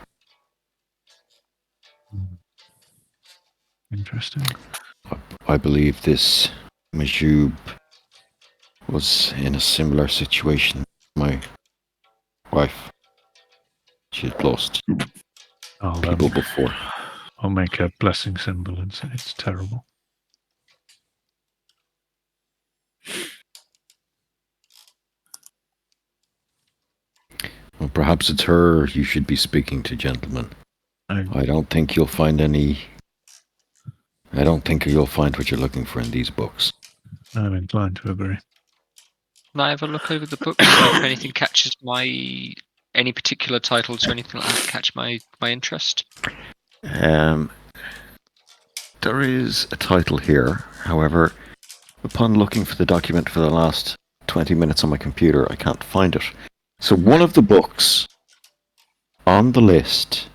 Interesting. I believe this Majoub was in a similar situation. My wife. She had lost people before. I'll make a blessing symbol and say it's terrible. Well, perhaps it's her you should be speaking to, gentlemen. I don't think you'll find what you're looking for in these books. I'm inclined to agree. Can I have a look over the book? If anything catches any particular titles or anything like that catch my interest? There is a title here. However, upon looking for the document for the last 20 minutes on my computer, I can't find it. So one of the books on the list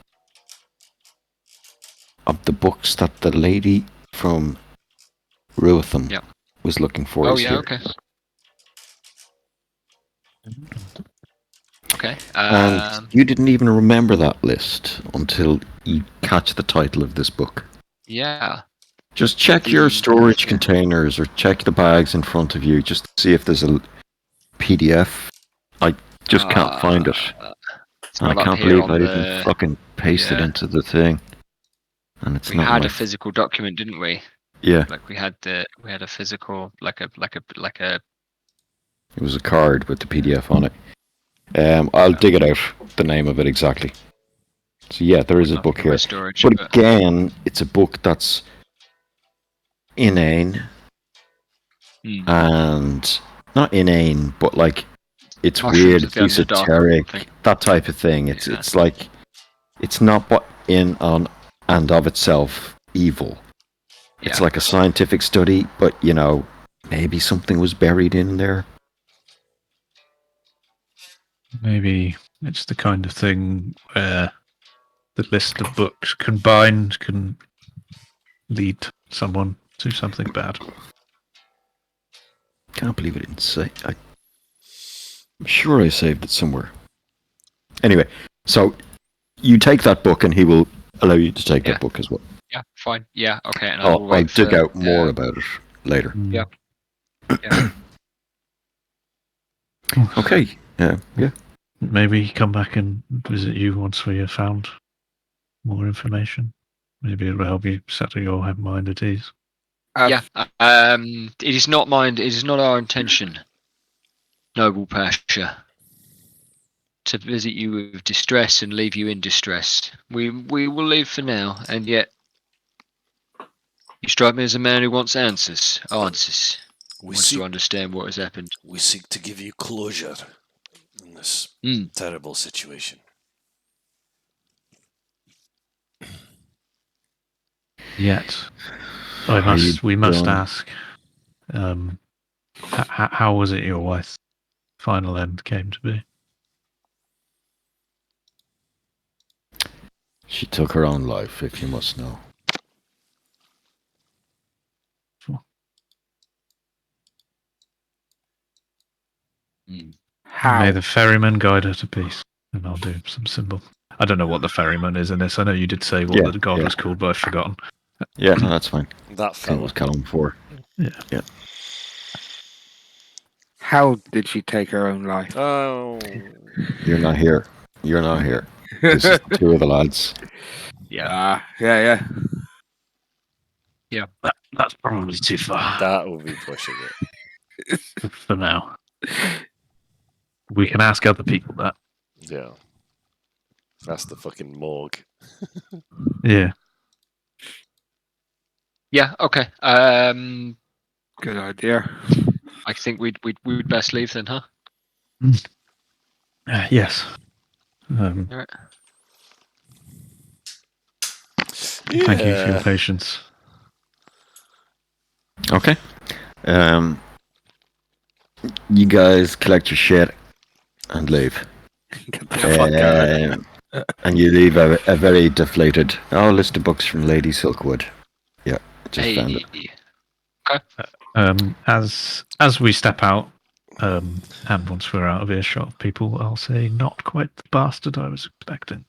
of the books that the lady from Ruitham was looking for is here. Okay. Okay. And you didn't even remember that list until you catch the title of this book. Yeah. Just check your storage containers or check the bags in front of you just to see if there's a PDF. I just can't find it. And I can't believe I didn't fucking paste it into the thing. And it's we not had a physical document, didn't we? Yeah. Like we had a physical like a It was a card with the PDF on it. I'll dig it out, the name of it exactly. So yeah, there is a book here. Storage, but again, it's a book that's inane. And not inane, but like it's weird, it's esoteric, that type of thing. It's like it's not what in on and of itself evil. It's like a scientific study, but you know, maybe something was buried in there. Maybe it's the kind of thing where the list of books combined can lead someone to something bad. Can't believe I didn't say. I'm sure I saved it somewhere. Anyway, so you take that book, and he will allow you to take Yeah. that book as well. Yeah, fine. Yeah, okay. And I will I'll wait dig for, out more about it later. Mm. Yeah. Yeah. Okay. Yeah. Maybe come back and visit you once we have found more information. Maybe it will help you settle your mind at ease. Yeah. It is not mine. It is not our intention, noble Pasha, to visit you with distress and leave you in distress. We will leave for now, and yet you strike me as a man who wants answers. Answers. We Wants seek, to understand what has happened. we seek to give you closure in this Mm. terrible situation. Yet, Are you we must done? ask, how was it your wife's final end came to be? She took her own life, if you must know. Mm. How? May the ferryman guide her to peace. And I'll do some symbol. I don't know what the ferryman is in this. I know you did say what Yeah, the god yeah. was called, but I've forgotten. Yeah, no, that's fine. That That fella. was Callum for. How did she take her own life? Oh. You're not here. You're not here. This is two of the lads. Yeah. Yeah. That's probably too far That would be pushing it. for now. We can ask other people that. Yeah. That's the fucking morgue. Yeah. Yeah. Okay. Good idea. I think we'd best leave then, huh? Yes. All right. Thank you for your patience. Okay. You guys collect your shit and leave. Get the fuck out. And you leave a very deflated. Oh, list of books from Lady Silkwood. Yeah, just found it. As we step out, and once we're out of earshot of people, I'll say, not quite the bastard I was expecting.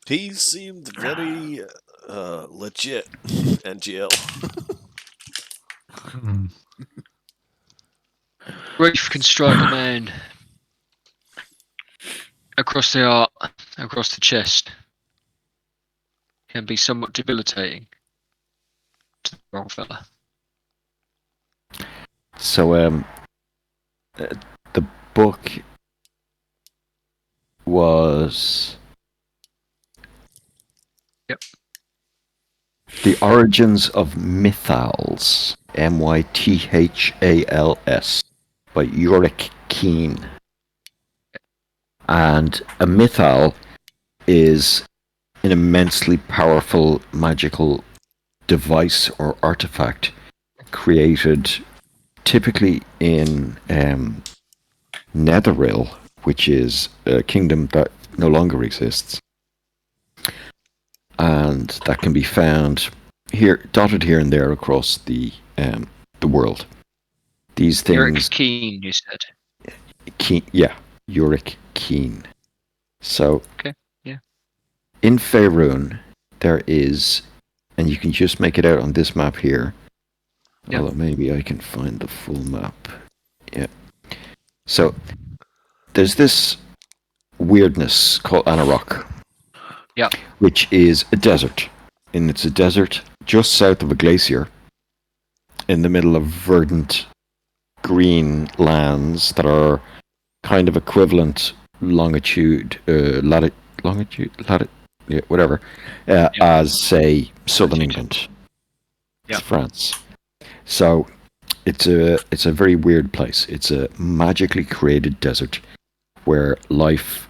He seemed very legit, NGL. Hmm. Grief can strike a man across the heart, across the chest. Can be somewhat debilitating to the wrong fella. So, the book was. Yep. The Origins of Mythals, Mythals, by Yorick Keane. And a mythal is an immensely powerful magical device or artifact created typically in Netheril, which is a kingdom that no longer exists. And that can be found here, dotted here and there across the world. These Eric things, Keane, you said. Yorick Keane. So, Okay, yeah. in Faerun, there is, and you can just make it out on this map here. Yeah. Well, maybe I can find the full map. Yeah. So, there's this weirdness called Anarok. Yeah. Which is a desert. And it's a desert just south of a glacier in the middle of verdant green lands that are kind of equivalent longitude, whatever, as, say, southern England. Yeah. It's France. So it's a very weird place. It's a magically created desert where life,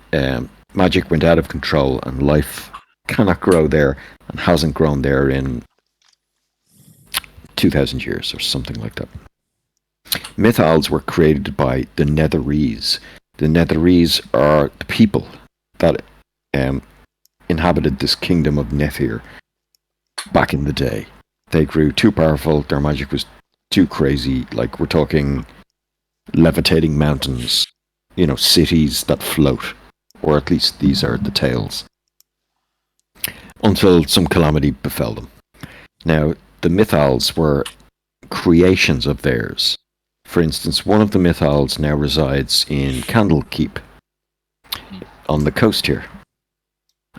magic went out of control and life cannot grow there and hasn't grown there in 2,000 years or something like that. Mythals were created by the Netherese. The Netherese are the people that inhabited this kingdom of Nethir back in the day. They grew too powerful, their magic was too crazy, like we're talking levitating mountains, cities that float, or at least these are the tales, until some calamity befell them. Now, the Mythals were creations of theirs. For instance, one of the Mythals now resides in Candlekeep, on the coast here.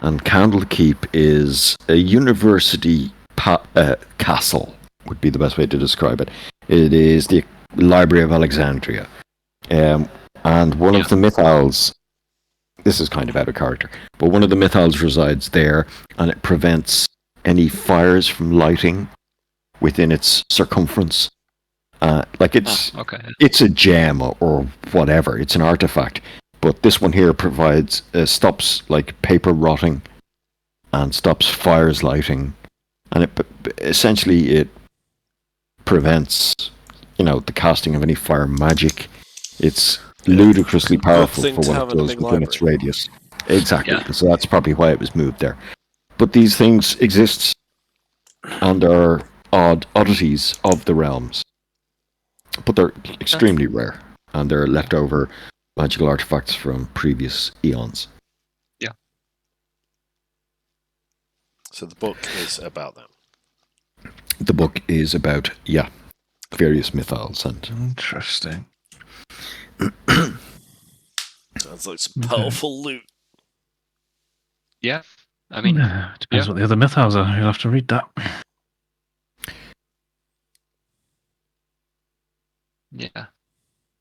And Candlekeep is a university castle, would be the best way to describe it. It is the Library of Alexandria. And one of the Mythals, this is kind of out of character, but one of the Mythals resides there, and it prevents any fires from lighting within its circumference. It's a gem or whatever. It's an artifact. But this one here provides stops like paper rotting and stops fires lighting, and essentially it prevents, the casting of any fire magic. It's ludicrously powerful for what it does within its radius. Exactly. Yeah. So that's probably why it was moved there. But these things exist and are oddities of the realms, but they're extremely rare, and they're leftover magical artifacts from previous eons. Yeah. So the book is about them. The book is about, various Mythals. And interesting. Sounds like some powerful loot. Yeah. I mean, depends what the other Mythals are. You'll have to read that. Yeah.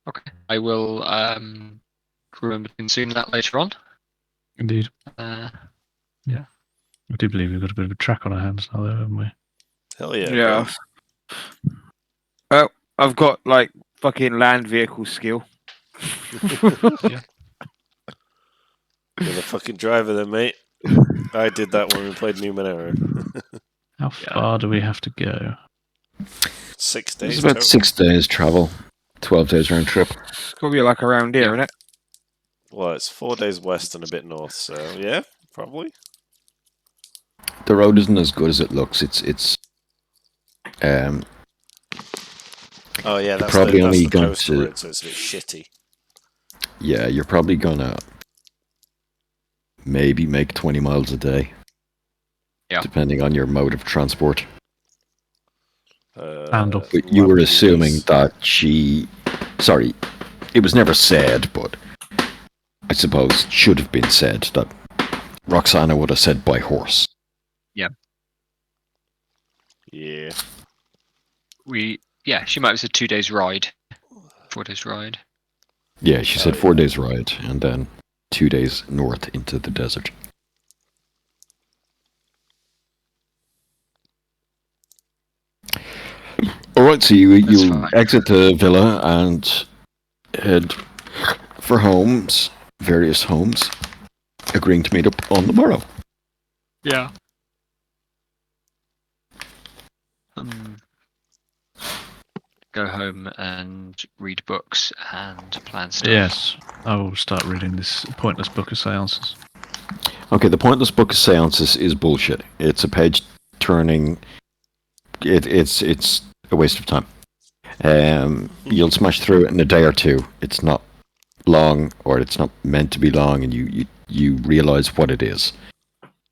Okay. I will remember to consume that later on. Indeed. Yeah. I do believe we've got a bit of a track on our hands now, though, haven't we? Hell yeah. Yeah. Oh, I've got like fucking land vehicle skill. Yeah. You're the fucking driver then, mate. I did that when we played Numenera. How far do we have to go? 6 days. It's about total. 6 days travel, 12 days round trip. It's got to be like around here, isn't it? Well, it's 4 days west and a bit north, so yeah, probably. The road isn't as good as it looks. It's Oh yeah, that's probably the only coastal going to- road, so it's a bit shitty. yeah, you're probably gonna maybe make 20 miles a day. Yeah. Depending on your mode of transport. Handle. But you were Lamborghinis. assuming that sorry, it was never said, but I suppose should have been said that Roxana would have said by horse. Yeah. She might have said 2 days ride. 4 days ride. Yeah, she said 4 days ride and then 2 days north into the desert. Alright, so you fine. exit the villa and head for homes, various homes, agreeing to meet up on the morrow. Yeah. Go home and read books and plan stuff. Yes, I will start reading this pointless book of seances. Okay, the pointless book of seances is bullshit. It's a page turning. It's a waste of time. You'll smash through it in a day or two. It's not long, or it's not meant to be long, and you realize what it is.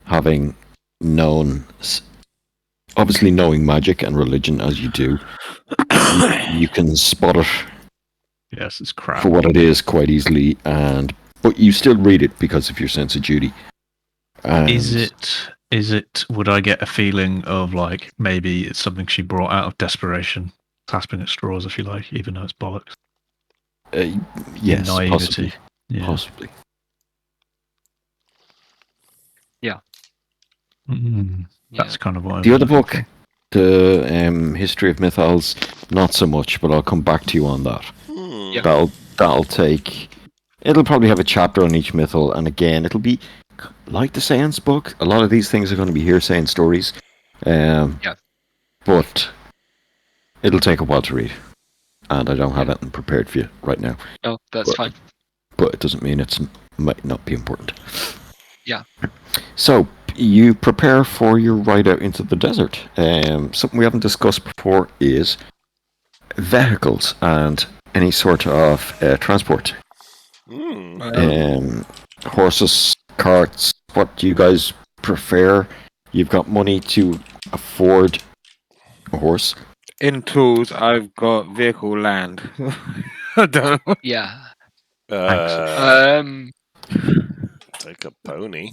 Having obviously knowing magic and religion as you do, you can spot it Yes, it's crap. for what it is quite easily, but you still read it because of your sense of duty. And Is it, would I get a feeling of like, maybe it's something she brought out of desperation, clasping at straws, if you like, even though it's bollocks? yes, Naivety. possibly. Yeah. Possibly. That's kind of what The I'm other looking book, for. the History of Mythals, not so much, but I'll come back to you on that. Yeah. That'll take. It'll probably have a chapter on each mythal, and again, it'll be like the Seance book. A lot of these things are going to be hearsay and stories. But it'll take a while to read, and I don't have anything prepared for you right now. No, that's fine. But it doesn't mean it might not be important. Yeah. So you prepare for your ride out into the desert. Something we haven't discussed before is vehicles and any sort of transport. horses, carts, what do you guys prefer? You've got money to afford a horse. In tools, I've got vehicle land. I don't know. Yeah. Uh, Um. take a pony.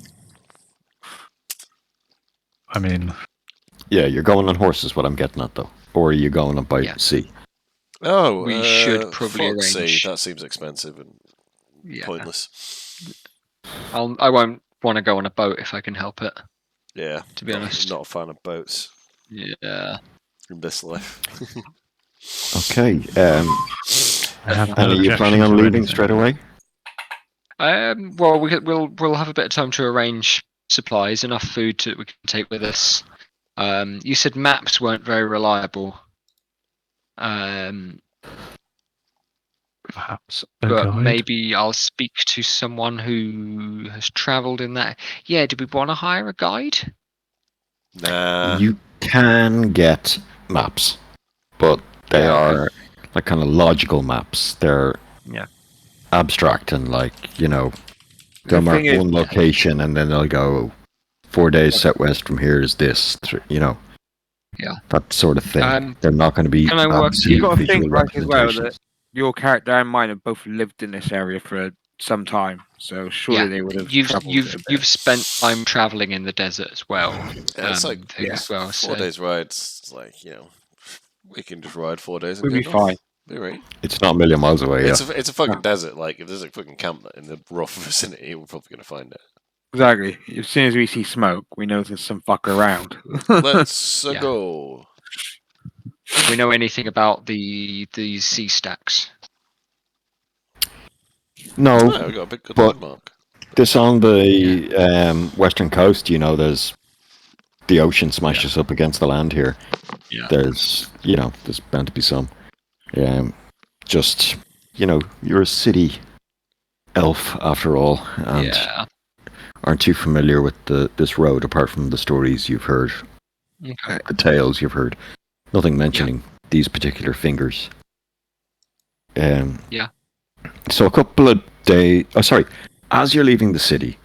I mean, Yeah, you're going on horses, what I'm getting at, though. Or are you going up by Yeah. sea? Oh, We should probably Foxy, arrange- that seems expensive and Yeah. pointless. I won't want to go on a boat if I can help it. Yeah, To be honest. not a fan of boats Yeah. in this life. Okay. I have And no are you objection planning on to leaving anything. straight away? Well, we'll have a bit of time to arrange supplies, enough food that we can take with us. You said maps weren't very reliable. Perhaps a But guide. maybe I'll speak to someone who has travelled in that. Yeah, do we want to hire a guide? Nah. You can get maps, but they Yeah, okay. are like kind of logical maps. They're Yeah. abstract and like, you know, The they'll mark thing is- one location and then they'll go 4 days set west from here is this, you know. Yeah. That sort of thing. Um, They're not going to be can I work- absolute You got to visual think like as well that representations. your character and mine have both lived in this area for some time, so surely Yeah, they would have. You've travelled you've a bit. you've spent time travelling in the desert as well. Yeah, it's like thing yeah, as well. 4 So days ride. It's like, you know, we can just ride 4 days and We'll be get off. fine. Be right. It's not a million miles away, yeah. It's a fucking desert. Like, if there's a fucking camp in the rough vicinity, we're probably gonna find it. Exactly. As soon as we see smoke, we know there's some fucker around. Let's Yeah. go. do we know anything about the sea stacks? No, Oh, we got a big good but- landmark. this on the western coast, you know, there's the ocean smashes up against the land here. Yeah. There's, you know, there's bound to be some. Just, you know, you're a city elf after all, and Yeah. aren't too familiar with this road apart from the stories you've heard, Okay. the tales you've heard. Nothing mentioning these particular fingers. Yeah. So a couple of days. Oh, sorry. As you're leaving the city,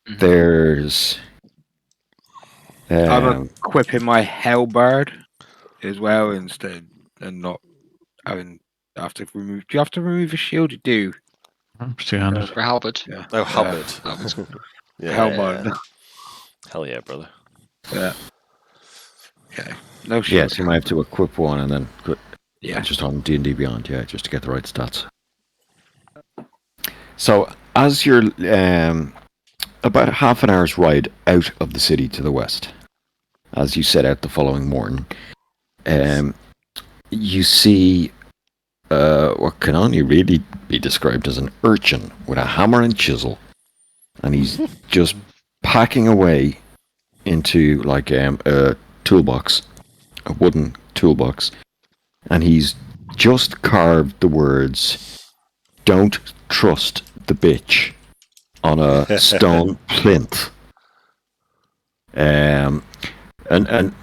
Mhm. there's. I'm equipping my Hellbird as well instead, and not having have to remove. Do you have to remove a shield? You do. Two-handed. For Halberd. Yeah. Oh, Halberd. Yeah. Hellbird. Hell yeah, brother. Yeah. Okay. No Yeah, shield. so you might have to equip one and then Yeah. just on D&D Beyond, yeah, just to get the right stats. So as you're about half an hour's ride out of the city to the west, as you set out the following morning, you see what can only really be described as an urchin with a hammer and chisel, and he's just packing away into like a toolbox, a wooden toolbox, and he's just carved the words "Don't trust the bitch" on a stone plinth. And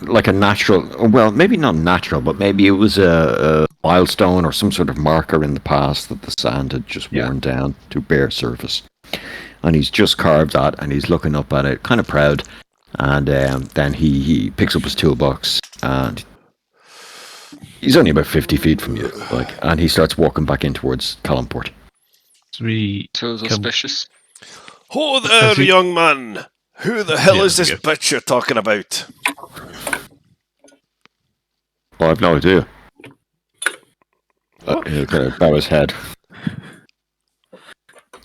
like a natural, well, maybe not natural, but maybe it was a milestone or some sort of marker in the past that the sand had just worn down to bare surface. And he's just carved that, and he's looking up at it, kind of proud. And then he picks up his toolbox, and he's only about 50 feet from you, like, and he starts walking back in towards Calimport. We Tools Come- auspicious. Ho there, Has he- young man! Who the hell Yeah, is this yeah. bitch you're talking about? Well, I've no idea. He'll kind of bow his head.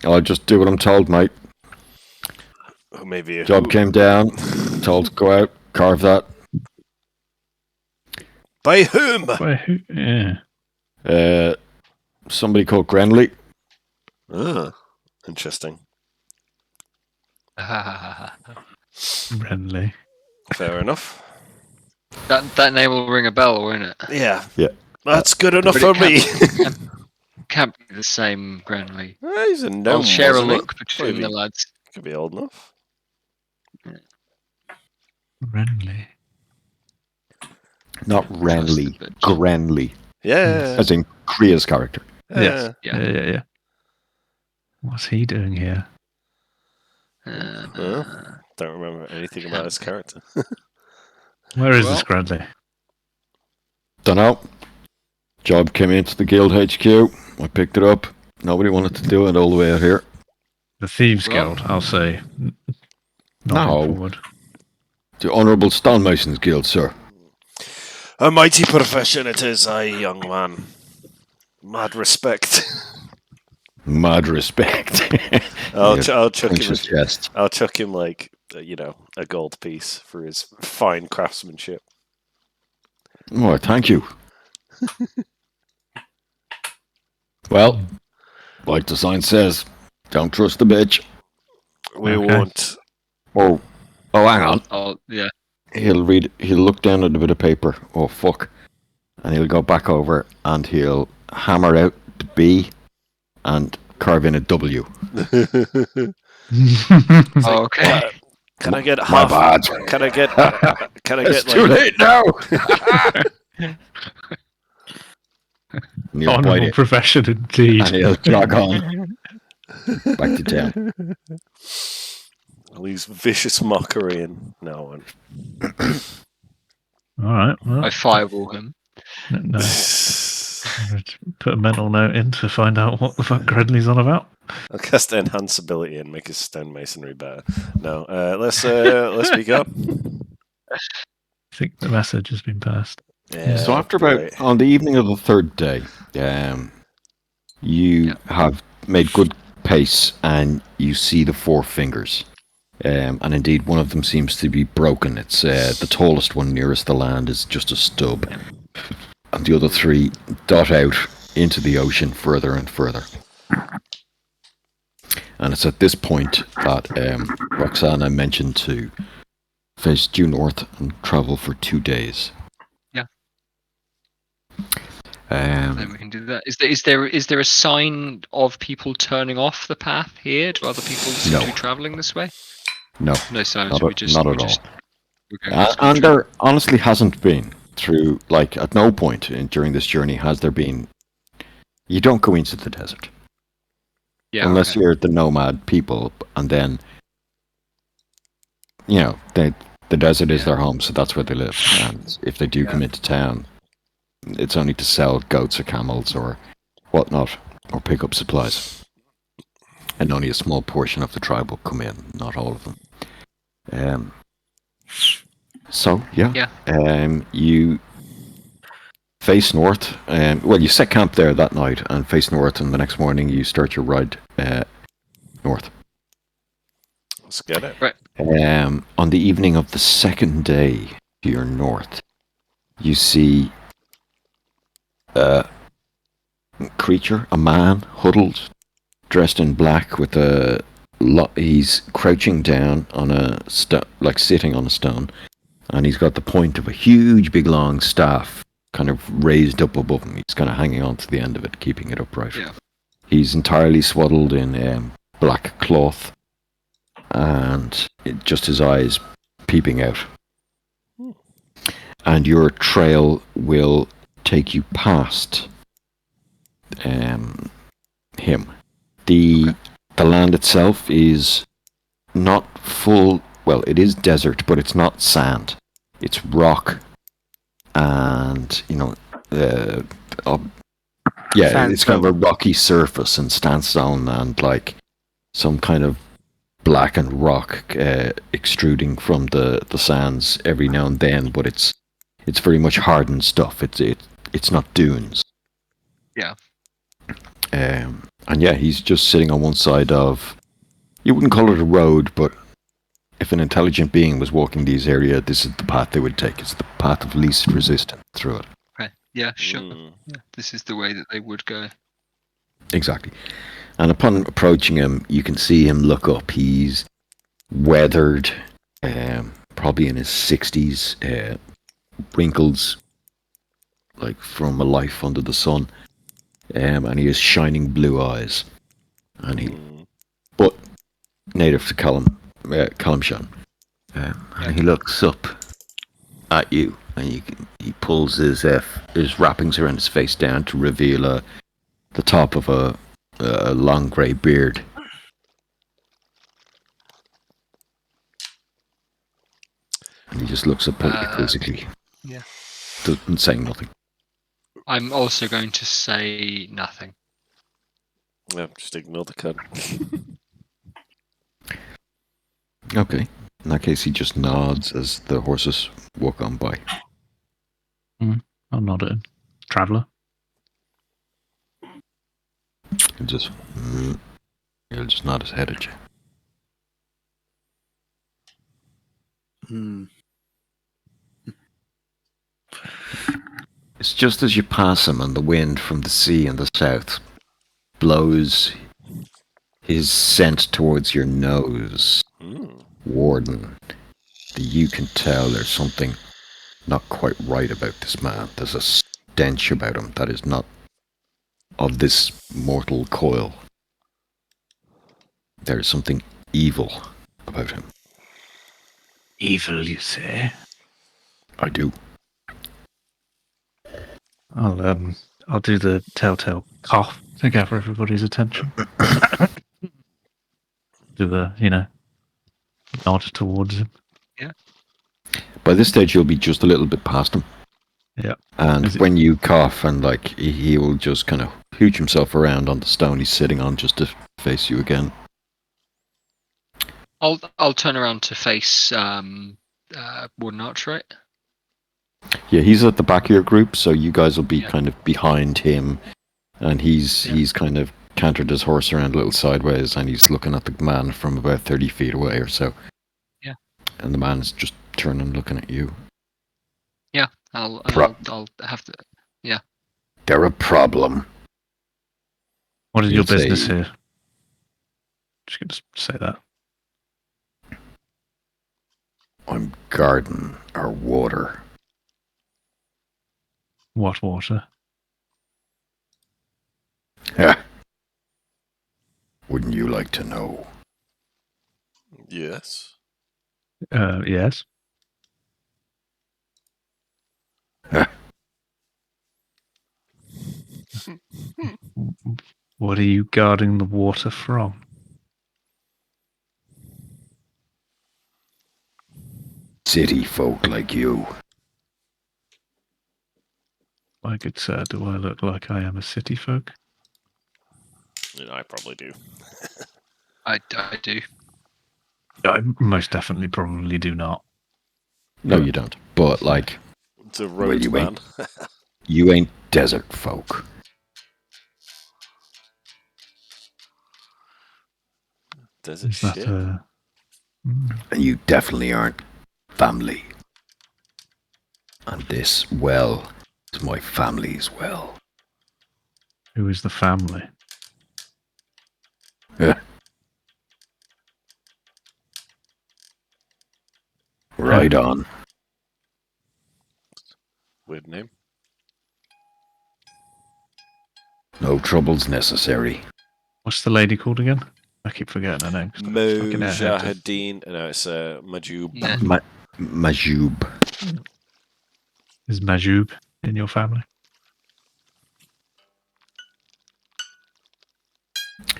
I'll just do what I'm told, mate. Oh, maybe. Job came down, told to go out, carve that. By whom? yeah. Somebody called Grenly. Ah, interesting. Renly. Fair enough. That name will ring a bell, won't it? Yeah. Yeah. That's good enough But for it me. Can't be the same Grenly. He's a gnome. I'll share a wasn't he? look between the lads. Could be old enough. Renly. Not Renly, Trust the bitch. Grenly. Yeah. As in Kriya's character. Yes. Yeah. Yeah. What's he doing here? Don't remember anything about his character. Where is Well- this Gradley? Dunno. Job came into the guild HQ. I picked it up. Nobody wanted to do it all the way out here. The Thieves Well- Guild, I'll say. No. Forward. The Honourable Stonemasons Guild, sir. A mighty profession it is, aye, young man. Mad respect. Mad respect. I'll Yeah, chuck punch him. his chest. I'll chuck him like a gold piece for his fine craftsmanship. Oh, thank you. Well, like the sign says, don't trust the bitch. We Okay. won't. Oh, hang on. Oh, yeah. He'll look down at a bit of paper. Oh, fuck. And he'll go back over and he'll hammer out the B and carve in a W. Oh, okay. Can I get My half? bad. Can I get? Can I It's get too like? late now. And he'll bite Honourable it, profession indeed. and he'll jog on back to town. I'll use vicious mockery and no one. All right. Well, I fireball him. no. Put a mental note in to find out what the fuck Gradley's on about. I'll cast enhanceability and make his stonemasonry better. No, let's speak up. I think the message has been passed. Yeah, So after great. on the evening of the third day, you have made good pace, and you see the four fingers, and indeed one of them seems to be broken. It's the tallest one nearest the land is just a stub, and the other three dot out into the ocean further and further. And it's at this point that Roxana mentioned to face due north and travel for 2 days. Then we can do that. Is there a sign of people turning off the path here? Do other people seem No. to be traveling this way? No, No signs. not, We just not we at all. just- we're going cross And country. there honestly hasn't been through, like, at no point during this journey has there been. You don't go into the desert Yeah, unless okay. you're the nomad people, and then, you know, the desert is their home, so that's where they live. And if they do come into town, it's only to sell goats or camels or whatnot, or pick up supplies. And only a small portion of the tribe will come in, not all of them. So Yeah. you face north. Well, you set camp there that night and face north, and the next morning you start your ride north. Let's get it. On the evening of the second day to your north, you see a creature, a man, huddled, dressed in black, with a he's crouching down on a like sitting on a stone, and he's got the point of a huge, big, long staff kind of raised up above him. He's kind of hanging on to the end of it, keeping it upright. Yeah. He's entirely swaddled in black cloth, and just his eyes peeping out. And your trail will take you past him. The land itself is not full. Well, it is desert, but it's not sand. It's rock, and it's kind of a rocky surface and sandstone, and like some kind of blackened rock extruding from the sands every now and then. But it's very much hardened stuff. It's not dunes. Yeah. And yeah, he's just sitting on one side of. You wouldn't call it a road, but if an intelligent being was walking these areas, this is the path they would take. It's the path of least resistance through it. Okay. Yeah, sure. Mm. Yeah, this is the way that they would go. Exactly. And upon approaching him, you can see him look up. He's weathered, probably in his 60s, wrinkles like from a life under the sun, and he has shining blue eyes. And he, but native to Calimshan. And he looks up at you, and he pulls his wrappings around his face down to reveal the top of a long grey beard. He just looks up at you Uh, quizzically. yeah. Doesn't say nothing. I'm also going to say nothing. Yeah, just ignore the cud. Okay. In that case, he just nods as the horses walk on by. I'll nod at him. Traveller. He'll just, he'll just nod his head at you. Hmm. It's just as you pass him, and the wind from the sea in the south blows his scent towards your nose, Warden, that you can tell there's something not quite right about this man. There's a stench about him that is not of this mortal coil. There is something evil about him. Evil, you say? I do. I'll do the telltale cough to gather everybody's attention. Do the, nod towards him. By this stage, you'll be just a little bit past him. Yeah. And Is it- when you cough, and like he will just kind of hooch himself around on the stone he's sitting on just to face you again. I'll turn around to face Warden Archright. Yeah, he's at the back of your group, so you guys will be Yeah. kind of behind him, and he's kind of cantered his horse around a little sideways, and he's looking at the man from about 30 feet away or so. Yeah. And the man's just turning, looking at you. I'll have to. They're a problem. What is You'd your business say- here? Just going to say that. I'm guarding our water. What water? Wouldn't you like to know? Yes. Yes. What are you guarding the water from? City folk like you. My good sir, do I look like I am a city folk? I probably do. I do. I most definitely probably do not. No, you don't. But like, It's a road you man. you ain't desert folk. Desert Is that shit. And you definitely aren't family. And this well is my family's well. Who is the family? Right on. Weird name. No troubles necessary. What's the lady called again? I keep forgetting her name. 'cause I'm fucking airhead. Mujahideen. No, it's Majub. Yeah. Majub. Is Majub in your family?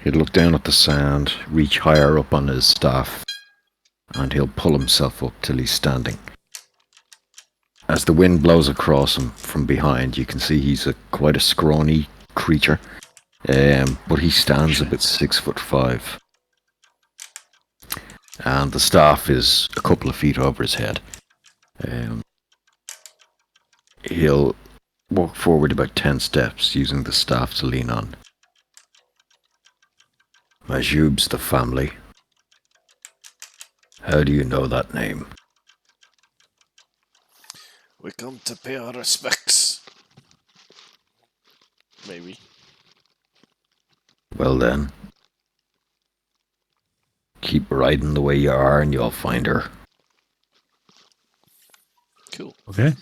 He'll look down at the sand, reach higher up on his staff, and he'll pull himself up till he's standing. As the wind blows across him from behind, you can see he's quite a scrawny creature, but he stands about 6'5", and the staff is a couple of feet over his head. He'll walk forward about 10 steps, using the staff to lean on. Majub's the family. How do you know that name? We come to pay our respects. Maybe. Well then, keep riding the way you are and you'll find her. Cool. Okay.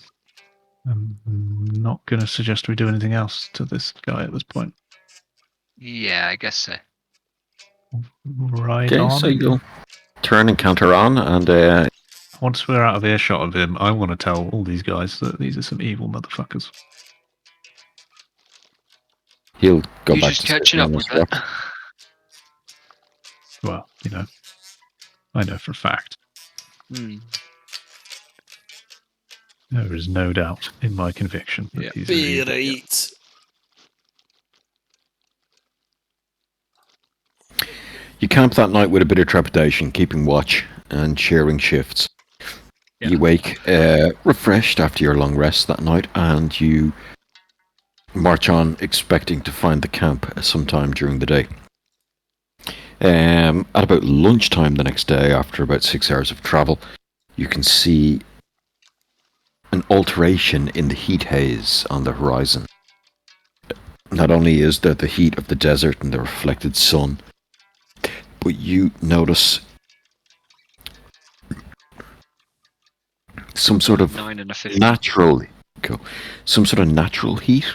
I'm not going to suggest we do anything else to this guy at this point. Yeah, I guess so. Right Okay, on. so you'll turn and counter on, and Once we're out of earshot of him, I want to tell all these guys that these are some evil motherfuckers. he'll go You're back just to catching sitting up on with his it. rock. Well, I know for a fact. Hmm. There is no doubt in my conviction that Yeah. he's Beer illegal. eat. You camp that night with a bit of trepidation, keeping watch and sharing shifts. Yeah. You wake refreshed after your long rest that night, and you march on expecting to find the camp sometime during the day. At about lunchtime the next day, after about 6 hours of travel, you can see an alteration in the heat haze on the horizon. Not only is there the heat of the desert and the reflected sun, but you notice some sort of 9 and a 50. natural, some sort of natural heat.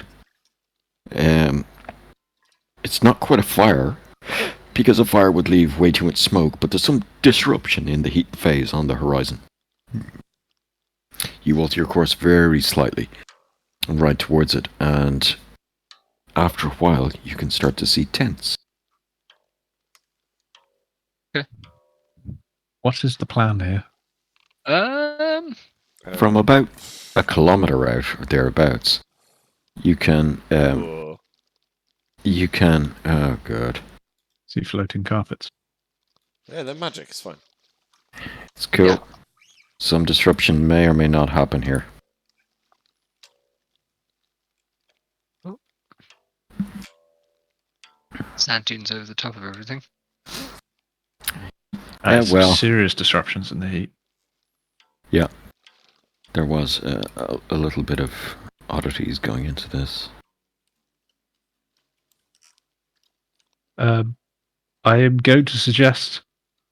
It's not quite a fire, because a fire would leave way too much smoke, but there's some disruption in the heat phase on the horizon. You alter your course very slightly and ride towards it, and after a while you can start to see tents. What is the plan here? From about a kilometre out or thereabouts, you can Whoa. oh god, See floating carpets. Yeah, they're magic. It's fine. it's cool. Yeah. Some disruption may or may not happen here. Sand dunes over the top of everything. Some well. serious disruptions in the heat. There was a little bit of oddities going into this. I am going to suggest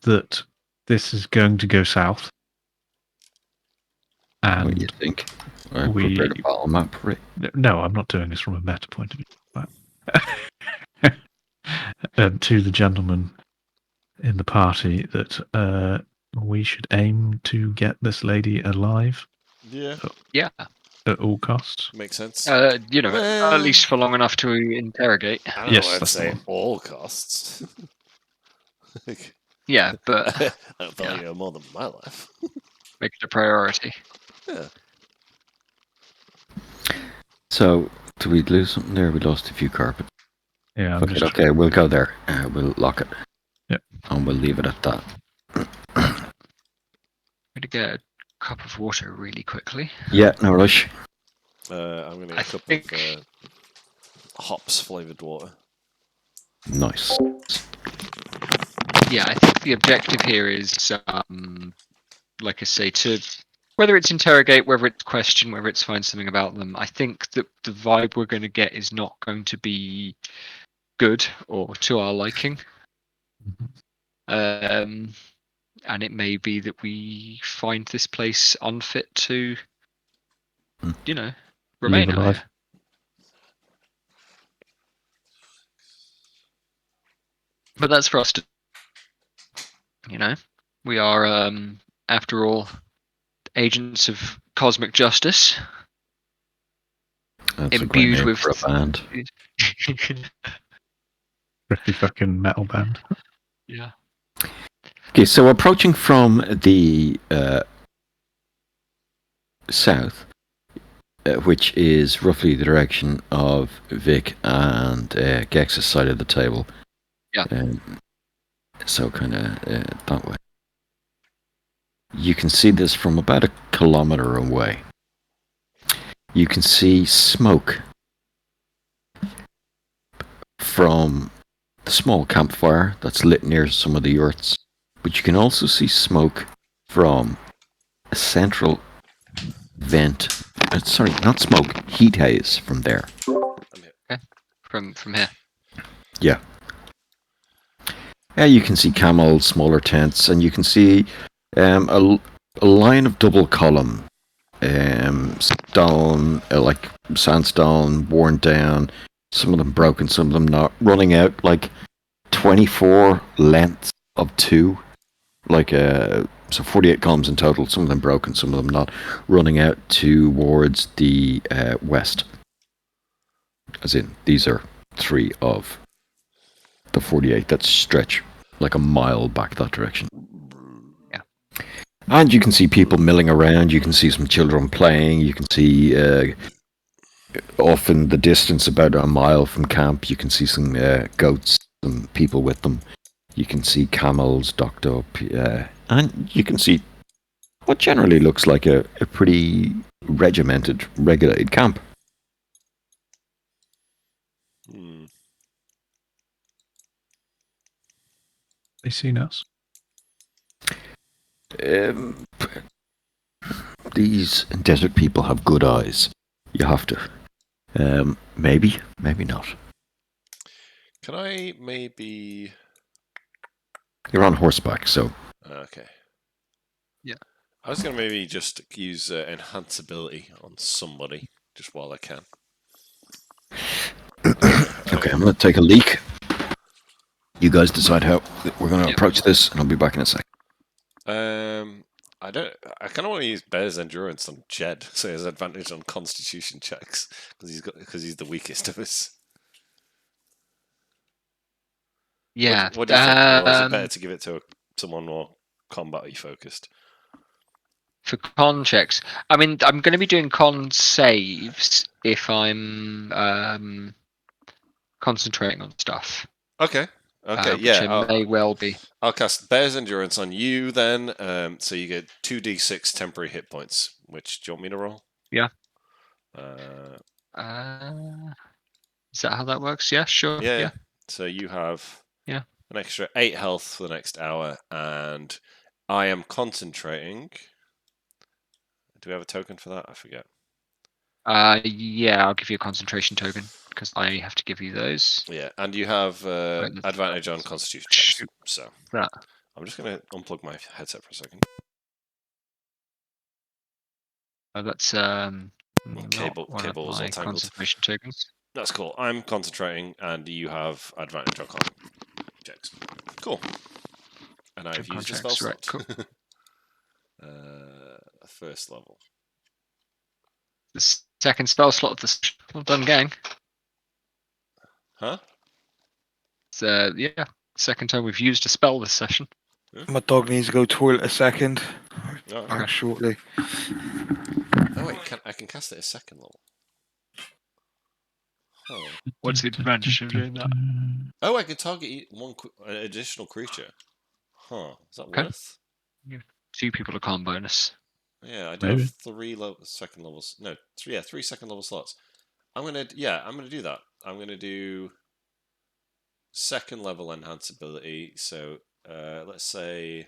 that this is going to go south. What do you And think? I we- prepared a battle map for it. no, I'm not doing this from a meta point of view. But to the gentleman in the party that we should aim to get this lady alive Yeah, Yeah. at all costs. makes sense. At least for long enough to interrogate. I don't yes, know why I'd that's the say one. all costs. Yeah, but I value more than my life. make it a priority. Yeah. So, did we lose something there? We lost a few carpets. Yeah, I'm Okay, just okay, we'll go there. We'll lock it. Yep. And we'll leave it at that. I'm gonna get a cup of water really quickly. Yeah, no rush. I'm going to I get a cup think- of hops flavoured water. Nice. Yeah, I think the objective here is, like I say, to whether it's interrogate, whether it's question, whether it's find something about them. I think that the vibe we're going to get is not going to be good or to our liking. And it may be that we find this place unfit to, remain Live out alive. here. But that's for us to, we are, after all, agents of cosmic justice. That's Imbued a great name with- for a band. pretty fucking metal band. Yeah. Okay, so approaching from the south, which is roughly the direction of Vic and Gex's side of the table. Yeah. So kind of that way. You can see this from about a kilometre away. You can see smoke from the small campfire that's lit near some of the yurts. But you can also see smoke from a central vent. Sorry, not smoke, heat haze from there. From here. Yeah. Yeah, you can see camels, smaller tents, and you can see a line of double column stone, like sandstone, worn down, some of them broken, some of them not, running out like 24 lengths of 2. Like, so 48 columns in total, some of them broken, some of them not, running out towards the west. As in, these are 3 of the 48 that stretch like a mile back that direction. Yeah. And you can see people milling around. You can see some children playing. You can see off in the distance, about a mile from camp, you can see some goats, some people with them. You can see camels docked up, and you can see what generally looks like a pretty regimented, regulated camp. Hmm. They seen us. These desert people have good eyes. You have to. Maybe not. Can I maybe? You're on horseback, so Okay. Yeah. I was gonna maybe just use enhanceability on somebody just while I can. okay. I'm going to take a leak. You guys decide how we're going to Yeah. approach this, and I'll be back in a sec. I don't. I kind of want to use Bear's endurance on Jed, so he has advantage on Constitution checks because he's the weakest of us. Yeah. What do you think? Or is it better to give it to someone more combat-y focused? For con checks, I mean, I'm going to be doing con saves if I'm concentrating on stuff. Okay. Okay. Which Yeah. I may well be. I'll cast Bear's Endurance on you then. So you get 2d6 temporary hit points. Which do you want me to roll? Yeah. Uh, Is that how that works? Yeah, sure. yeah. So you have Yeah. an extra 8 health for the next hour, and I am concentrating. Do we have a token for that? I forget. Yeah, I'll give you a concentration token because I have to give you those. Yeah, and you have advantage on Constitution checks. Shoot. So Right. I'm just going to unplug my headset for a second. That's Cable- not one of cable's all my tangled. concentration tokens. That's cool. I'm concentrating, and you have advantage on con checks. Cool. And I've used a spell Contracts, slot. right, First level. The second spell slot of the session. Well done, gang. Huh? So yeah, second time we've used a spell this session. My dog needs to go toilet a second. Oh, Back shortly. oh wait, I can cast it at second level. Oh. What's the advantage of doing that? Oh, I can target an additional creature. Huh? Is that Okay. worth? 2 people a con bonus. Yeah, I do Maybe. have 3 second levels. No, 3 second level slots. I'm gonna do that. I'm gonna do second level enhanceability. So let's say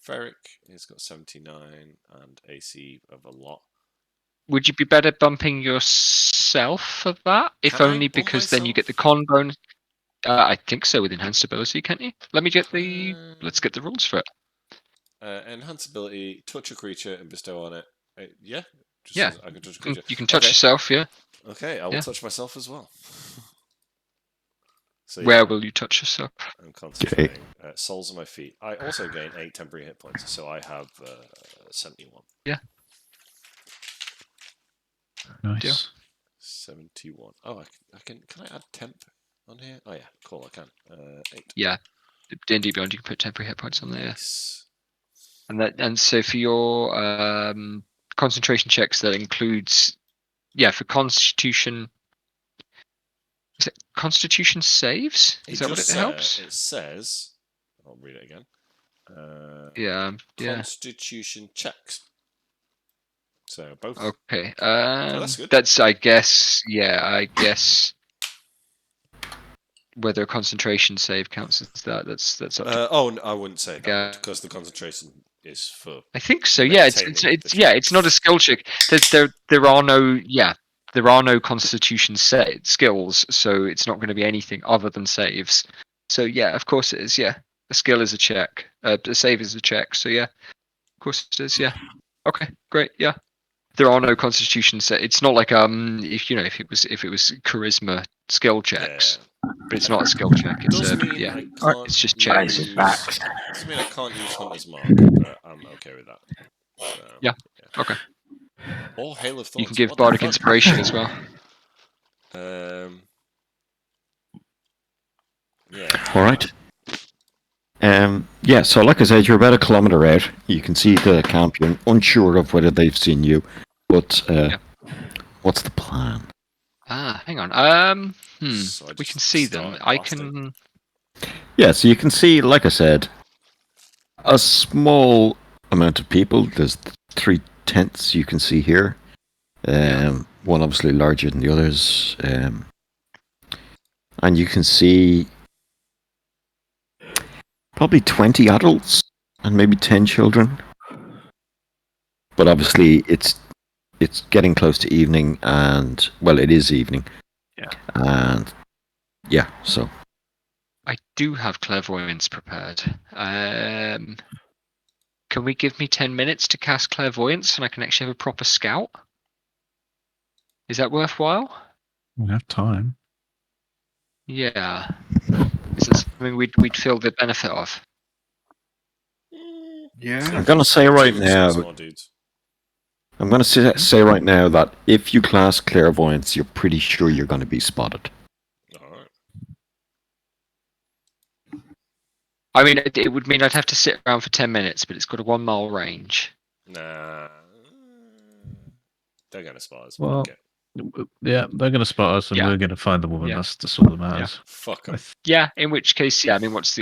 Ferric has got 79 and AC of a lot. Would you be better bumping yourself for that? If Can I only bump because then you get the myself? con bonus. I think so with enhanced ability, can't you? Let me get the. Let's get the rules for it. Enhanceability, touch a creature and bestow on it. Yeah. Just Yeah. says I can touch a creature. You can touch Okay. yourself, yeah. Okay, I will Yeah. touch myself as well. So yeah, Where will you touch yourself? I'm concentrating. Soles of my feet. I also gain 8 temporary hit points, so I have 71. Nice. 71. Oh, I can. Can I add temp on here? Oh yeah, cool. I can. 8. Yeah. D&D Beyond, you can put temporary hit points on there. Nice. And so for your concentration checks, that includes, for Constitution. Is it Constitution saves? Is that what it helps? It says. I'll read it again. Yeah. Constitution checks. So both. Okay. that's good. That's I guess. Yeah, I guess. Whether a concentration save counts as that, that's up to. I wouldn't say that because the concentration is for. I think so. Yeah, it's Maintaining not a skill check. There are no Constitution skills, so it's not going to be anything other than saves. So yeah, of course it is. Yeah, a skill is a check. A save is a check. So yeah, of course it is. Yeah. Okay, great. Yeah, there are no Constitution It's not like if it was charisma skill checks, but it's not a skill check. It's it's just checks. Doesn't mean I can't use Hunter's Mark, but I'm okay with that. So, Yeah. Okay. Or Hail of Thorns. You can give What the Bardic fuck? Inspiration as well. Yeah. All right. Yeah, so like I said, you're about a kilometre out. You can see the camp. You're unsure of whether they've seen you, but what's the plan? Hang on. So I We just can see them. started I blasting. can. Yeah, so you can see, like I said, a small amount of people. There's 3 tents you can see here. One obviously larger than the others. And you can see probably 20 adults and maybe 10 children. But obviously it's getting close to evening, and well, it is evening. Yeah. And yeah, so I do have clairvoyance prepared. Can we give me 10 minutes to cast clairvoyance and I can actually have a proper scout? Is that worthwhile? We have time. Yeah. Is it something we'd feel the benefit of? Yeah. I'm gonna say right Two now. small dudes. I'm going to say right now that if you class clairvoyance, you're pretty sure you're going to be spotted. Alright. I mean, it would mean I'd have to sit around for 10 minutes, but it's got a 1 mile range. Nah. They're gonna spot us. Well, Okay. Yeah, they're going to spot us, and Yeah. we're going to find the woman. Yeah. That's all that matters. Fuck I 'em. th- Yeah, in which case, yeah. I mean, what's the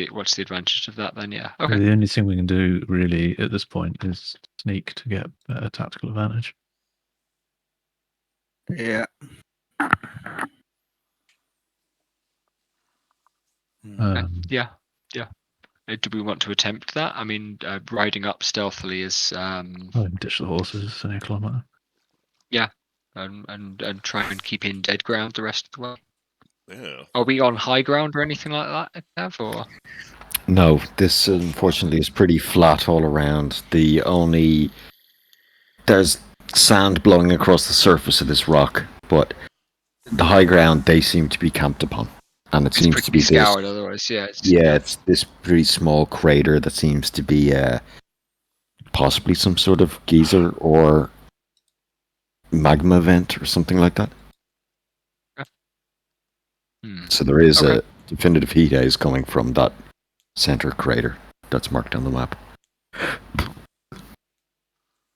advantage of that then? Yeah. Okay. The only thing we can do really at this point is sneak to get a tactical advantage. Yeah. Yeah. Do we want to attempt that? I mean, riding up stealthily is I can ditch the horses. It's only a kilometre. and try and keep in dead ground the rest of the way. Yeah. Are we on high ground or anything like that, Kev? Or No, this unfortunately is pretty flat all around. There's sand blowing across the surface of this rock, but the high ground they seem to be camped upon, and it it's seems pretty to be this. scoured otherwise. Yeah. It's this pretty small crater that seems to be possibly some sort of geyser or magma vent or something like that. So there is Okay. a definitive heat haze coming from that center crater that's marked on the map.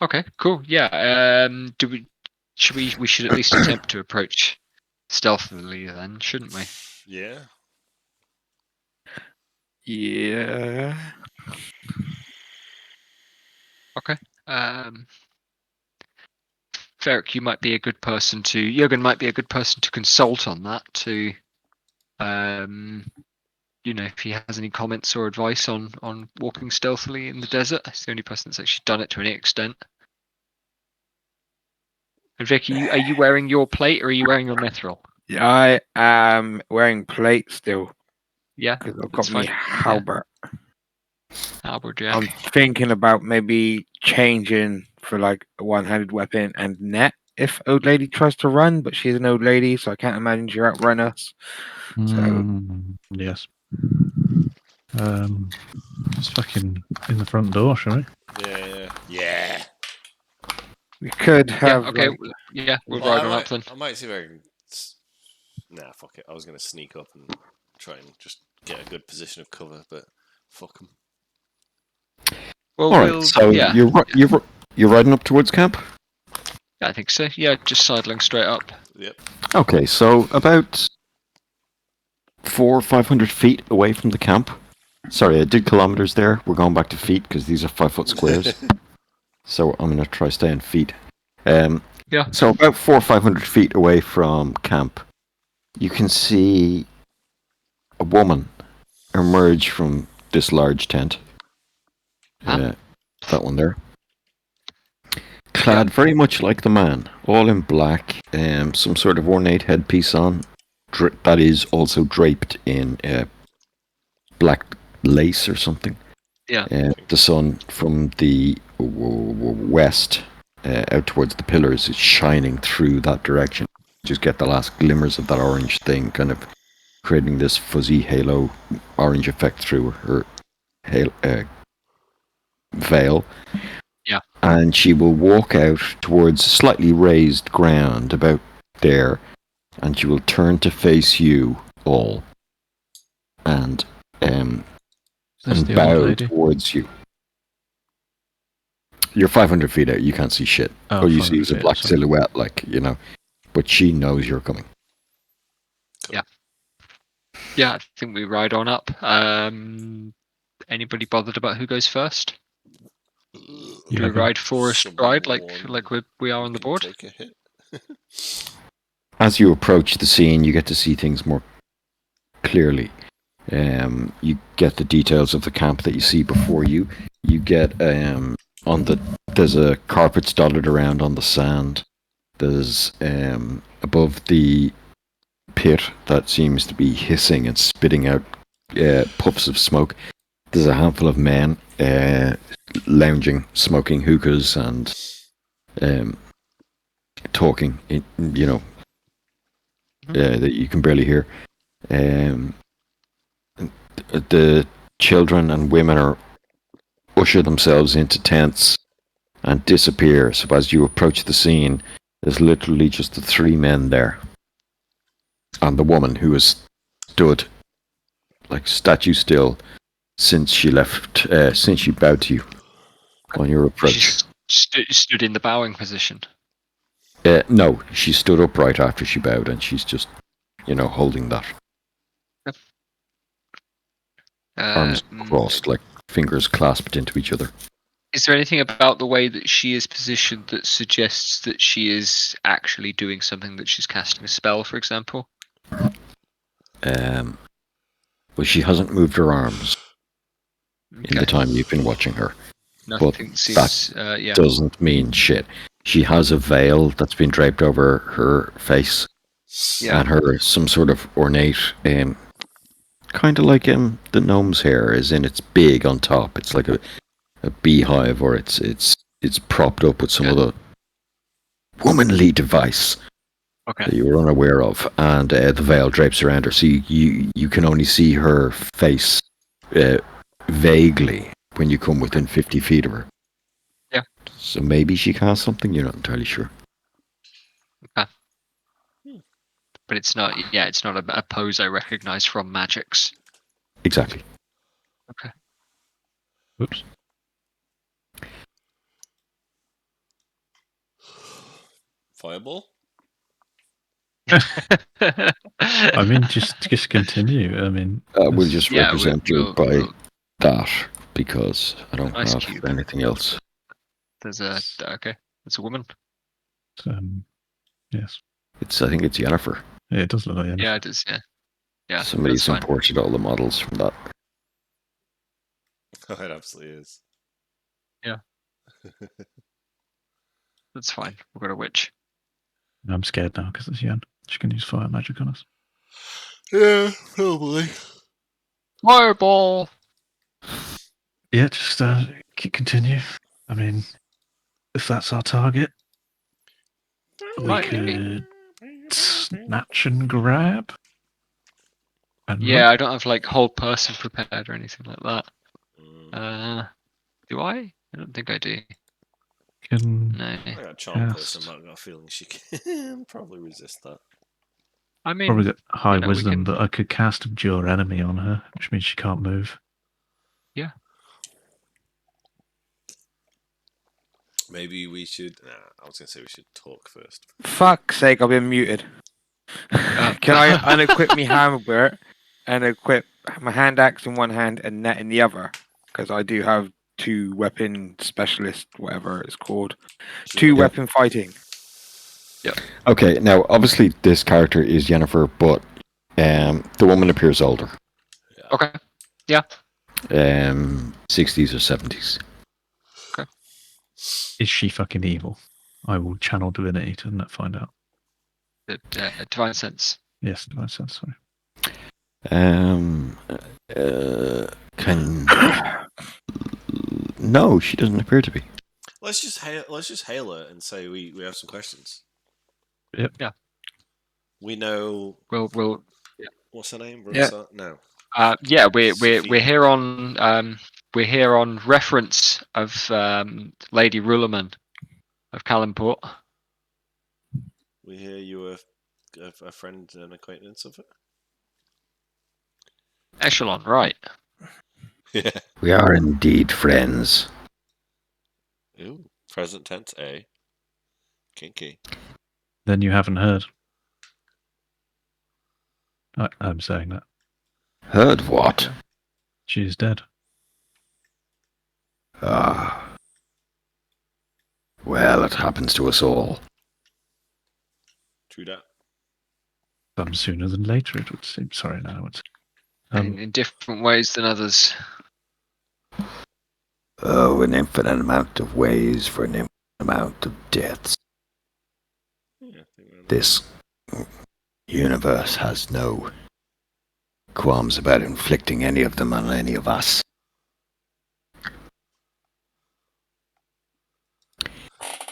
Okay. Cool. Yeah. We should at least attempt to approach stealthily then, shouldn't we? Yeah. Yeah. Ferric, you might be a good person to. Jürgen might be a good person to consult on that. To, if he has any comments or advice on walking stealthily in the desert. He's the only person that's actually done it to any extent. And Vicky, are you wearing your plate or are you wearing your mithril? I am wearing plate still Yeah, because I've that's got me fine. halberd. Albert, yeah. I'm thinking about maybe changing for like a one-handed weapon and net if old lady tries to run, but she's an old lady, so I can't imagine she'll outrun us. Yes. Just fucking in the front door, shall we? Yeah. We could have. Yeah, okay. like- We'll Well, ride on up then. I might see if I can. Nah, fuck it. I was gonna sneak up and try and just get a good position of cover, but fuck 'em. Well, All right, so yeah, you're riding up towards camp. I think so. Yeah, just sidling straight up. Yep. Okay, so about 400 or 500 feet away from the camp. Sorry, I did kilometers there. We're going back to feet because these are 5-foot squares. So I'm going to try stay in feet. Yeah. So about 400 or 500 feet away from camp, you can see a woman emerge from this large tent. Huh? That one there. Clad very much like the man, all in black, some sort of ornate headpiece on, that is also draped in black lace or something. Yeah. The sun from the west out towards the pillars is shining through that direction. Just get the last glimmers of that orange thing, kind of creating this fuzzy halo orange effect through her veil. Yeah. And she will walk out towards slightly raised ground about there, and she will turn to face you all. And There's and the old bow lady. towards you. You're 500 feet out. You can't see shit. Oh, All you see 500 is a feet, black sorry. silhouette, like, you know. But she knows you're coming. Yeah, I think we ride on up. Anybody bothered about who goes first? Do we Yeah, ride for a stride like Someone we are on the can board? Take a hit. As you approach the scene, you get to see things more clearly. You get the details of the camp that you see before you. You get there's a carpets dotted around on the sand. There's above the pit that seems to be hissing and spitting out puffs of smoke. There's a handful of men lounging, smoking hookahs and talking. You know, that you can barely hear. The children and women are usher themselves into tents and disappear. So as you approach the scene, there's literally just the three men there, and the woman who has stood like statue still since she left, since she bowed to you on your approach. She stood in the bowing position. No, she stood upright after she bowed, and she's just, holding that, arms crossed, like fingers clasped into each other. Is there anything about the way that she is positioned that suggests that she is actually doing something, that she's casting a spell, for example? Well, she hasn't moved her arms in the time you've been watching her. Nothing seems. Yeah. Doesn't mean shit. She has a veil that's been draped over her face, Yeah. and her some sort of ornate, kind of like the gnome's hair, is in. It's big on top. It's like a beehive, or it's propped up with some other womanly device that you were unaware of, and the veil drapes around her, so you can only see her face vaguely when you come within 50 feet of her. Yeah. So maybe she casts something. You're not entirely sure. Okay. But it's not. Yeah, it's not a pose I recognize from Magic's. Exactly. Okay. Oops. Fireball. I mean, just continue. I mean, we'll just yeah, represent you by that, because I don't Nice have cube. anything else. There's a It's a woman. yes, I think it's Yennefer. yeah, it does look like Yennefer. Yeah, it is. Yeah. Yeah. Somebody's that's fine. imported all the models from that. Oh, it absolutely is. That's fine. We've got a witch. I'm scared now because it's Yen. She can use fire magic on us. Yeah, probably. Fireball. Yeah, just continue. I mean, if that's our target, we Might be. could snatch and grab. And Yeah, I don't have like whole person prepared or anything like that. Mm. Do I? I don't think I do. can No. I got a charm Cast. person, but I've got a feeling she can probably resist that. I mean, probably got high we wisdom, can- but I could cast Abjure Enemy on her, which means she can't move. Maybe we should. Nah, I was gonna say we should talk first. Fuck's sake, I've been muted. Can I unequip me hammer and equip my hand axe in one hand and net in the other? Because I do have 2 weapon specialist, whatever it's called. 2 weapon fighting. Okay, now obviously this character is Yennefer, but the woman appears older. Okay. 60s or 70s. Is she fucking evil? I will channel divinity to find out. Divine sense. Yes, divine sense. Sorry. No, she doesn't appear to be. Let's just hail her and say we have some questions. Yep. Yeah. We know. We'll. What's her name? Yeah. Roxanne? No. Yeah, we're Sophia. here on reference of Lady Rulerman of Callanport. We hear you were a friend and acquaintance of it. Echelon, right? Yeah. We are indeed friends. Ooh, present tense, eh? Kinky. Then you haven't heard. I'm saying that. Heard what? She is dead. Ah. Well, it happens to us all. True that. Some sooner than later, it would seem. Sorry, no. In different ways than others. Oh, an infinite amount of ways for an infinite amount of deaths. Yeah, I think we're on This universe has no qualms about inflicting any of them on any of us.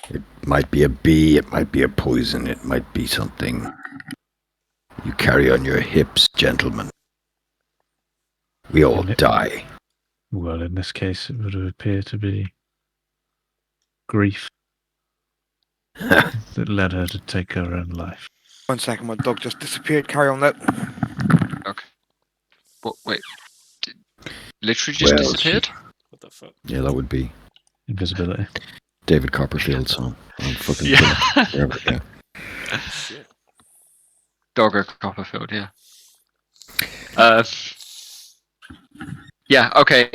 It might be a bee, it might be a poison, it might be something you carry on your hips, gentlemen. We all die. Well, in this case, it would appear to be grief that led her to take her own life. 1 second, my dog just disappeared. Carry on, that. What? Wait. Literally just Well, disappeared? What the fuck? Yeah, that would be Invisibility. David Copperfield song. On fucking Yeah. forever, yeah. Shit. Dogger Copperfield, yeah. Yeah, okay.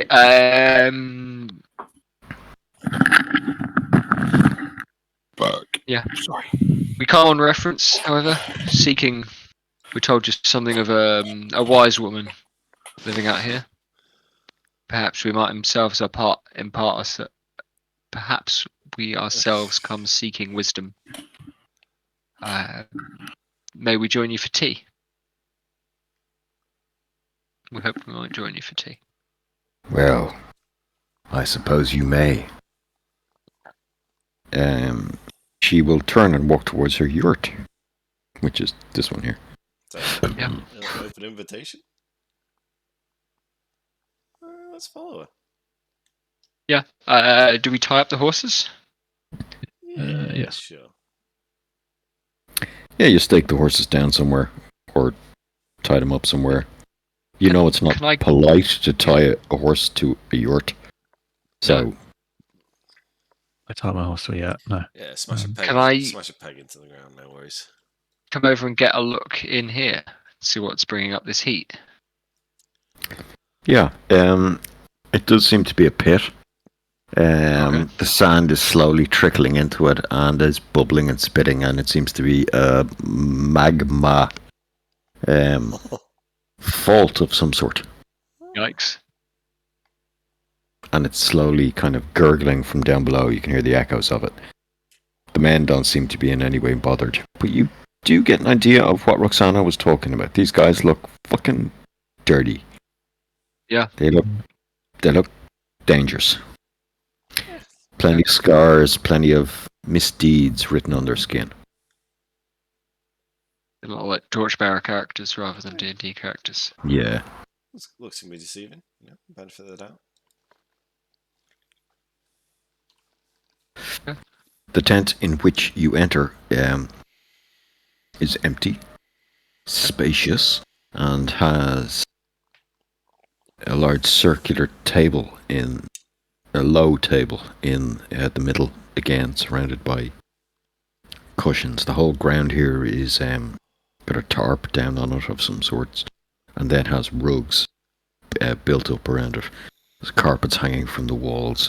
Fuck. Yeah. Sorry. We can't reference, however, seeking. We told you something of a wise woman living out here. Perhaps we might impart us. Perhaps we ourselves come seeking wisdom. May we join you for tea? We hope we might join you for tea. Well, I suppose you may. She will turn and walk towards her yurt, which is this one here. Is that Yeah. an open invitation? Let's follow her. Yeah. Do we tie up the horses? Yeah, yes. sure. Yeah, you stake the horses down somewhere, or tie them up somewhere. You know it's not can I- polite to tie a horse to a yurt. So, I tie my horse to yet. No. Yeah, smash a peg. Can I- Smash a peg into the ground. No worries. Come over and get a look in here. See what's bringing up this heat. yeah, it does seem to be a pit. Okay. The sand is slowly trickling into it and is bubbling and spitting, and it seems to be a magma fault of some sort. Yikes. And it's slowly kind of gurgling from down below. You can hear the echoes of it. The men don't seem to be in any way bothered, but you do get an idea of what Roxana was talking about. These guys look fucking dirty. Yeah. They look dangerous. Plenty of scars, plenty of misdeeds written on their skin. A lot like Torchbearer characters rather than D&D characters. Yeah. Looks to be deceiving. Yeah, benefit of the doubt. The tent in which you enter is empty, spacious, and has a large circular table in a low table in the middle, again surrounded by cushions. The whole ground here is got a tarp down on it of some sorts, and then has rugs built up around it. There's carpets hanging from the walls.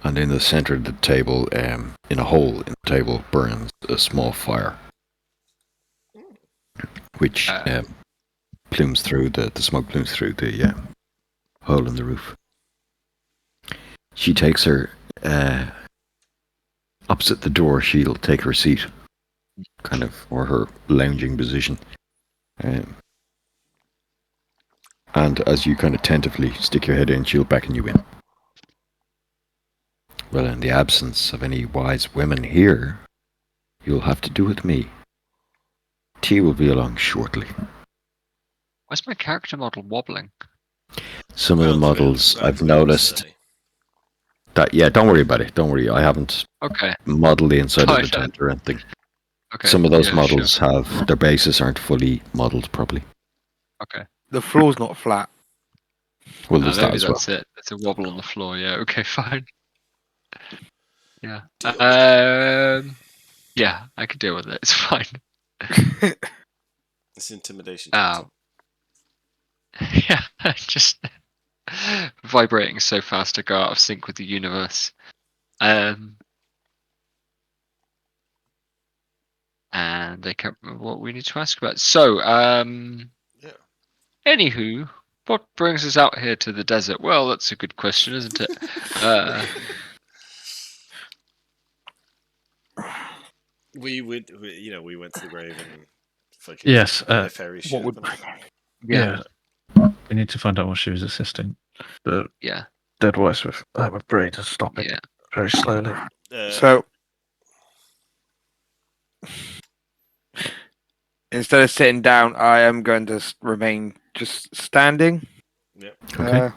And in the center of the table, in a hole in the table, burns a small fire, which plumes through the smoke plumes through the hole in the roof. She takes her opposite the door. She'll take her seat, kind of, or her lounging position, and as you kind of tentatively stick your head in, she'll beckon you in. Well, in the absence of any wise women here, you'll have to do with me. Tea will be along shortly. Why's my character model wobbling? Some of the models I've noticed that, yeah, don't worry about it. Don't worry. I haven't Okay. modeled the inside of Fine, the tent or anything. Okay. Some of those yeah, models sure. have, their bases aren't fully modelled properly. Okay. The floor's not flat. Well, there's that Maybe as well. that's it. There's a wobble on the floor. Yeah. Okay. Fine. Yeah. Deal with it. Yeah. I can deal with it. It's fine. It's intimidation. Oh. Yeah. Just vibrating so fast to go out of sync with the universe. And I can't remember what we need to ask about. So, Yeah. anywho, what brings us out here to the desert? Well, that's a good question, isn't it? We went to the grave and fucking Yes. the ferry shit. What would? Yeah. We need to find out what she was assisting the Yeah. dead wife with. With Bray to stop it Yeah. very slowly. So instead of sitting down, I am going to remain just standing. yeah, Okay.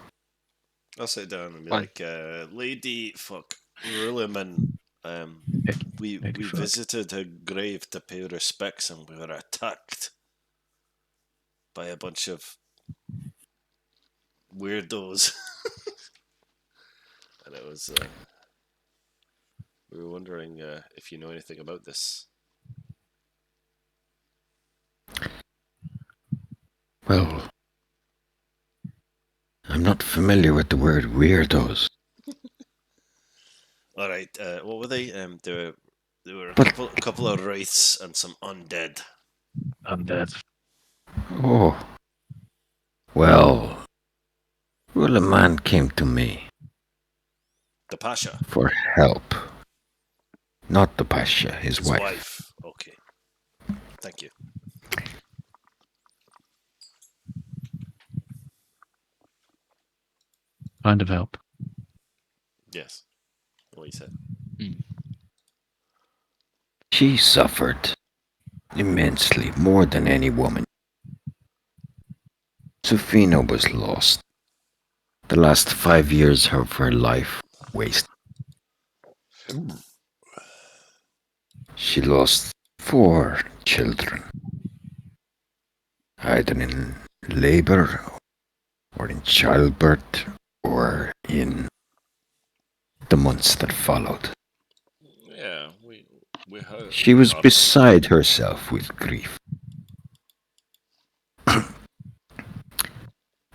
I'll sit down and be Fine. like, Lady fuck Ruliman, we Lady fuck. visited her grave to pay respects and we were attacked by a bunch of weirdos. And it was we were wondering if you know anything about this. Well, I'm not familiar with the word weirdos. All right, what were they? There were a But- couple of wraiths and some undead. Undead. Oh. Well, a man came to me The Pasha, for help. Not the Pasha, his wife. Okay, thank you. Kind of help. Yes, what you said. She suffered immensely, more than any woman. Sofina was lost. The last 5 years of her life wasted. She lost 4 children, either in labor, or in childbirth, or in the months that followed. Yeah, we heard. She was about- beside herself with grief.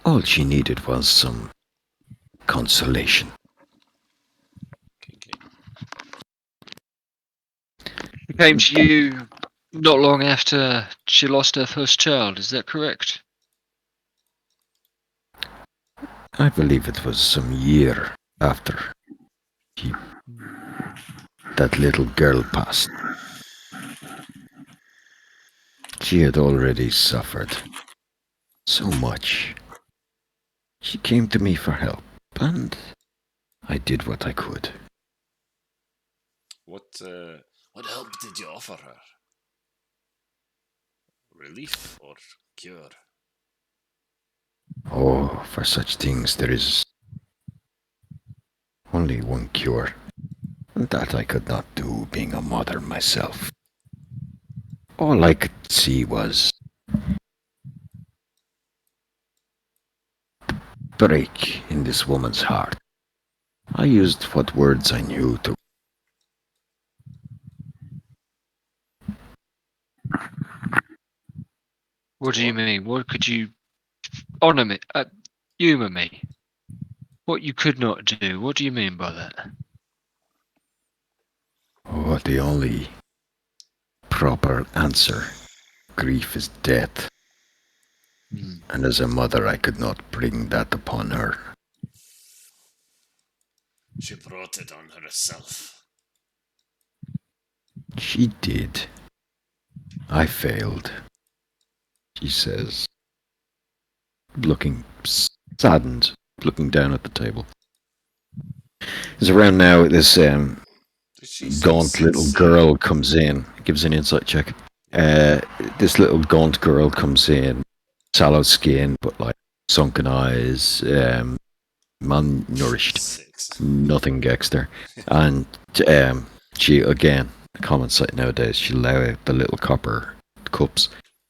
All she needed was some consolation. Okay. She came to you not long after she lost her first child. Is that correct? I believe it was some year after that little girl passed. She had already suffered so much. She came to me for help, and I did what I could. What help did you offer her? Relief or cure? Oh, for such things there is only one cure, and that I could not do, being a mother myself. All I could see was the break in this woman's heart. I used what words I knew to. What do you mean? What could you honor me? Humor me. What you could not do. What do you mean by that? Oh, the only proper answer. Grief is death, and as a mother I could not bring that upon her. She brought it on herself. She did. I failed, she says, looking saddened, looking down at the table. It's around now this Did she say gaunt little sincere? girl comes in, gives an insight check. This little gaunt girl comes in, sallow skin, but like sunken eyes, malnourished, 6. nothing Gexter. And she, again, a common sight nowadays, she'll allow out the little copper cups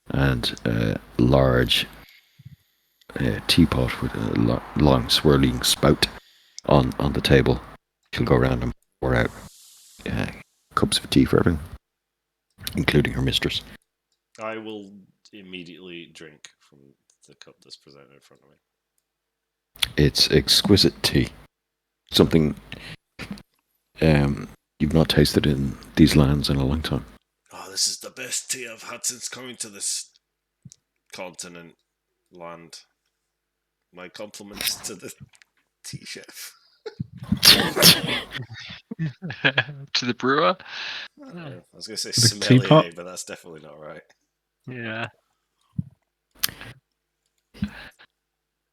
and large teapot with a long swirling spout on the table. She'll go around and pour out cups of tea for everyone, including her mistress. I will immediately drink from the cup that's presented in front of me. It's exquisite tea. Something you've not tasted in these lands in a long time. Oh, this is the best tea I've had since coming to this continent, land. My compliments to the tea chef. To the brewer. I was going to say The sommelier, teapot? but that's definitely not right. Yeah.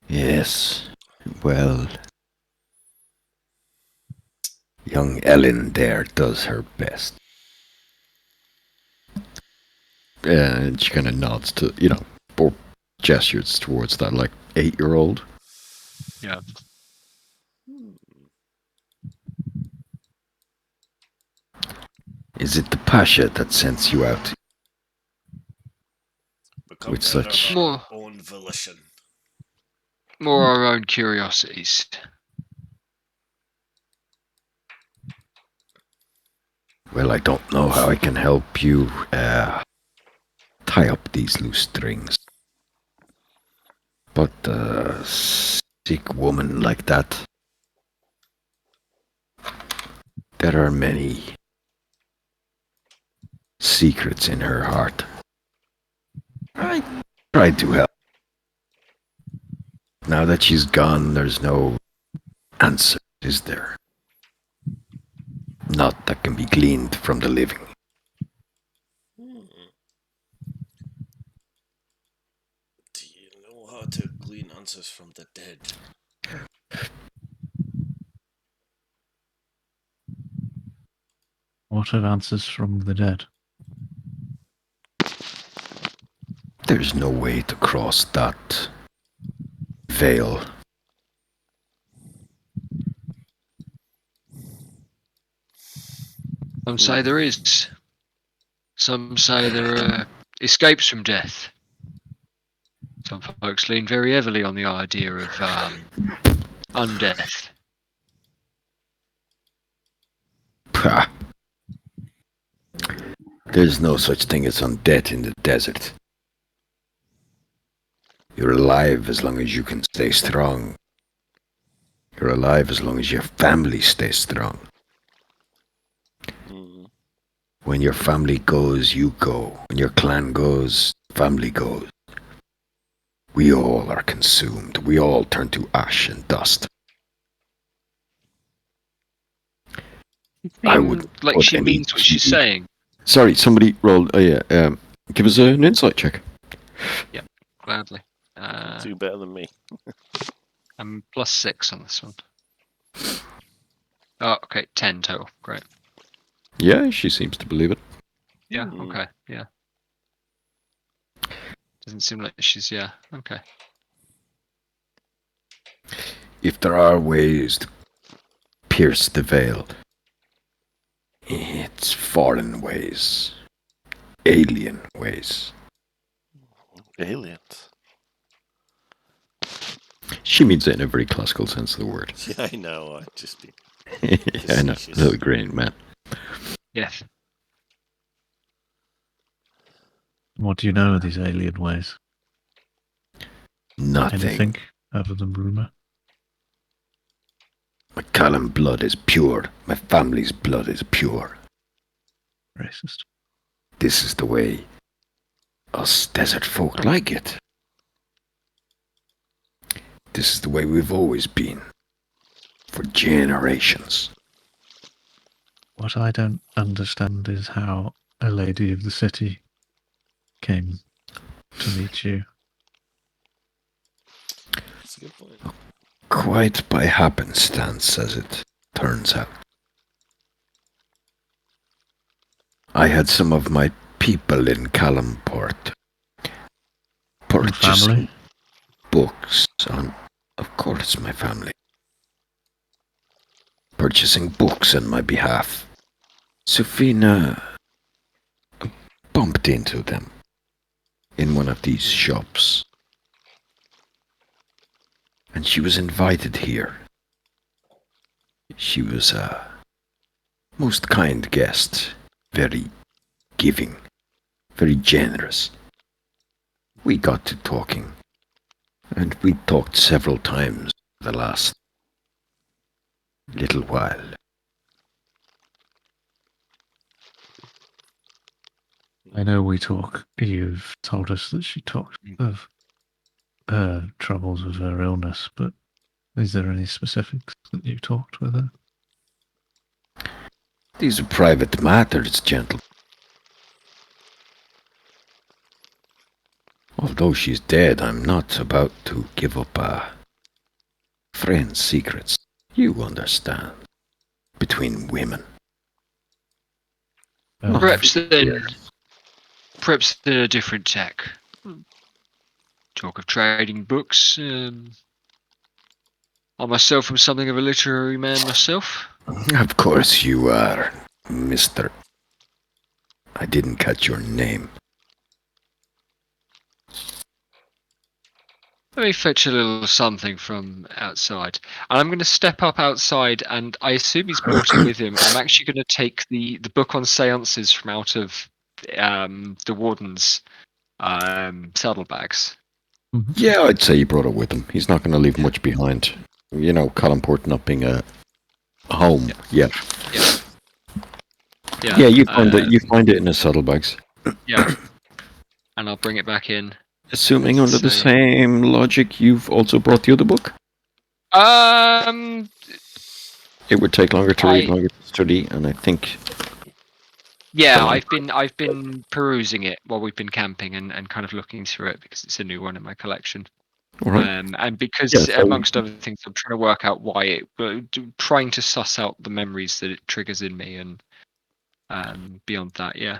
Yes. Well, young Ellen there does her best. And she kind of nods to, or gestures towards that, 8-year-old. Yeah. Is it the Pasha that sends you out? Become With men such- of our own volition. More our own curiosities. Well, I don't know how I can help you tie up these loose strings. But a sick woman like that, there are many secrets in her heart. I tried to help. Now that she's gone, there's no answer, is there? Not that can be gleaned from the living. Do you know how to glean answers from the dead? What of answers from the dead? There's no way to cross that veil. Some say there is. Some say there are escapes from death. Some folks lean very heavily on the idea of undeath. Pah. There's no such thing as undead in the desert. You're alive as long as you can stay strong. You're alive as long as your family stays strong. When your family goes, you go. When your clan goes, family goes. We all are consumed. We all turn to ash and dust. I would Like put she any means what she's TV saying. Sorry, somebody rolled. Give us an insight check. Gladly. Do better than me. I'm +6 on this one. Oh, okay, 10 total. Great. Yeah, she seems to believe it. Yeah. Mm. Okay. Yeah. Doesn't seem like she's. Yeah. Okay. If there are ways to pierce the veil, it's foreign ways, alien ways. Aliens. She means it in a very classical sense of the word. Yeah, I know. I'd just be. I know, little green man. Yes. What do you know of these alien ways? Nothing. Anything other than rumor? My Callum blood is pure. My family's blood is pure. Racist. This is the way us desert folk like it. This is the way we've always been. For generations. What I don't understand is how a lady of the city came to meet you. That's a good point. Quite by happenstance, as it turns out. I had some of my people in Calumport purchasing Family? books on, of course, my family. Purchasing books on my behalf. Sufina bumped into them in one of these shops. and she was invited here. She was a most kind guest, very giving, very generous. We got to talking, and we talked several times the last little while. I know we talk. You've told us that she talked of her troubles with her illness, but is there any specifics that you talked with her? These are private matters, gentlemen. Although she's dead, I'm not about to give up a friend's secrets. You understand. Between women. Oh, Perhaps then a different tack. Talk of trading books. I myself am something of a literary man myself. Of course you are, Mr. I didn't catch your name. Let me fetch a little something from outside. And I'm going to step up outside, and I assume he's brought it with him. I'm actually going to take the book on seances from out of the warden's saddlebags. Yeah, I'd say he brought it with him. He's not going to leave much behind. You know, Collinport not being a home yet. Yeah, you find it. You find it in his saddlebags. Yeah, and I'll bring it back in. Assuming under the So- same logic, you've also brought the other book. It would take longer to read, longer to study, and I think. Yeah, I've been perusing it while we've been camping and kind of looking through it because it's a new one in my collection. All right. And because, Yeah, so- amongst other things, I'm trying to work out why trying to suss out the memories that it triggers in me, and beyond that, yeah.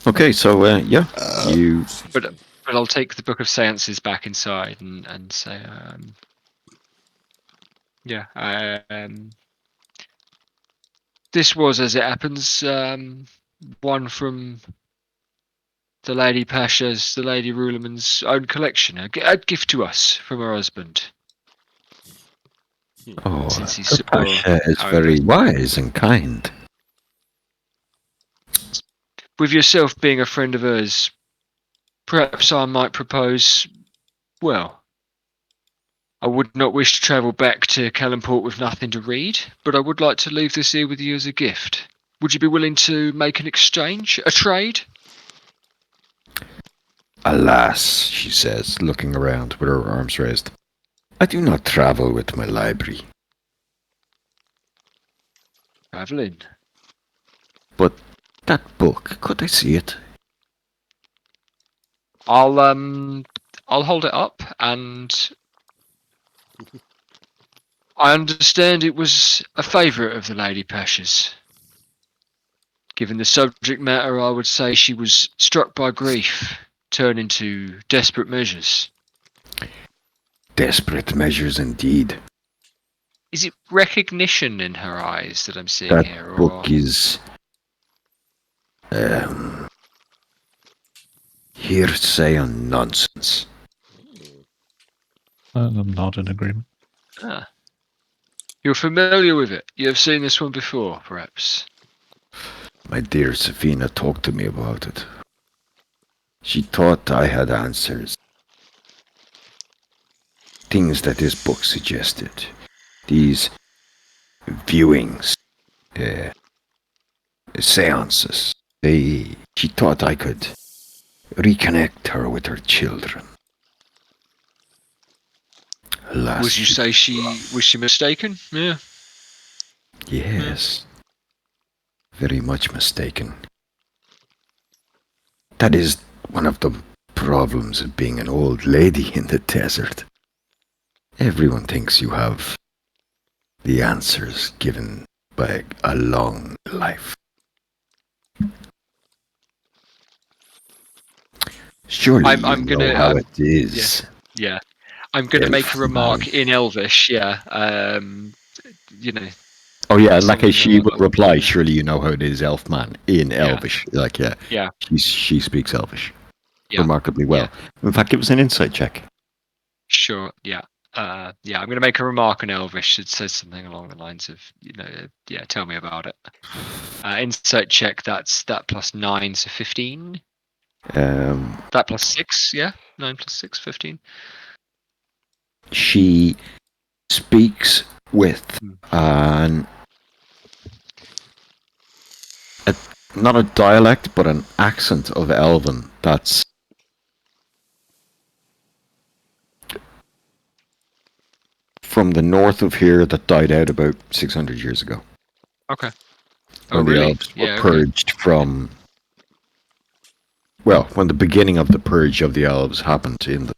Okay, so you. But I'll take the Book of Seances back inside and say, this was, as it happens, one from the Lady Pasha's, the Lady Rulerman's own collection, a gift to us from her husband. Oh, Since he's the so Pasha is poor, very wise and kind. With yourself being a friend of hers, perhaps I might propose, well, I would not wish to travel back to Collinport with nothing to read, but I would like to leave this here with you as a gift. Would you be willing to make an exchange, a trade? Alas, she says, looking around with her arms raised. I do not travel with my library. Travelling. But that book, could I see it? I'll hold it up, and I understand it was a favourite of the Lady Pasha's. Given the subject matter, I would say she was struck by grief, turning to desperate measures. Desperate measures indeed. Is it recognition in her eyes that I'm seeing That here, or book is hearsay and nonsense. I'm not in agreement. You're familiar with it? You have seen this one before, perhaps? My dear Safina talked to me about it. She thought I had answers. Things that this book suggested. These viewings. Seances. She thought I could reconnect her with her children. Alas, Would you say was she mistaken? Yeah. Yes. Very much mistaken. That is one of the problems of being an old lady in the desert. Everyone thinks you have the answers given by a long life. Surely I'm you gonna, know how it is. Yeah. I'm going to make a Elf remark man. in Elvish, yeah. You know, Oh yeah, like Something she would along- reply, yeah. surely you know how it is, Elfman, in Yeah. Elvish. Like, Yeah. she speaks Elvish Yeah. remarkably well. In fact, it was an insight check. Sure. Yeah. Yeah. I'm going to make a remark on Elvish. It says something along the lines of, yeah, tell me about it. Insight check. That plus 9, so 15. That plus 6. Yeah. 9 plus 6, 15. She speaks with not a dialect, but an accent of Elven that's from the north of here that died out about 600 years ago. Okay. Oh, When the really? elves were Yeah. Okay. purged from. Well, when the beginning of the purge of the elves happened in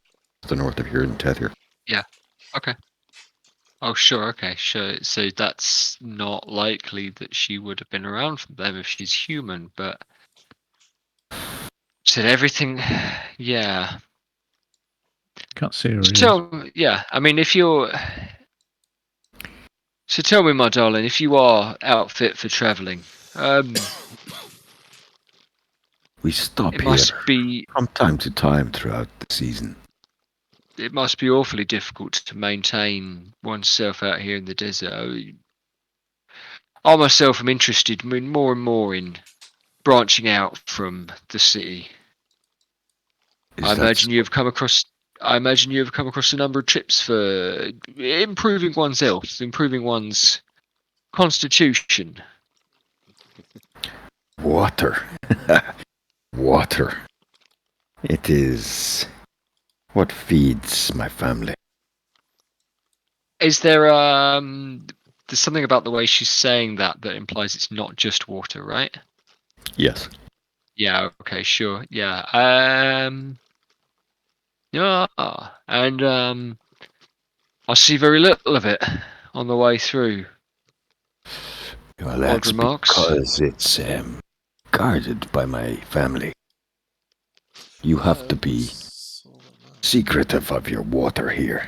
the north of here in Tethir. Okay. Oh, sure. Okay. Sure. So that's not likely that she would have been around for them if she's human, but said everything. Yeah. Can't see her So ears. yeah. I mean, if you're. So tell me, my darling, if you are outfit for travelling, We stop it here must be from time to time throughout the season. it must be awfully difficult to maintain oneself out here in the desert. I myself am interested more and more in branching out from the city. I imagine you have come across a number of tips for improving one's health, improving one's constitution. Water. Water. It is what feeds my family. Is there there's something about the way she's saying that implies it's not just water, right? Yes. Yeah, okay, sure. Yeah. Yeah, and I see very little of it on the way through. Well, that's remarks. because it's guarded by my family. You have to be secretive of your water here.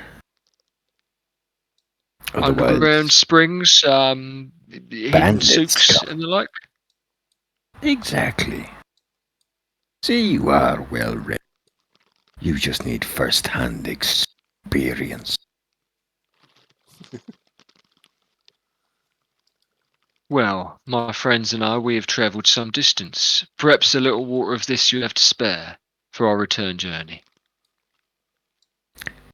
Otherwise, Underground springs, hidden Bandits souks come. and the like. exactly. See, you are well read. You just need first-hand experience. Well, my friends and I, we have travelled some distance. Perhaps a little water of this you have to spare for our return journey.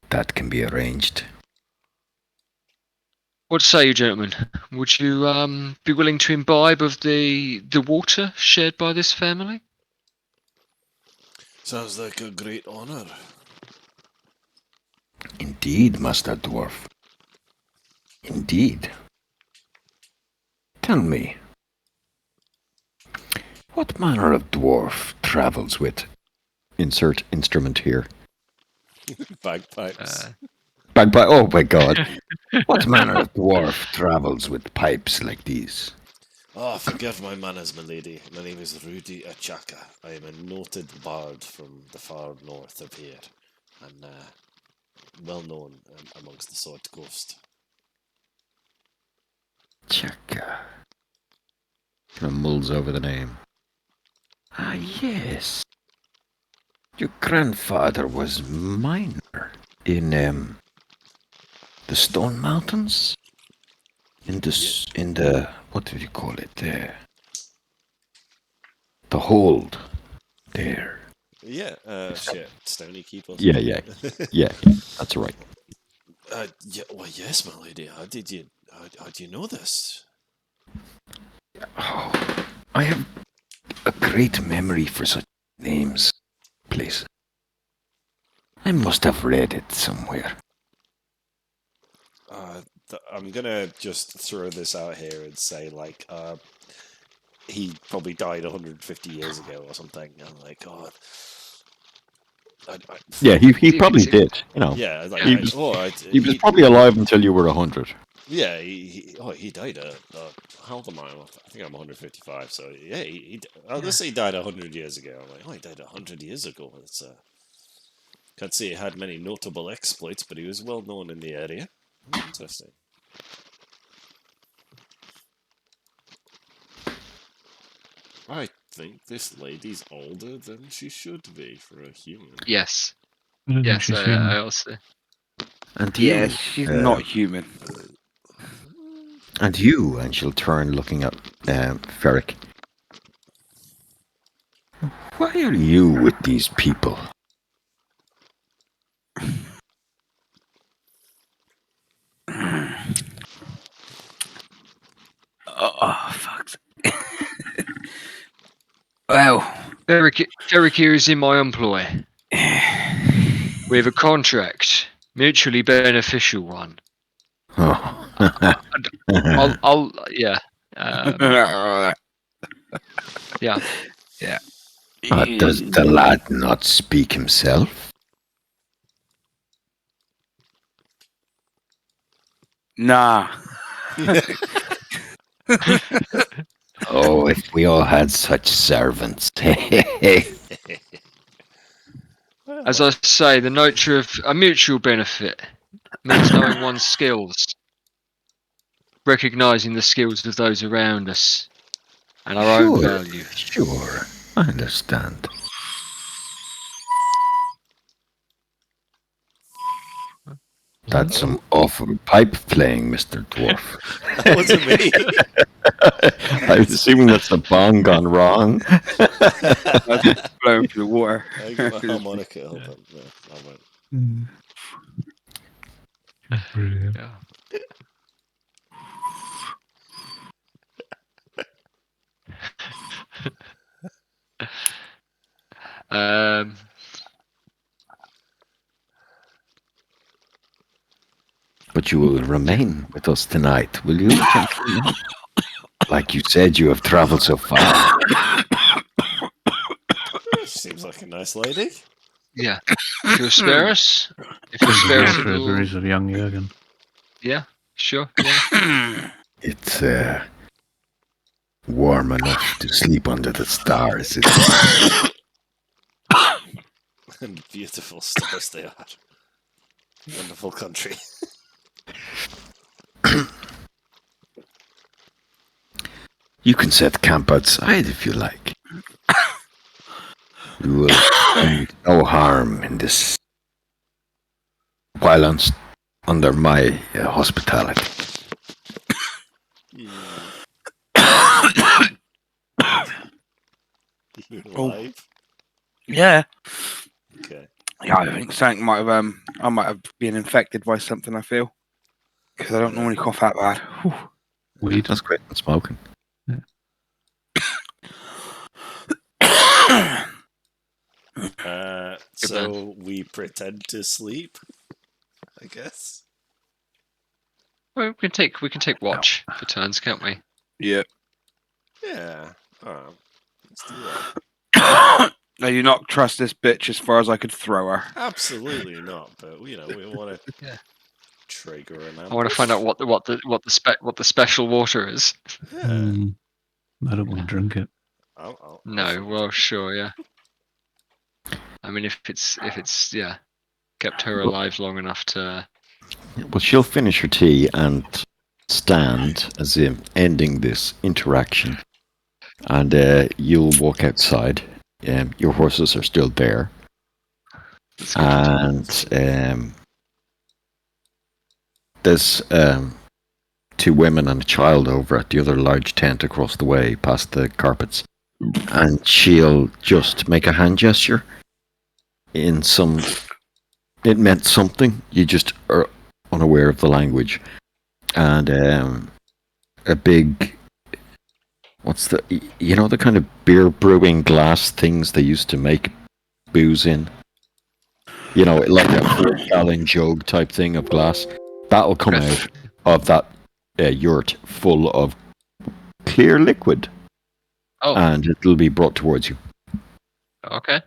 That can be arranged. What say you, gentlemen? Would you be willing to imbibe of the water shared by this family? Sounds like a great honor. Indeed, Master Dwarf. Indeed. Tell me, what manner of dwarf travels with? Insert instrument here. Bagpipes. Bagpipe. Oh my god. What manner of dwarf travels with pipes like these? Oh, forgive my manners, my lady. My name is Rudy Achaka. I am a noted bard from the far north of here, and well known amongst the Sword Coast. Chaka. Kind of mulls over the name. Ah, yes. Your grandfather was miner in the Stone Mountains. In the what did you call it? The hold there. Yeah, shit, Stony Keep. Or Yeah, something. yeah, that's right. Yeah, well, yes, my lady. How do you know this? Oh, I have a great memory for such names, places. I must have read it somewhere. I'm gonna just throw this out here and say, like, he probably died 150 years ago or something. I'm like, God. Yeah, he probably did. You know, Yeah, like, he was probably alive until you were 100. Yeah, he died at how old am I? I think I'm 155. So yeah, let's say he died 100 years ago. I'm like, oh, he died 100 years ago. It's can't say he had many notable exploits, but he was well known in the area. Interesting. I think this lady's older than she should be for a human. Yes. I don't think Yes, she's human. I also. And you, Yes, she's not human. and you, and she'll turn looking at Ferric. Why are you with these people? Oh, fuck. Well, Ferric here is in my employ. We have a contract, mutually beneficial one. Oh. I'll yeah. Yeah. Does the lad not speak himself? Nah. Oh, if we all had such servants. As I say, the nature of a mutual benefit means knowing one's skills, recognizing the skills of those around us, and our own value. Sure, I understand. That's some awful pipe playing, Mr. Dwarf. That wasn't me. I'm assuming that's the bong gone wrong. That's blowing through the water. I got my harmonica. Hold on. No, I won't. Brilliant. Yeah. But you will remain with us tonight, will you, gentlemen? Like you said, you have traveled so far. Seems like a nice lady. Yeah. If you'll spare us, if you'll spare us, a little- Strawberries of young Jurgen. yeah, sure. Yeah. It's warm enough to sleep under the stars. Isn't it? And beautiful stars they are. Wonderful country. You can set camp outside if you like. You will find no harm in this while under my hospitality. You Oh. alive? Yeah. Okay. Yeah, I think something might have I might have been infected by something. I feel because I don't normally cough that bad. Whew. Weed. That's great. And smoking. So we pretend to sleep, I guess. Well, we can take watch for turns, can't we? Yeah. Yeah. Let's do that. Now you not trust this bitch as far as I could throw her. Absolutely not. But we want to Yeah. trigger an ambush. I want to find out what the special water is. Yeah. I don't want to drink it. I'll No, well, sure, yeah. I mean, if it's yeah, kept her alive long enough to. Well, she'll finish her tea and stand as if ending this interaction. And you'll walk outside. Your horses are still there. That's good. And there's 2 women and a child over at the other large tent across the way past the carpets. And she'll just make a hand gesture in some... It meant something. You just are unaware of the language. And a big... What's the... You know the kind of beer brewing glass things they used to make booze in? You know, like a 4-gallon jug type thing of glass. That'll come out of that yurt full of clear liquid. Oh, And it'll be brought towards you. okay.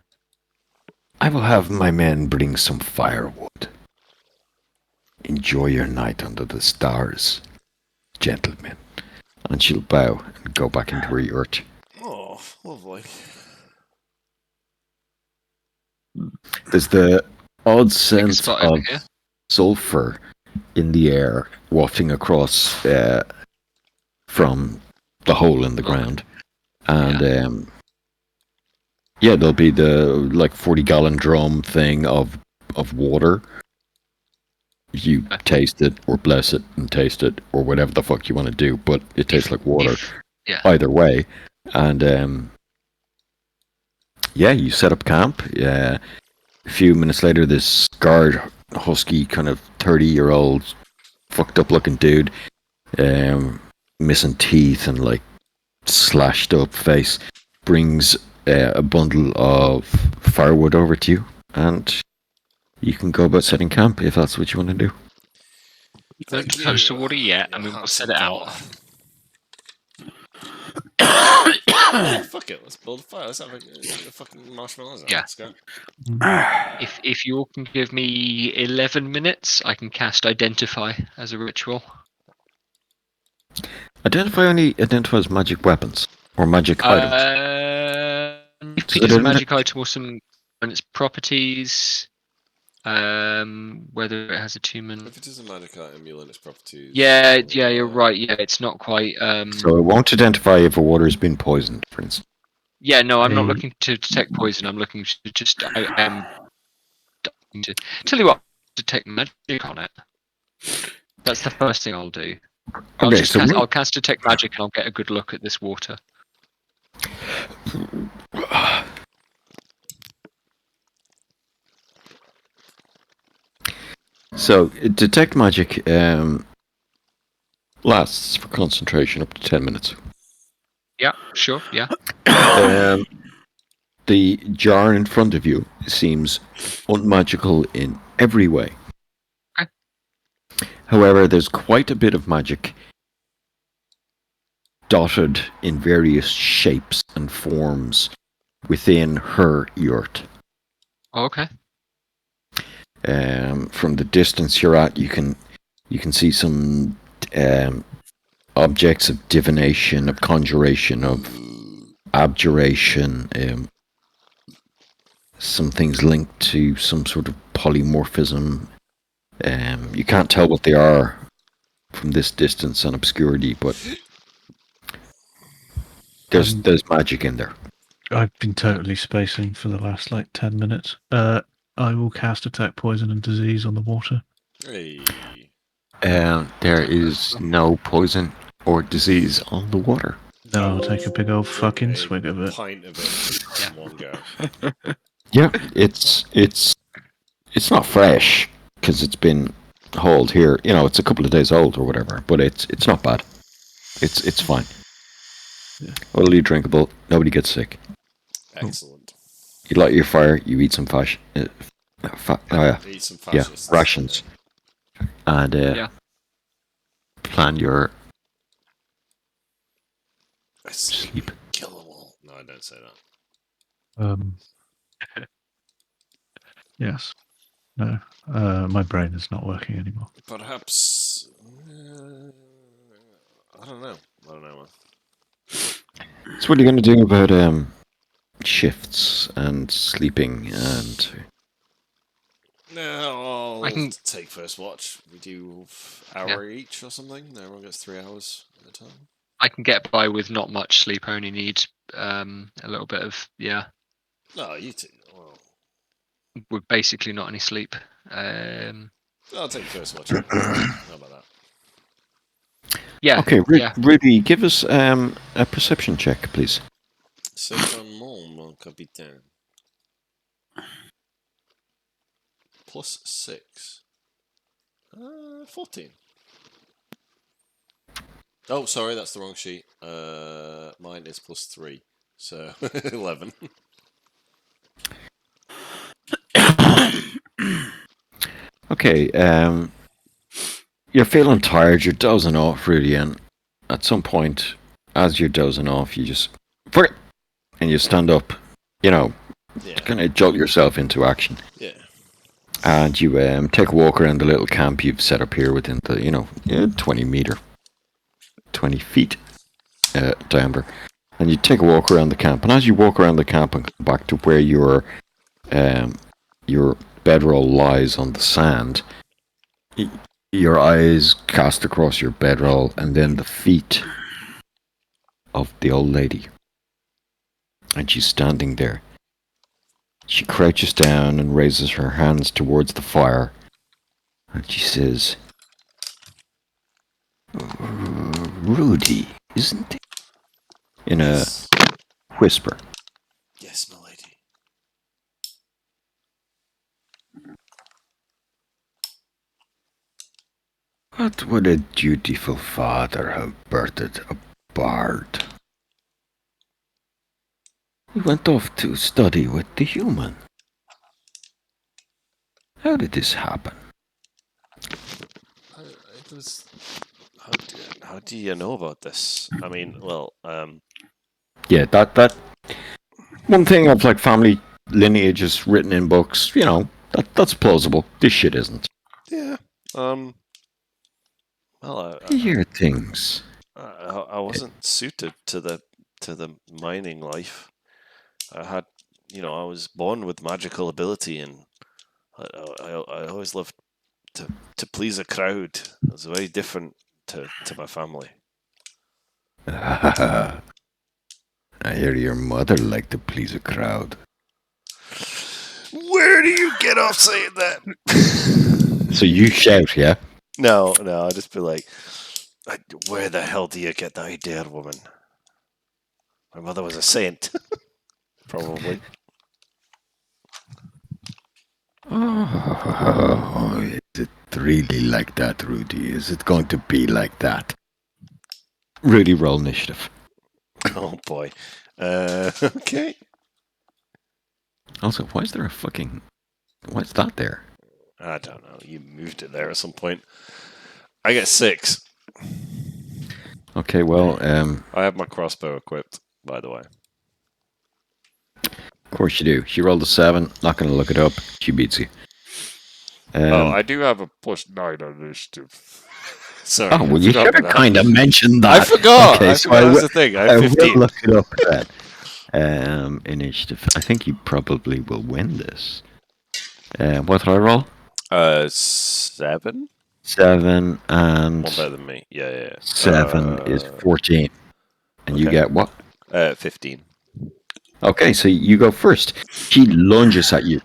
I will have my men bring some firewood. Enjoy your night under the stars, gentlemen. And she'll bow and go back into her yurt. Oh, lovely. There's the odd Take a sense spot of over here. sulfur in the air wafting across from the hole in the ground. And yeah, there'll be the like 40-gallon drum thing of water. You taste it, or bless it and taste it, or whatever the fuck you want to do, but it tastes like water Yeah. either way. And yeah, you set up camp. A few minutes later, this scarred, husky, kind of 30-year-old, fucked up looking dude, missing teeth and like slashed up face, brings a bundle of firewood over to you, and you can go about setting camp if that's what you want to do. Don't post the water yet, and we'll set it out. Fuck it, let's build a fire. Let's have a fucking marshmallows out. Yeah. Let's go. If you all can give me 11 minutes, I can cast Identify as a ritual. Identify only identifies magic weapons or magic items. If it is a magic item or some and its properties, whether it has attunement. If it is a magic item, you'll learn its properties. Yeah, you're right. Yeah, it's not quite. So it won't identify if a water has been poisoned, for instance. Yeah, no, I'm not Hey. looking to detect poison. I'm looking to just. I am. Tell you what, detect magic on it. That's the first thing I'll do. Okay, so I'll cast detect magic and I'll get a good look at this water. So detect magic lasts for concentration up to 10 minutes. Yeah, sure. Yeah. The jar in front of you seems unmagical in every way. Okay. However, there's quite a bit of magic dotted in various shapes and forms within her yurt. Oh, okay. From the distance you're at, you can see some objects of divination, of conjuration, of abjuration, some things linked to some sort of polymorphism. You can't tell what they are from this distance and obscurity, but there's magic in there. I've been totally spacing for the last 10 minutes. I will cast Attack Poison and Disease on the water. Hey. There is no poison or disease on the water. Then I'll take a big old Drink fucking a swig of it. Pint of it in one go. Yeah, it's not fresh because it's been hauled here. You know, it's a couple of days old or whatever, but it's not bad. It's fine. Yeah. Totally drinkable. Nobody gets sick. Excellent. You light your fire. You eat some Eat some yeah, fascists. rations, and Yeah. plan your I say sleep. kill them all. No, I don't say that. Yes. No. My brain is not working anymore. Perhaps. I don't know. Man. So what are you going to do about shifts and sleeping and? No, I'll I can- take first watch. We do hour each or something. Everyone gets 3 hours at a time. I can get by with not much sleep. I only need a little bit of No, you two. Well, with basically not any sleep. I'll take first watch. How about that? Yeah. Okay, yeah. Ruby, give us a perception check, please. C'est un nom, mon capitaine. Plus 6. 14. Oh, sorry, that's the wrong sheet. Mine is plus 3. So, 11. Okay, you're feeling tired, you're dozing off, really, and at some point, as you're dozing off, you just forget, and you stand up, Yeah. kind of jolt yourself into action, Yeah. and you take a walk around the little camp you've set up here within the 20 feet diameter, and you take a walk around the camp, and as you walk around the camp and come back to where your bedroll lies on the sand, your eyes cast across your bedroll and then the feet of the old lady. And she's standing there. She crouches down and raises her hands towards the fire. And she says, Rudy, isn't it? In a Yes. whisper. Yes, my lady. What would a dutiful father have birthed a bard? He went off to study with the human. How did this happen? It was. How do you know about this? I mean, well, Yeah, that one thing of like family lineages written in books, you know, that's plausible. This shit isn't. yeah, well, I hear things. I wasn't suited to the mining life. I had, I was born with magical ability, and I always loved to please a crowd. I was very different to my family. I hear your mother liked to please a crowd. Where do you get off saying that? So you shout, yeah? No, I'll just be like, where the hell do you get that idea, woman? My mother was a saint. Probably. Oh, is it really like that, Rudy? Is it going to be like that? Rudy, roll initiative. Oh boy. Okay. Also, why is there why's that there? I don't know. You moved it there at some point. I get 6. Okay, well, I have my crossbow equipped, by the way. of course you do. She rolled a 7. Not going to look it up. She beats you. I do have a +9 on initiative. Sorry. Oh, well, you forgot should have about that. kind of mentioned I that. forgot. Okay, I so forgot that was will- the thing. I I have will 15. look it up then. Initiative. I think you probably will win this. What did I roll? 7? 7 and One better than me. Yeah. 7 is 14. And you okay. get what? 15. Okay, so you go first. She lunges at you.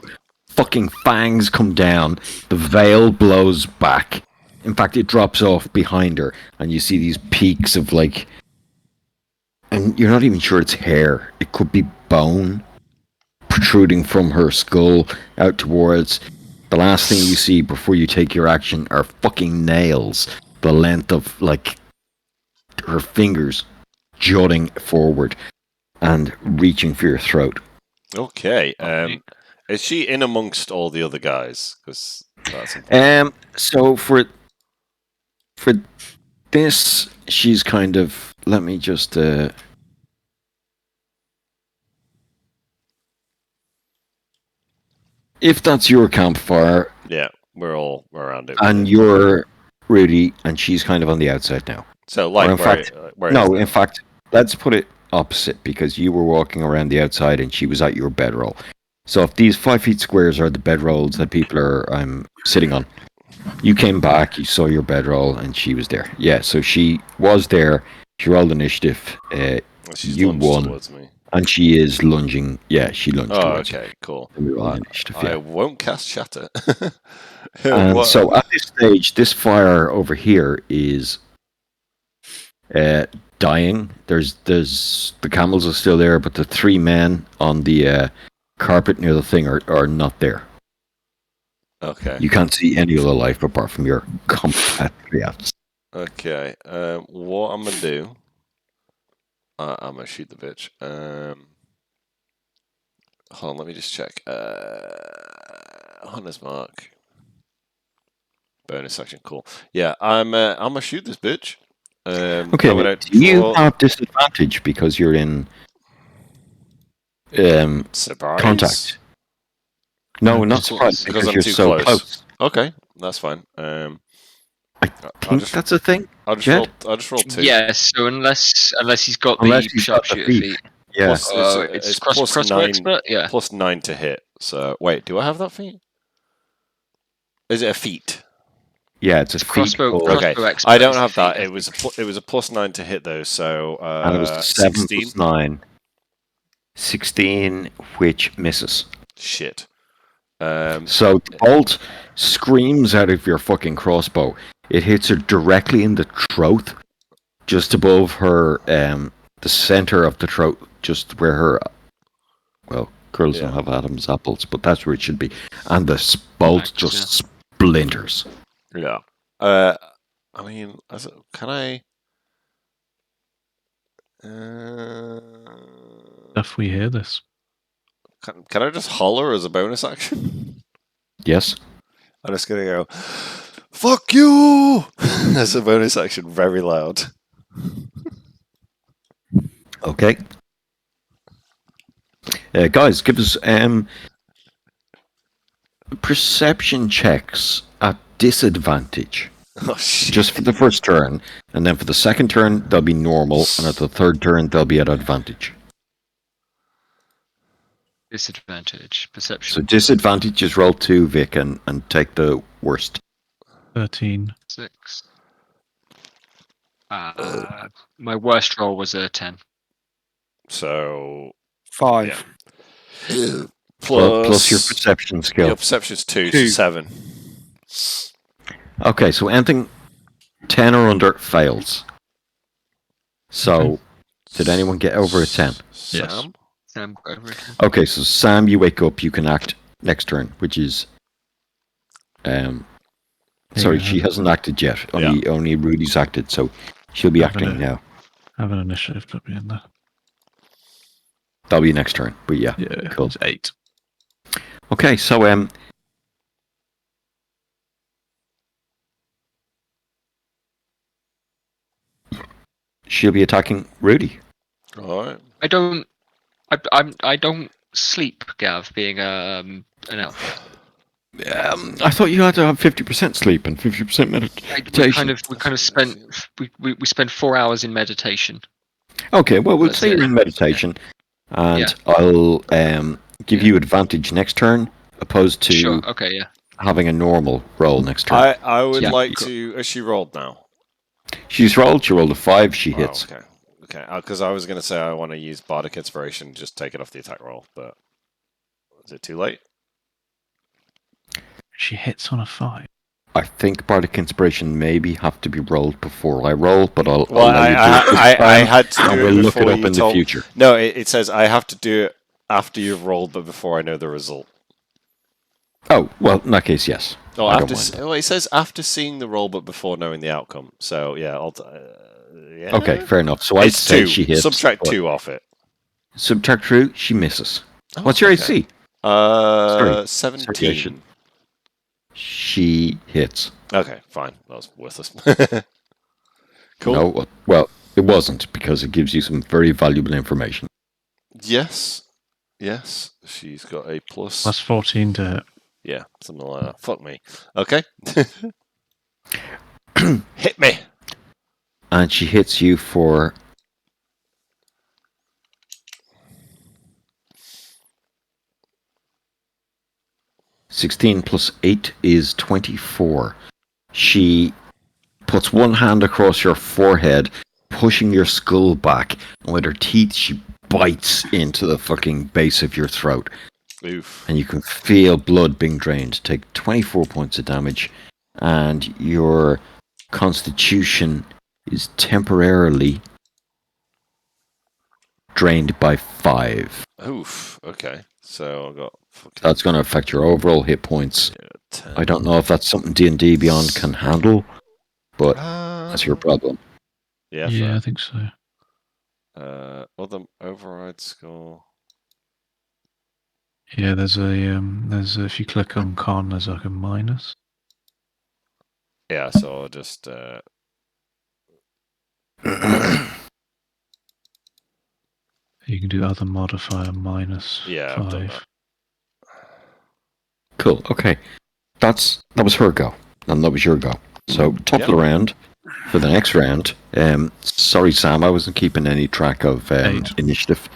Fucking fangs come down. The veil blows back. In fact, it drops off behind her, and you see these peaks of like. And you're not even sure it's hair. It could be bone protruding from her skull out towards. The last thing you see before you take your action are fucking nails, the length of like her fingers jutting forward and reaching for your throat. Okay. Okay. Is she in amongst all the other guys? Because that's important. So for this, she's kind of. Let me just. If that's your campfire Yeah, we're all around it. and you're Rudy and she's kind of on the outside now. So, like, Or in where, fact- where it No, is in fact, let's put it opposite because you were walking around the outside and she was at your bedroll. So if these 5 feet squares are the bedrolls that people are sitting on, you came back, you saw your bedroll, and she was there. Yeah, so she was there. She rolled initiative, now. She's you lunged won. towards me. and she is lunging. Yeah, she lunged Oh, towards you. okay, cool. And we roll initiative. I Yeah. won't cast Shatter. And What- so at this stage, this fire over here is dying. There's the camels are still there, but the 3 men on the carpet near the thing are not there. Okay. You can't see any other life apart from your compatriots. Okay. What I'm gonna do? I'm gonna shoot the bitch. Hold on. Let me just check. Hunter's mark. Bonus action. Cool. Yeah. I'm gonna shoot this bitch. Okay, I'm gonna do you draw- have disadvantage because you're in surprise. contact? No, not Because- surprise because because I'm you're too so close. close. Okay, that's fine. I I'll think just that's a thing. I'll just Jed? roll 2. Yes, so unless he's got Unless the he's got the sharpshooter feat. feat. Yeah. Plus, It's plus crossbow 9 expert, yeah. plus 9 to hit. So wait, do I have that feat? Is it a feat? Yeah, it's a feat Crossbow, called- Okay, crossbow expert. I don't is the have that. feat, I It was think. it was a plus 9 to hit though. So and it was 7 16. plus 9. 16, which misses. Shit. So the bolt screams out of your fucking crossbow. It hits her directly in the throat, just above her, the center of the throat, just where her. Well, girls don't have Adam's apples, but that's where it should be. And the bolt just splinters. Yeah. I mean, can I? If we hear this. Can I just holler as a bonus action? Yes. I'm just gonna go, "Fuck you!" as a bonus action, very loud. Okay. Guys, give us perception checks at disadvantage. Oh shit! Just for the first turn, and then for the second turn they'll be normal, and at the third turn they'll be at advantage. Disadvantage. Perception. So disadvantage is roll 2, Vic, and take the worst. 13. 6. My worst roll was a 10. So 5. Plus your perception skill. Your perception's 2, Two. so 7. Okay, so anything 10 or under fails. So, did anyone get over a 10? Sam? Sam, over it. Okay, so Sam, you wake up, you can act next turn, which is... sorry, she hasn't acted yet. Only Rudy's acted, so she'll be acting now. Have an initiative put me in there. That'll be next turn, but yeah. Yeah, Cool. it's 8. Okay, so she'll be attacking Rudy. Alright. I don't sleep, Gav, being an elf. I thought you had to have 50% sleep and 50% meditation. We kind of spent we spend 4 hours in meditation. Okay, well, we'll That's say it. you're in meditation, and Yeah. I'll give you advantage next turn, opposed to Sure. Okay. Yeah. having a normal roll next turn. I would Yeah. like to... Has she rolled now? She rolled a 5, she Oh, hits. okay. Okay, because I was going to say I want to use Bardic Inspiration, just take it off the attack roll, but... Is it too late? She hits on a 5. I think Bardic Inspiration maybe have to be rolled before I roll, but I'll Well, let you do it this I time, had to and do we'll it look it before up you in the told... future. No, it says I have to do it after you've rolled, but before I know the result. Oh, well, in that case, yes. Oh, I don't after mind that. well, it says after seeing the roll, but before knowing the outcome. So yeah, yeah. Okay, fair enough. So I'd It's say 2. she hits. Subtract but 2 off it. Subtract 2, she misses. Oh, What's your okay. AC? Sorry, 17. She hits. Okay, fine. That was worthless. Cool. No, well, it wasn't, because it gives you some very valuable information. Yes. Yes. She's got a plus. Plus 14 to hit. Yeah, something like that. Fuck me. Okay. Hit me. And she hits you for 16 plus 8 is 24. She puts one hand across your forehead, pushing your skull back, and with her teeth she bites into the fucking base of your throat. Oof. And you can feel blood being drained. Take 24 points of damage, and your constitution is temporarily drained by 5. Oof. Okay. So I got. That's going to affect your overall hit points. 10. I don't know if that's something D&D Beyond can handle, but that's your problem. Yeah. Yeah, I Fair. think so. Other override score. Yeah, there's if you click on con, there's like a minus. Yeah. So I'll just. You can do other modifier minus Yeah, I've done 5. Cool. Okay. That was her go, and that was your go. So top of the round for the next round. Sorry, Sam, I wasn't keeping any track of 8. initiative.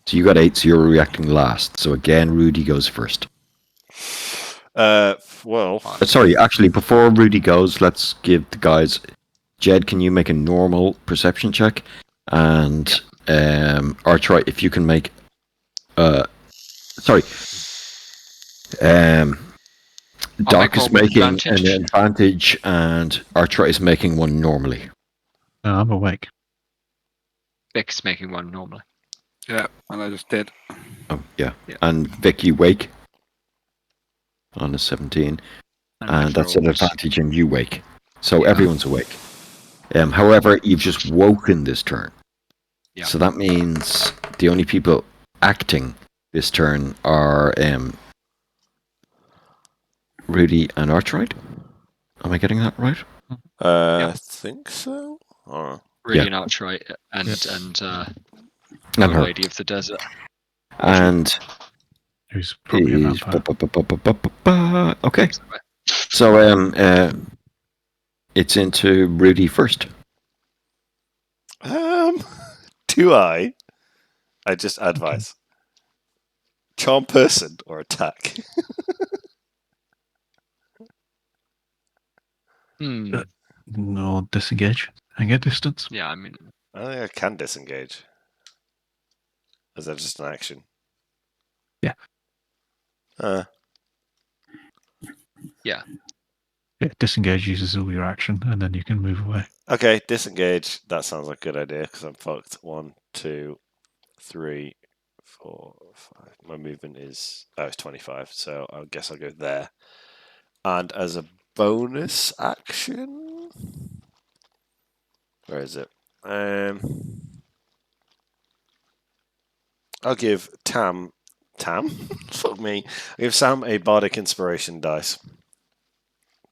So you got 8, so you're reacting last. So again, Rudy goes first. Well. Sorry, actually, before Rudy goes, let's give the guys. Jed, can you make a normal perception check? And Archright, if you can make. Sorry. Doc make is one with making advantage. an advantage, and Archer is making one normally. No, I'm awake. Vic's making one normally. Yeah, and I just did. Oh, yeah. Yeah. And Vic, you wake on a 17, and that's an rolls. advantage, and you wake. So Yeah. everyone's awake. However, you've just woken this turn. Yeah. So that means the only people acting this turn are Rudy and Archroyd. Am I getting that right? I think so. Or Really Yeah. an Archright and And the her. Lady of the Desert. And Who's probably a is vampire. okay. So it's into Rudy first. do I just advise charm person or attack? No, disengage and get distance. Yeah, I mean, I think I can disengage. Is that just an action? Yeah. yeah. Yeah, disengage uses all your action, and then you can move away. Okay, disengage. That sounds like a good idea because I'm fucked. 1, 2, 3, 4, 5. My movement is it's 25, so I guess I'll go there. And as a bonus action, where is it? I'll give Tam. Fuck me. I'll give Sam a bardic inspiration dice.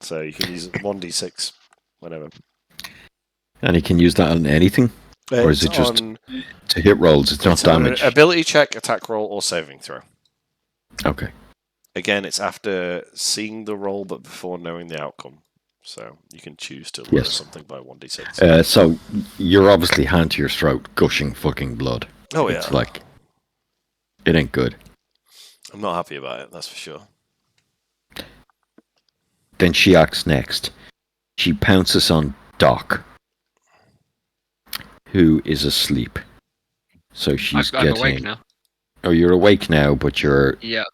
So you can use 1d6 whenever. And he can use that on anything? Or is It's it just on, to hit rolls? It's not it's on an damage. ability check, attack roll, or saving throw. Okay. Again, it's after seeing the roll, but before knowing the outcome. So you can choose to lower Yes. something by 1d6. So you're obviously hand to your throat, gushing fucking blood. Oh yeah, It's like, it ain't good. I'm not happy about it. That's for sure. Then she acts next. She pounces on Doc, who is asleep. So she's I'm getting. awake now. Oh, you're awake now, but you're Yeah.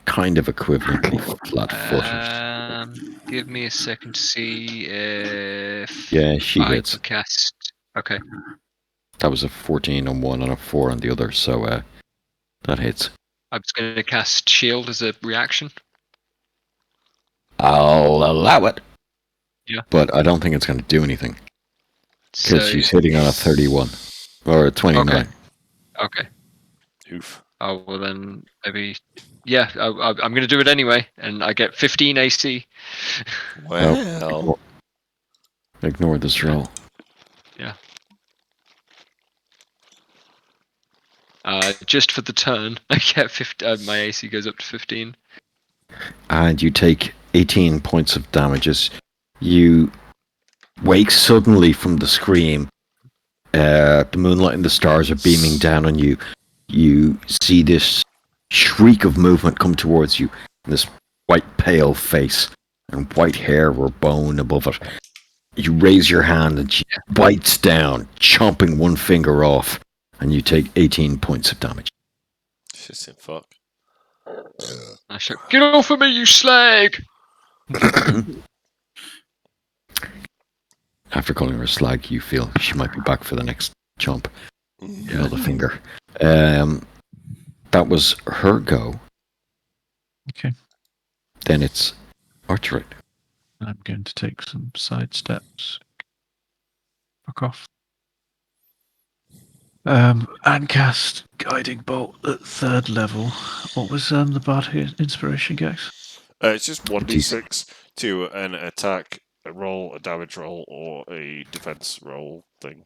kind of equivalently flat-footed. Give me a second to see if Yeah, she I hits. can cast. Okay. That was a 14 on one and a 4 on the other, so that hits. I'm just going to cast Shield as a reaction. I'll allow it. Yeah. But I don't think it's going to do anything. So, Because she's hitting on a 31. Or a 29. Okay. Okay. Oof. Oh, well then, maybe. Yeah, I'm going to do it anyway, and I get 15 AC. Well, Ignore this roll. Just for the turn, I get 50, my AC goes up to 15. And you take 18 points of damages. You wake suddenly from the scream. The moonlight and the stars are beaming down on you. You see this shriek of movement come towards you. This white pale face and white hair or bone above it. You raise your hand and she bites down, chomping one finger off, and you take 18 points of damage. shit's in fuck. I shout, "Get off of me, you slag!" After calling her a slag, you feel she might be back for the next chomp. Yeah. Another finger. That was her go. Okay. Then it's Archroyd. I'm going to take some side steps. Fuck off. And cast Guiding Bolt at 3rd level. What was the Bardic Inspiration, guys? It's just 1d6 to an attack roll, a damage roll, or a defense roll thing.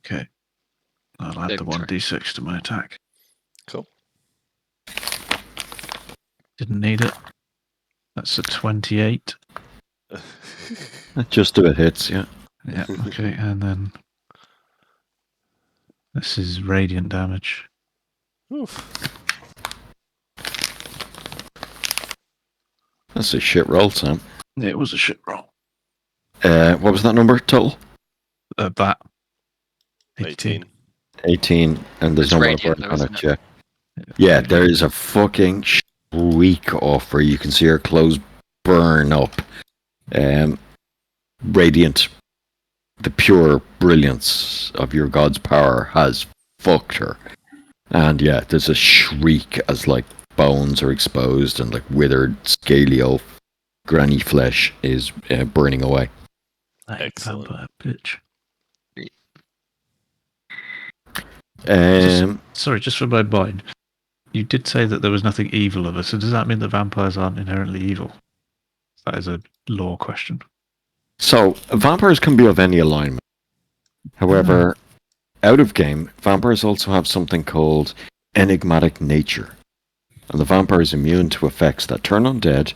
Okay. I'll add the Saving throw. 1d6 to my attack. Cool. Didn't need it. That's a 28. Just about hits, yeah. Yeah, okay, and then this is radiant damage. Oof. That's a shit roll, Sam. It was a shit roll. What was that number total? That. 18. 18, and there's It's no radiant, more though, on isn't it, yeah. Yeah, there is a fucking streak off her. You can see her clothes burn up. Radiant, the pure brilliance of your god's power has fucked her. And yeah, there's a shriek as like bones are exposed and like withered, scaly old granny flesh is burning away. That Excellent. vampire bitch. Sorry, just for my mind. You did say that there was nothing evil of us, so does that mean that vampires aren't inherently evil? That is a lore question. So vampires can be of any alignment. However, out of game, vampires also have something called enigmatic nature. And the vampire is immune to effects that turn undead,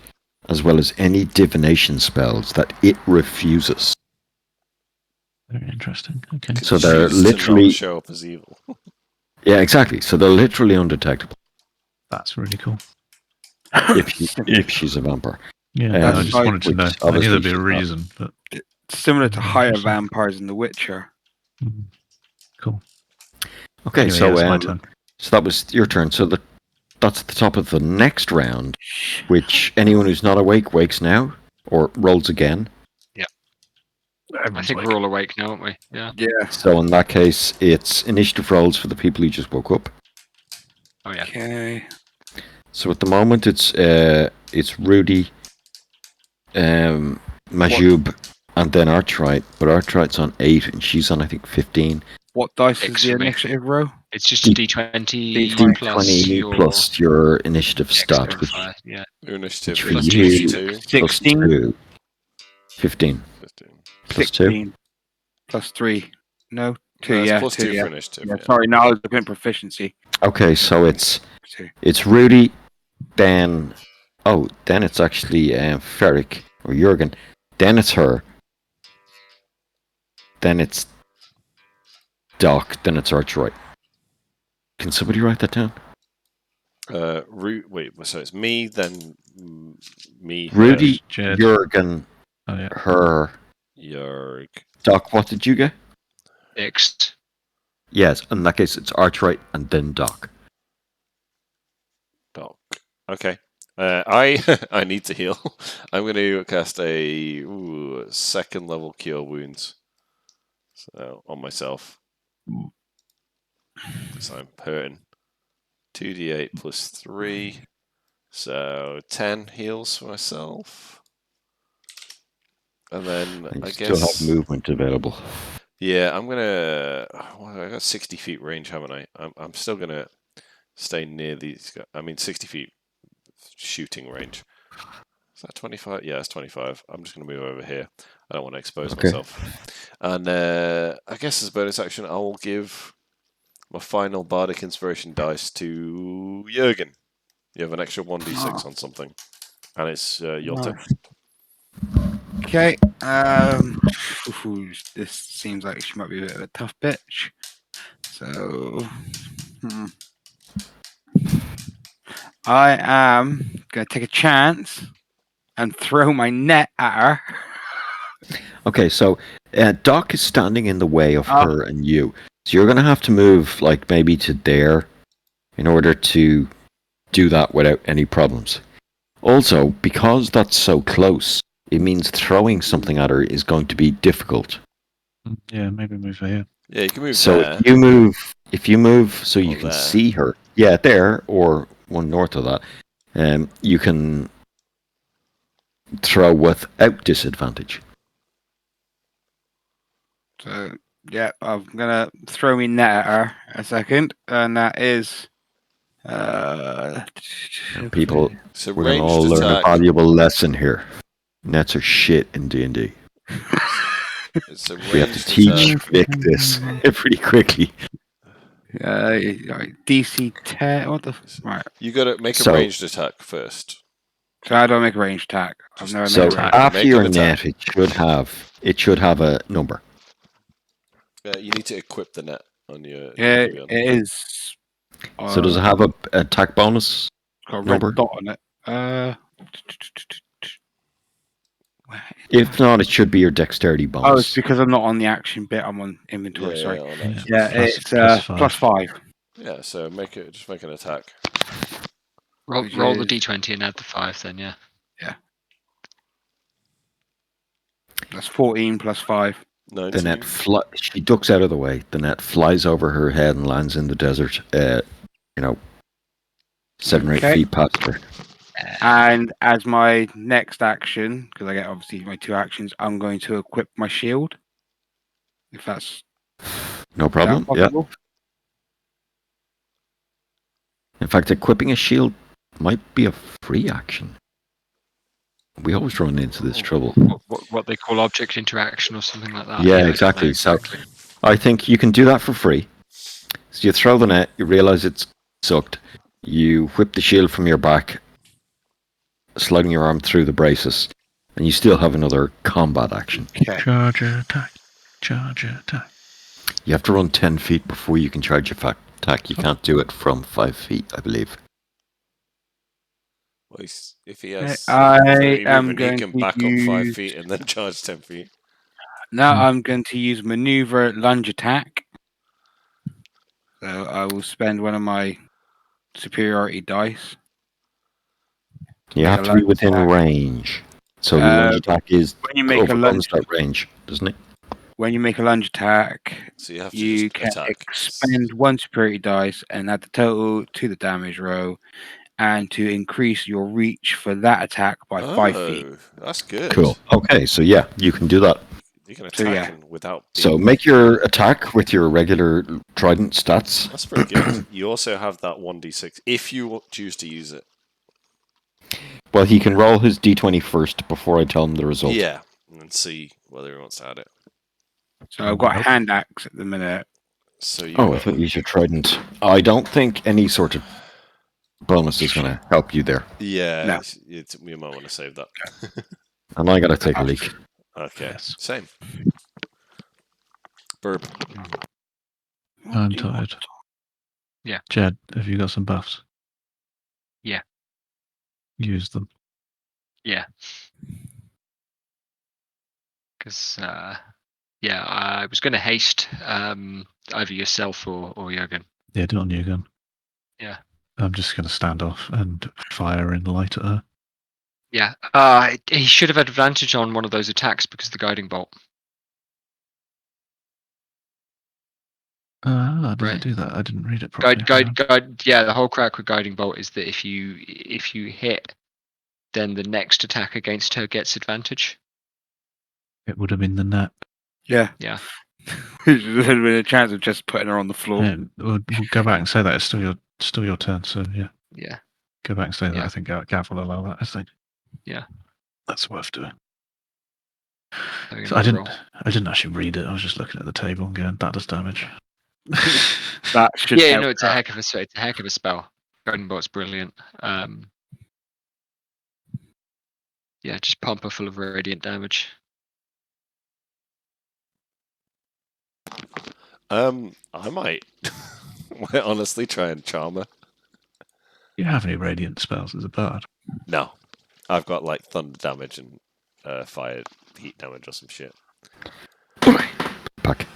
as well as any divination spells that it refuses. Very interesting. Okay. So they're Choose to not literally- show up as evil. Yeah, exactly. So they're literally undetectable That's really cool. if she's a vampire. Yeah, That's I just like- wanted to know. which I knew there'd be obviously a she's not. reason, but Similar to higher Interesting. vampires in The Witcher. cool. Okay, Anyway, so yeah, it's my turn. so that was your turn. So that's the top of the next round, which anyone who's not awake wakes now or rolls again. I think we're all awake now, aren't we? Yeah. Yeah. So in that case, it's initiative rolls for the people who just woke up. Oh yeah. Okay. So at the moment, it's Rudy, Majub, and then Archright. But Archrit's on 8, and she's on I think 15. What dice is X the for me. initiative row? It's just a D20 D20 plus 20 your plus your initiative X stat, which modifier, yeah. Your initiative Which for is you- +2. plus 16? 2. 15 15. plus 2. 16. Plus 3. No? 2, No, it's yeah. plus 2, 2 yeah. for initiative. Yeah, Yeah. sorry, no, I was looking at proficiency. Okay, so it's 2. Rudy, then then it's actually Ferric or Jurgen, then it's her, then it's Doc, then it's Archright. Can somebody write that down? Wait, so it's me, then me, Rudy, Jed. Jurgen, Oh, yeah. her, Jörg. Doc. What did you get? X. Yes, in that case, it's Archright and then Doc. Doc. Okay. I need to heal. I'm going to cast a second level cure wounds. So on myself. Because I'm hurting. 2d8 plus 3. So 10 heals for myself. And then And you I still guess. have movement available. Yeah, I'm gonna. Well, I got 60 feet range, haven't I? I'm still gonna stay near these guys. I mean, 60 feet shooting range. Is that 25? Yeah, it's 25. I'm just gonna move over here. I don't want to expose Okay. myself. And I guess as a bonus action, I will give my final bardic inspiration dice to Jurgen. You have an extra 1d6 on something, and it's your turn. Okay. This seems like she might be a bit of a tough bitch. So, I am gonna take a chance and throw my net at her. Okay, so Doc is standing in the way of Oh. her and you. So you're going to have to move, like, maybe to there in order to do that without any problems. Also, because that's so close, it means throwing something at her is going to be difficult. Yeah, maybe move her here. Yeah, you can move So there. if you move so you Or can there. see her, yeah, there, or one north of that, you can throw without disadvantage. So, yeah, I'm gonna throw me net at her a second, and that is. People, So we're going to ranged all learn a attack. valuable lesson here. Nets are shit in D&D. It's a We have to ranged teach attack. Vic this pretty quickly. DC 10. What the? Right. You got to make a So- ranged attack first. So I don't make a range attack. I've never So made a range. after Make your an attack. net, it should have a number. You need to equip the net on your. Yeah, your it is. So does it have a attack bonus? got a red number? dot on it? If not, it should be your dexterity bonus. Oh, it's because I'm not on the action bit. I'm on inventory. Sorry. on Yeah. that. Yeah, Plus- it's plus five. +5. Yeah, so just make an attack. Roll Which the is- d20 and add the 5 then, yeah. That's 14 plus 5. The 19. net she ducks out of the way. The net flies over her head and lands in the desert. 7 or 8 Okay. feet past her. And as my next action, because I get obviously my 2 actions, I'm going to equip my shield. If that's No problem. Yeah. possible. In fact, equipping a shield might be a free action. We always run into this trouble. What they call object interaction or something like that. Yeah, I don't exactly. know So I think you can do that for free. So you throw the net, you realize it's sucked, you whip the shield from your back, sliding your arm through the braces, and you still have another combat action. Okay. Charger attack. Charger attack. You have to run 10 feet before you can charge your attack. You can't do it from 5 feet, I believe. Well, if he has I 30 am movement, going he can to back up 5 use- feet and then charge 10 feet. Now I'm going to use maneuver lunge attack. So I will spend one of my superiority dice. You Make have a to be lunge within attack. range. So the lunge attack is When you make a overruns lunge, that range, doesn't it? when you make a lunge attack, So you have to you just can attack. expend 1 superiority dice and add the total to the damage roll, and to increase your reach for that attack by 5 feet. Oh, that's good. Cool. Okay, so yeah, you can do that. You can So, attack yeah. him without being... So make your attack with your regular trident stats. That's pretty good. You also have that 1d6 if you choose to use it. Well, he can roll his d20 first before I tell him the result. Yeah, and see whether he wants to add it. So I've got Nope. hand axe at the minute. So you Oh, I thought you used your trident. I don't think any sort of bonus is going to help you there. Yeah, No. we might want to save that. And I got to take a leak. Okay, Yes. same. Burp. I'm tired. Yeah. Jed, have you got some buffs? Yeah. Use them. Because, I was going to haste either yourself or Jurgen. Yeah, do it on you again. Yeah. I'm just going to stand off and fire in light at her. Yeah. He should have had advantage on one of those attacks because of the guiding bolt. Does Right. it do that? I didn't read it properly. Guide. Yeah, the whole crack with guiding bolt is that if you hit, then the next attack against her gets advantage. It would have been the net. Yeah. Yeah. There's been a chance of just putting her on the floor. We'll go back and say that. It's still your turn. So yeah, Yeah. go back and say that. Yeah. I think Gav will allow that. I think. Yeah. That's worth doing. Having So I another didn't actually read it. I was just looking at the table and going, that does damage. That should Yeah, help no, it's a her. heck of a spell. Guiding bolt's brilliant. Yeah, just pump her full of radiant damage. I might honestly try and charm her. You have any radiant spells as a bard? No, I've got like thunder damage and fire heat damage or some shit. Back.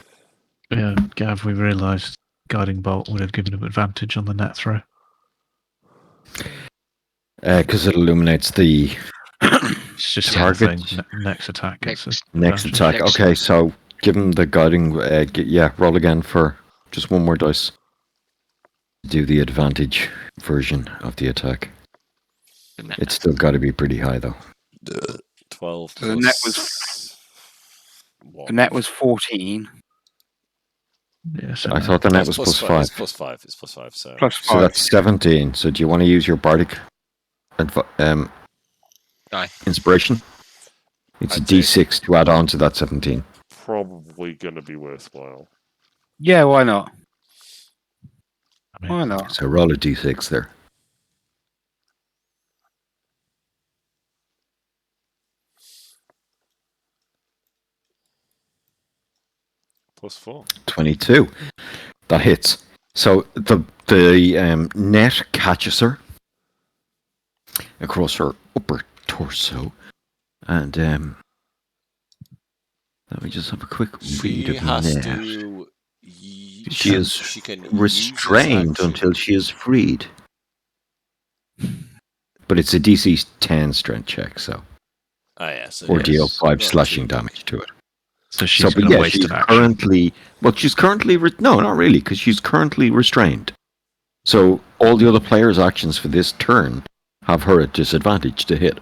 Yeah, Gav, we realised guiding bolt would have given him advantage on the net throw. Because it illuminates the It's just Target. saying next attack. It's Next. next advantage. attack. Next. Okay, so give him the guiding. Roll again for just one more dice. Do the advantage version of the attack. The net. It's still got to be pretty high, though. 12. So the net plus one. The net was 14 Yeah, so I no. thought the net It's was plus It's 5. plus 5. It's plus 5. So plus 5. So that's 17. So do you want to use your bardic Die. inspiration? It's a I'd say- d6 to add on to that 17. probably going to be worthwhile. Yeah, why not? I mean, Why not? So roll a d6 there. Plus 4. 22. That hits. So the net catches her across her upper torso, and let me just have a quick She read of has net. to. She is she can use this Restrained action- until she is freed. but it's a DC 10 strength check, so yeah. So or yes, deal 5 not slashing too- damage to it. So she's but going to waste she's an action. currently she's currently no, not really, because she's currently restrained. So all the other players' actions for this turn have her at disadvantage to hit.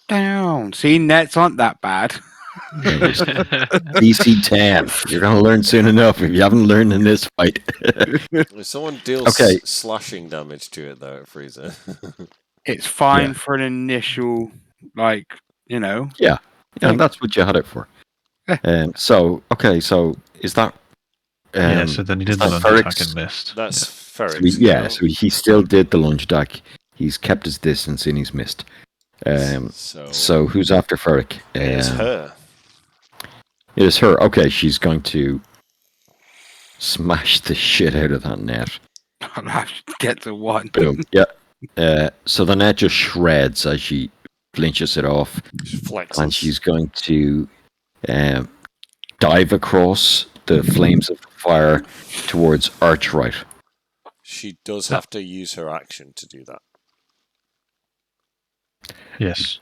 Down. See, nets aren't that bad. DC 10. You're going to learn soon enough if you haven't learned in this fight. If someone deals Okay. slashing damage to it, though, it frees it. It's fine Yeah. for an initial, Yeah, and that's what you had it for. So is that? Yeah, so then he did the that lunge Ferric's- attack and missed. That's So Ferric's so he still did the lunge attack. He's kept his distance and he's missed. So who's after Ferric? it's her. It is her. Okay, she's going to smash the shit out of that net. I'll have to get to one. Boom. Yeah. So the net just shreds as she flinches it off, She flexes. and she's going to dive across the flames of fire towards Archright. She does have to use her action to do that. Yes.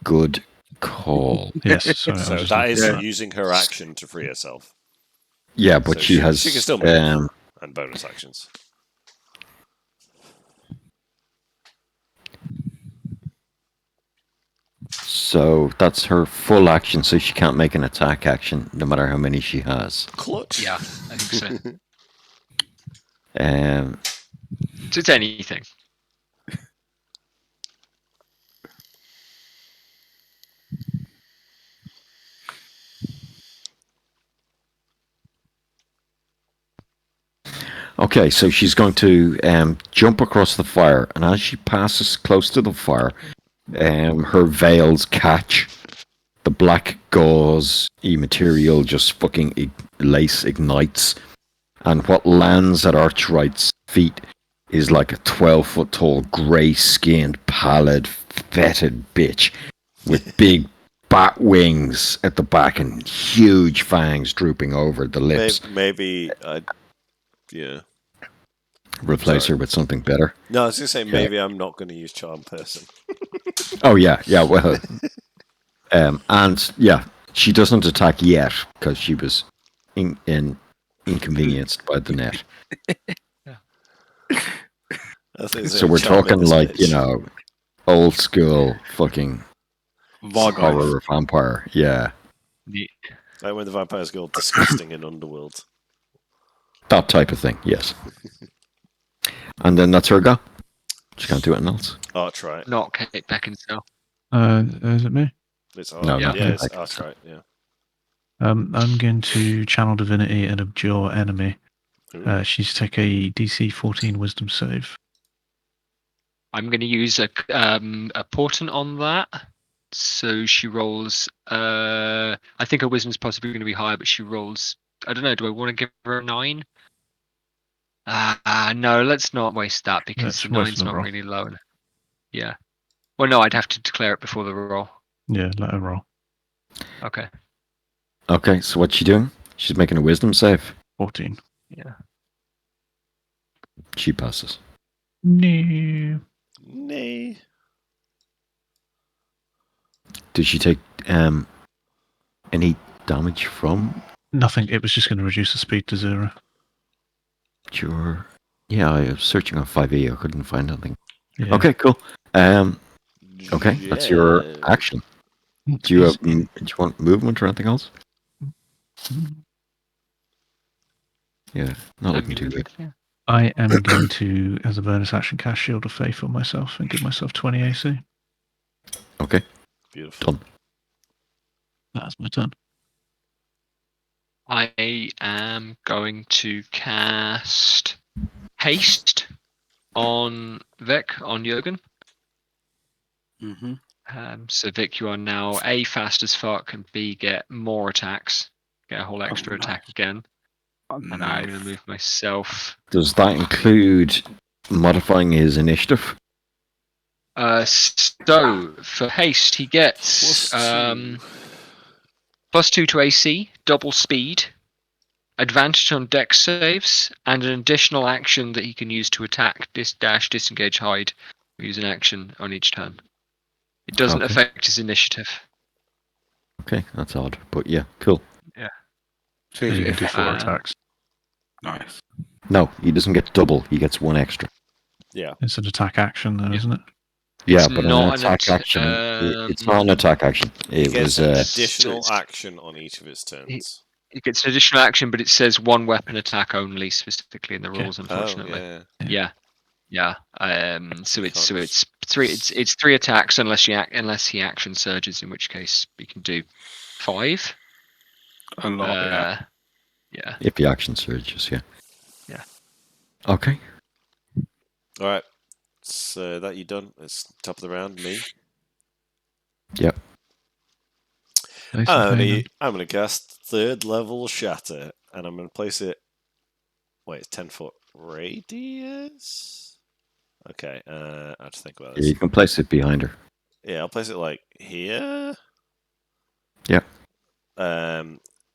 Good call. Yes. Sorry, I So was just that is looking at using her action to free herself Yeah, but So she has. she can still move. And bonus actions. So that's her full action, so she can't make an attack action, no matter how many she has. Clutch. Yeah, I think so. Um, So it's anything. okay, so she's going to jump across the fire, and as she passes close to the fire, her veils catch. The black gauze material just fucking lace ignites, and what lands at Archwright's feet is like a 12-foot tall, grey-skinned, pallid, fetid bitch with big bat wings at the back and huge fangs drooping over the lips. Maybe yeah. Replace Sorry. her with something better. No, I was going to say maybe I'm not going to use Charm Person. Oh yeah, well, and yeah, she doesn't attack yet because she was inconvenienced by the net. So we're talking like old school fucking horror vampire. Yeah, Like when the vampires go all disgusting in Underworld. that type of thing. Yes. And then that's her go. She can't do anything else. Archright. Not Kate Beckinsale. Is it me? It's No, yeah, not it's Beckinsale. Archright, yeah. I'm going to channel divinity and abjure enemy. Ooh. She's take a DC 14 Wisdom save. I'm going to use a portent on that. So she rolls. I think her wisdom's possibly going to be higher, but she rolls. I don't know. Do I want to give her a 9? No, let's not waste that because Let's the waste 9's the not roll. really low. Yeah. Well, no, I'd have to declare it before the roll. Yeah, let her roll. Okay. Okay, so what's she doing? She's making a wisdom save. 14. Yeah. She passes. No. Nay. Did she take any damage from Nothing. It was just going to reduce the speed to 0. your? Yeah, I was searching on 5e. I couldn't find anything. Yeah. Okay, cool. Okay, that's your Yeah. action. Do you want movement or anything else? Yeah, not looking too good. Yeah. I am going to, as a bonus action, cast Shield of Faith on myself and give myself 20 AC. Beautiful. Done. That's my turn. I am going to cast haste on Vic, on Jurgen. Mm-hmm. So Vic, you are now A, fast as fuck, and B, get more attacks. Get a whole extra nice. attack again. And I'm going to move myself. Does that include modifying his initiative? So for haste, he gets +2. +2 to AC, double speed, advantage on dex saves, and an additional action that he can use to attack, dash, disengage, hide, Use an action on each turn. It doesn't Okay. affect his initiative. Okay, that's odd, but yeah, cool. So You can if do 4 Uh, attacks. nice. No, he doesn't get double. He gets one extra. Yeah. It's an attack action, though, Yeah. isn't it? Yeah, It's but not an an attack action. It's um, not an attack action. He It gets was an uh, additional it's- action on each of his turns. It gets an additional action, but it says one weapon attack only specifically in the Okay. rules. Oh, Unfortunately, yeah. yeah. So You it's can't- three. It's 3 attacks unless he action surges, in which case we can do 5. A lot, yeah. Yeah. if the action surges. Yeah. Yeah. Okay. All right. So that you done? It's top of the round. Me. Yep. I'm gonna cast 3rd level Shatter, and I'm gonna place it. Wait, it's 10-foot radius. Okay. I have to think about Yeah, this. you can place it behind her. Yeah, I'll place it like here. Yep.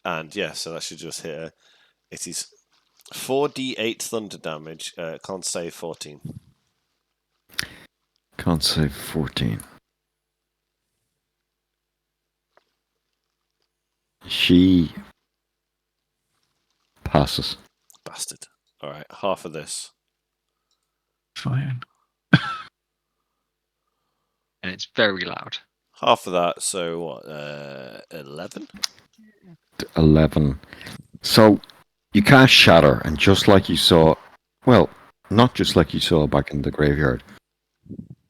And yeah, so that should just hit her. It is 4d8 thunder damage. Con save 14. Can't save 14. She passes. Bastard. All right, half of this. Fine. And it's very loud. Half of that. So what? 11. 11. So you cast Shatter, and just like you saw, well, not just like you saw back in the graveyard,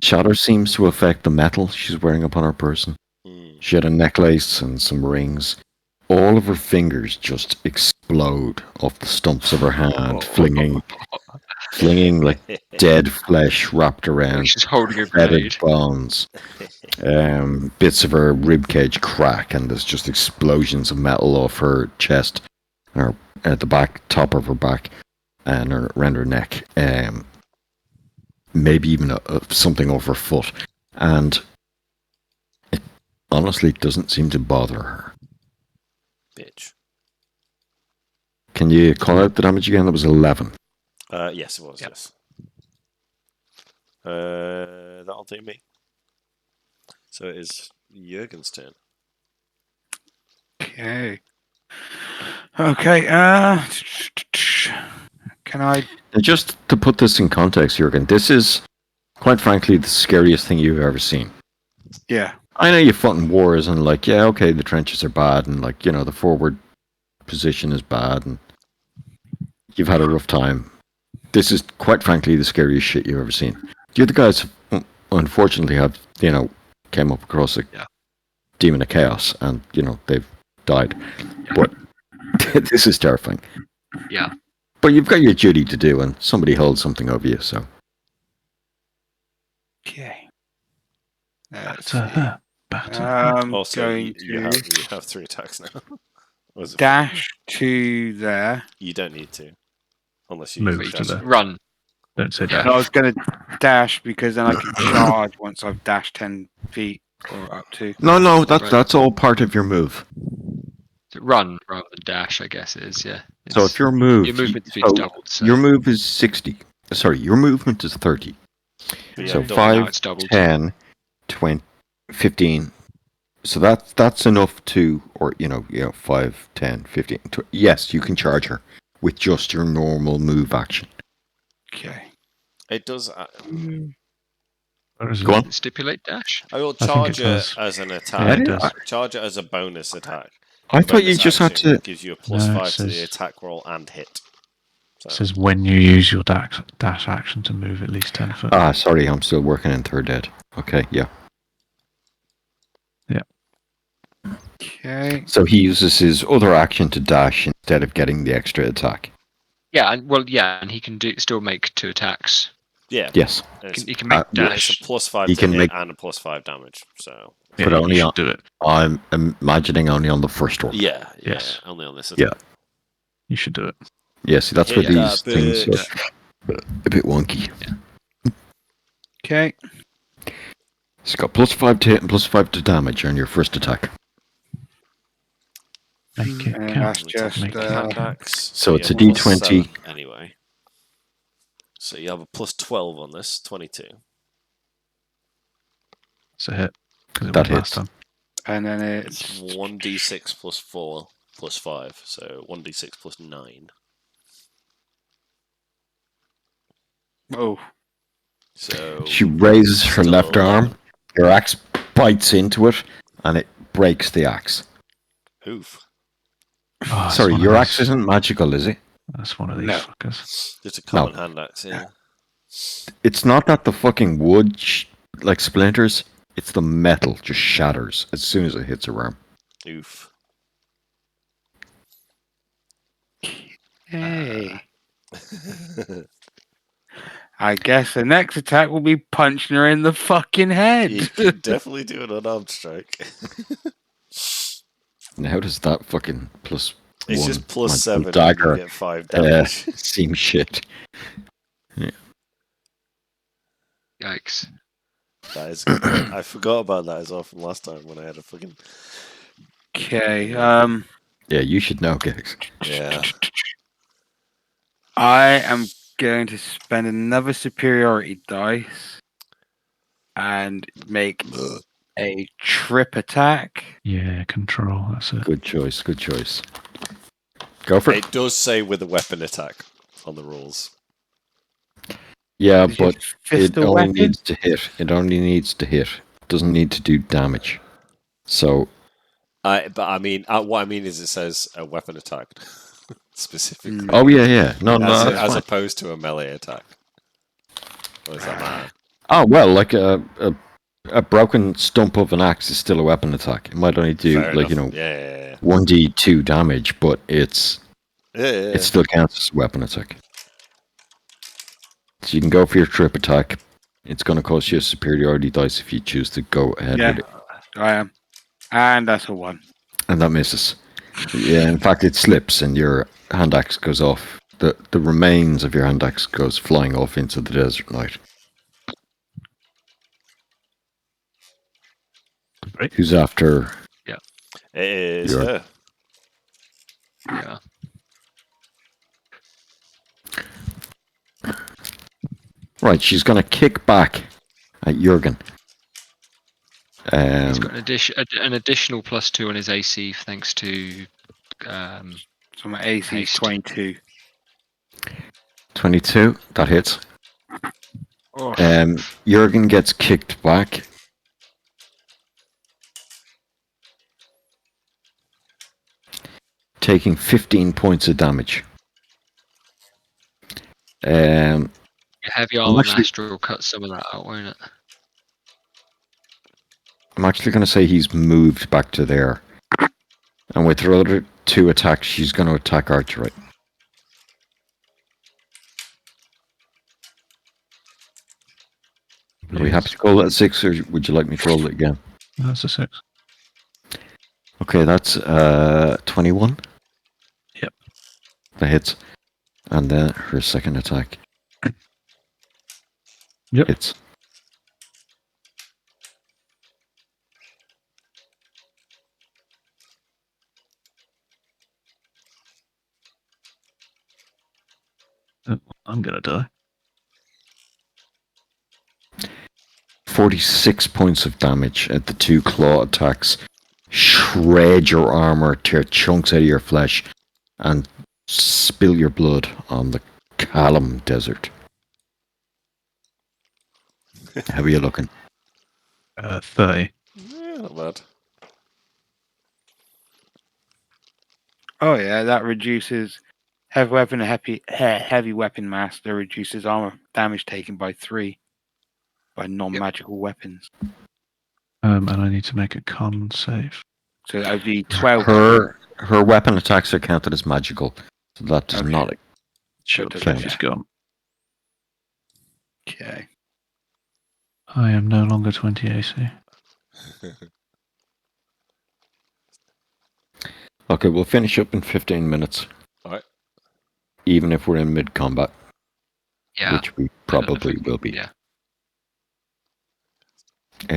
Shatter seems to affect the metal she's wearing upon her person. She had a necklace and some rings. All of her fingers just explode off the stumps of her hand, flinging like dead flesh wrapped around She's holding a shredded grenade. bones. Bits of her ribcage crack, and there's just explosions of metal off her chest, or at the back, top of her back, and around her neck. Maybe even something over her foot, and it honestly doesn't seem to bother her. Bitch. Can you call out the damage again? That was 11. Yes, it was. Yep. Yes. That'll do me. So it is Jurgen's turn. Okay. Okay. Can I? And just to put this in context, Jurgen, this is quite frankly the scariest thing you've ever seen. Yeah. I know you fought in wars and like, yeah, okay, the trenches are bad and like, you know, the forward position is bad and you've had a rough time. This is quite frankly the scariest shit you've ever seen. The other guys, unfortunately, have, you know, came up across a demon of chaos and, you know, they've died. But this is terrifying. Yeah. But you've got your duty to do and somebody holds something over you, so. Okay. Batter. Batter. I'm Also, going you to have 3 attacks now. Was it? dash to there. You don't need to, unless you Move use to dash. there. Run. Don't say Yeah. dash. I was going to dash because then I can charge once I've dashed 10 feet or up to. No, Right. that's all part of your move. Run rather than dash, I guess it is, yeah. So if your move, Your movement speed's so doubled. So. your move is 60. Sorry, your movement is 30. But So yeah, double. 5, Now it's doubled. 10, 20, 15. So that's enough to, or, you know, 5, 10, 15. Yes, you can charge her with just your normal move action. Okay. It does. Where is Go it? on. Does it stipulate dash? I will I think charge it it does. as an Yeah, attack. it does. Charge it as a bonus attack. I thought you Bonus just had action to. gives you a plus No, it 5 to the says- attack roll and hit. It So, says when you use your dash action to move at least 10 foot. Ah, sorry, I'm still working in third ed. Okay, yeah. Okay. So he uses his other action to dash instead of getting the extra attack. Yeah, and he can still make 2 attacks. yeah. Yes, He can make yeah, dash. It's a plus 5 He to can hit make- and a plus 5 damage. So Yeah, but you only should on- do it. I'm imagining only on the first one. yeah, Yes. only on this. Yeah. attack. You should do it. Yeah, see, that's where Hit these that things bitch. are a bit wonky. Okay. It's got plus 5 to hit and plus 5 to damage on your first attack. Make it And count. that's just Make it Hand count. axe. So it's you a have plus D20. 7 anyway. So you have a plus 12 on this, 22. It's a hit. 'Cause it That was last hits. time. And then It's it's 1d6 plus 4 plus 5, so 1d6 plus 9. oh, So She raises her still left 11. arm. Your axe bites into it, and it breaks the axe. Oof. Oh, it's Sorry, one of your these- axe isn't magical, is it? That's one of these No. fuckers. Just a common hand axe, yeah. It's not that the fucking wood like splinters. It's the metal just shatters as soon as it hits her arm. Oof. hey. I guess the next attack will be punching her in the fucking head. You can definitely do an unarmed strike. And how does that fucking plus It's one just plus magical 7 and dagger you get 5 damage. seem shit? Yikes. That is good. I forgot about that as well from last time when I had a fucking... Okay, Yeah, you should know, Gex. Yeah. I am going to spend another superiority dice and make a trip attack. Yeah, control. That's it. Good choice. Good choice. Go for it. It does say with a weapon attack on the rules. Yeah, Is your but fist it a only weapon? needs to hit. It only needs to hit. It doesn't need to do damage. So But I mean, what I mean is it says a weapon attack specifically. oh yeah. No, as, that's as fine. opposed to a melee attack. What does that matter? Oh well, like a broken stump of an axe is still a weapon attack. It might only do Fair like enough. Yeah. 1d2 damage, but it Yeah. still counts as a weapon attack. So you can go for your trip attack. It's going to cost you a superiority dice if you choose to go ahead Yeah. with it, I am. And that's a 1. and that misses. Yeah, in fact, it slips and your hand axe goes off. The remains of your hand axe goes flying off into the desert night. Great. Who's after? It is You're- her. Yeah. Right, she's going to kick back at Jurgen. He's got an additional +2 on his AC thanks to So my AC is Haste. 22. 22, that hits. Oh, Jurgen gets kicked back. Taking 15 points of damage. heavy armor actually- master will cut some of that out, won't it? I'm actually going to say he's moved back to there. And with her other 2 attacks, she's going to attack Archer. Are we happy to call it a 6, or would you like me to roll it again? That's a 6. Okay, that's 21. Yep. That hits. And then her second attack Yep. hits. I'm gonna die. 46 points of damage at the 2 claw attacks. Shred your armor, tear chunks out of your flesh, and spill your blood on the Callum Desert. How are you looking? 30. Yeah, not bad. oh yeah, that reduces heavy weapon. Heavy weapon master reduces armor damage taken by 3 by non-magical weapons. And I need to make a con save. So that would be 12. Her weapon attacks are counted as magical, so that does Okay. not. Shield does of faith it, is yeah. gone. Okay. I am no longer 20 AC. Okay, we'll finish up in 15 minutes. Alright. Even if we're in mid combat, Yeah. which we probably will be. Yeah.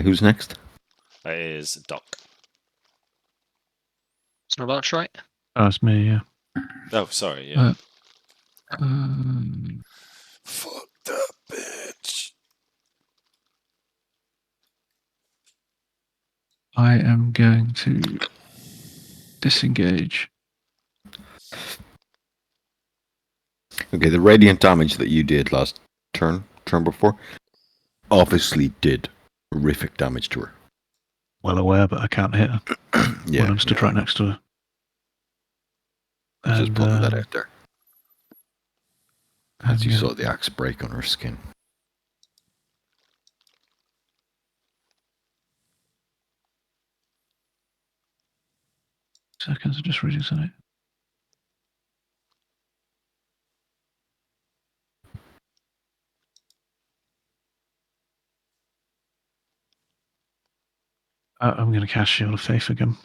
Who's next? That is Doc. It's not about right. Oh, it's me, yeah. Oh, sorry, yeah. Um, Fuck that bitch. I am going to disengage. Okay, the radiant damage that you did last turn before, obviously did horrific damage to her. Well aware, but I can't hit her when I'm stood right next to her. Just And, putting that out there. As I'm you gonna- saw the axe break on her skin. Seconds, I'm just reading something. I'm going to cast Shield of Faith again.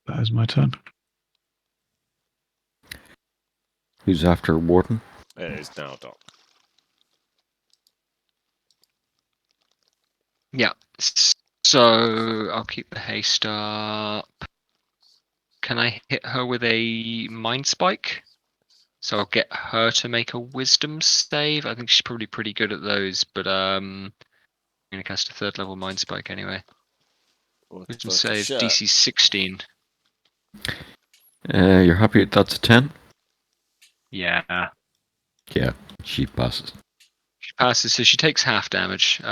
That is my turn. Who's after Warden? It is now, Doc. Yeah. So I'll keep the haste up. Can I hit her with a Mind Spike? So I'll get her to make a Wisdom save. I think she's probably pretty good at those, but I'm gonna cast a 3rd level Mind Spike anyway. What the Wisdom fuck save is that? DC 16. You're happy that's a 10? Yeah. Yeah, she passes. She passes, so she takes half damage.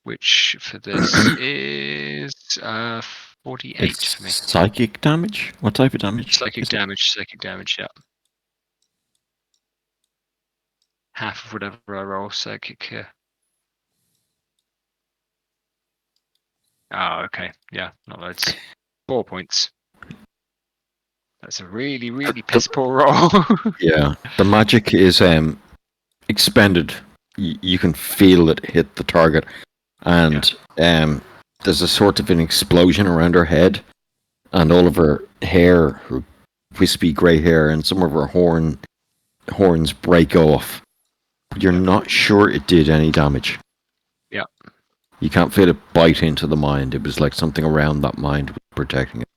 Which for this is 48 It's for me. psychic damage? What type of damage? Psychic is it? damage, yeah. Half of whatever I roll, psychic here. Oh, okay. Yeah, not loads. 4 points. That's a really, really piss poor roll. Yeah, the magic is expended. You can feel it hit the target, and there's a sort of an explosion around her head, and all of her hair, her wispy grey hair, and some of her horns break off. But you're not sure it did any damage. Yeah. You can't feel it bite into the mind. It was like something around that mind was protecting it.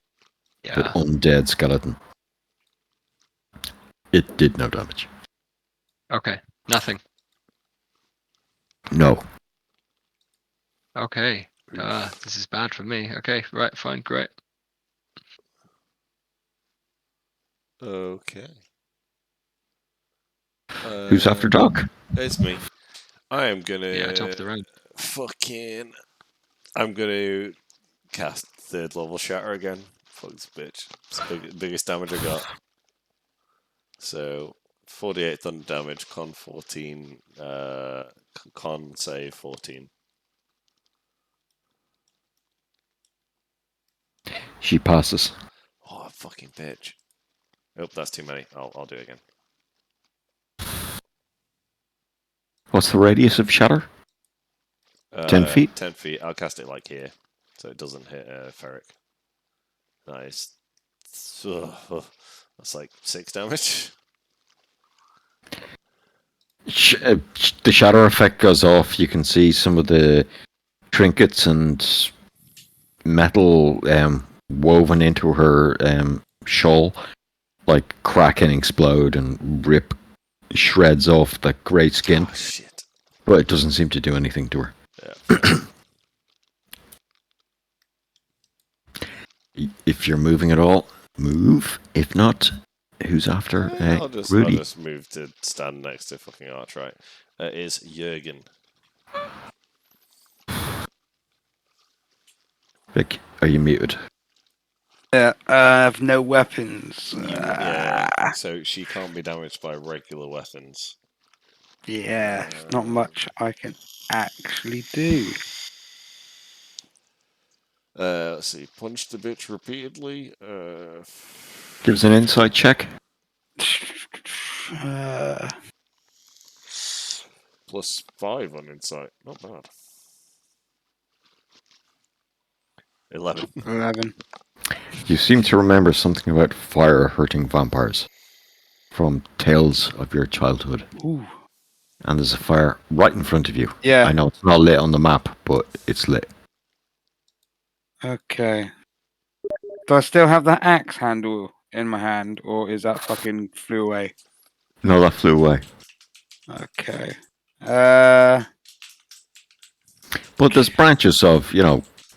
Yeah. That undead skeleton. It did no damage. Okay. Nothing. No. Okay. This is bad for me. Okay. Right. Fine. Great. Okay. Who's after Doc? It's me. I am gonna Yeah. Top of the round. I'm gonna cast 3rd level shatter again. Fuck this bitch. It's the biggest damage I got. So 48 thunder damage, con 14, con save 14. She passes. Oh, fucking bitch. Oh, that's too many. I'll do it again. What's the radius of shatter? 10 feet? 10 feet. I'll cast it like here, so it doesn't hit Ferric. Nice. That's like 6 damage. The shatter effect goes off. You can see some of the trinkets and metal woven into her shawl, like crack and explode and rip shreds off the grey skin. Oh, shit. But it doesn't seem to do anything to her. Yeah. If you're moving at all, move. If not, who's after I'll just move to stand next to fucking Archright. It is Jurgen. Vic, are you muted? Yeah, I have no weapons. Yeah, so she can't be damaged by regular weapons. Yeah, not much I can actually do. Let's see. Punch the bitch repeatedly. Give us an insight check. +5 on insight. Not bad. 11. 11. You seem to remember something about fire hurting vampires from tales of your childhood. Ooh. And there's a fire right in front of you. Yeah. I know it's not lit on the map, but it's lit. Okay. Do I still have that axe handle in my hand, or is that fucking flew away? No, that flew away. Okay. But there's branches of,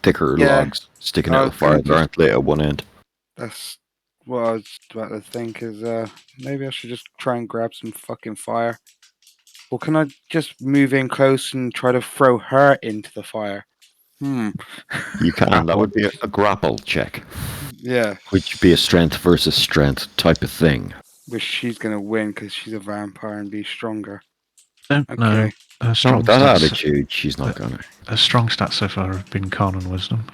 thicker Yeah. logs sticking I out was of the fire gonna that aren't lit at one end. That's what I was about to think. Is maybe I should just try and grab some fucking fire. Or can I just move in close and try to throw her into the fire? You can. That would be a grapple check, Yeah, which would be a strength versus strength type of thing. which she's gonna win because she's a vampire and be stronger. No, Okay. her No, strong with that stats. attitude, she's not going to. Her strong stats so far have been con and wisdom.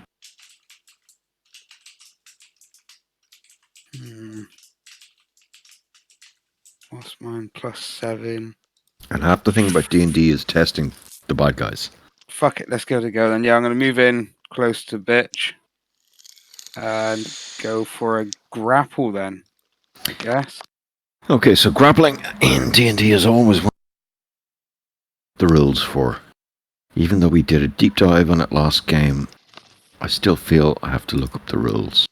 What's mine? +7. And half the thing about D&D is testing the bad guys. Fuck it, let's go then. Yeah, I'm gonna move in close to bitch and go for a grapple then. I guess. Okay, so grappling in D&D is always one of the rules for. Even though we did a deep dive on it last game, I still feel I have to look up the rules.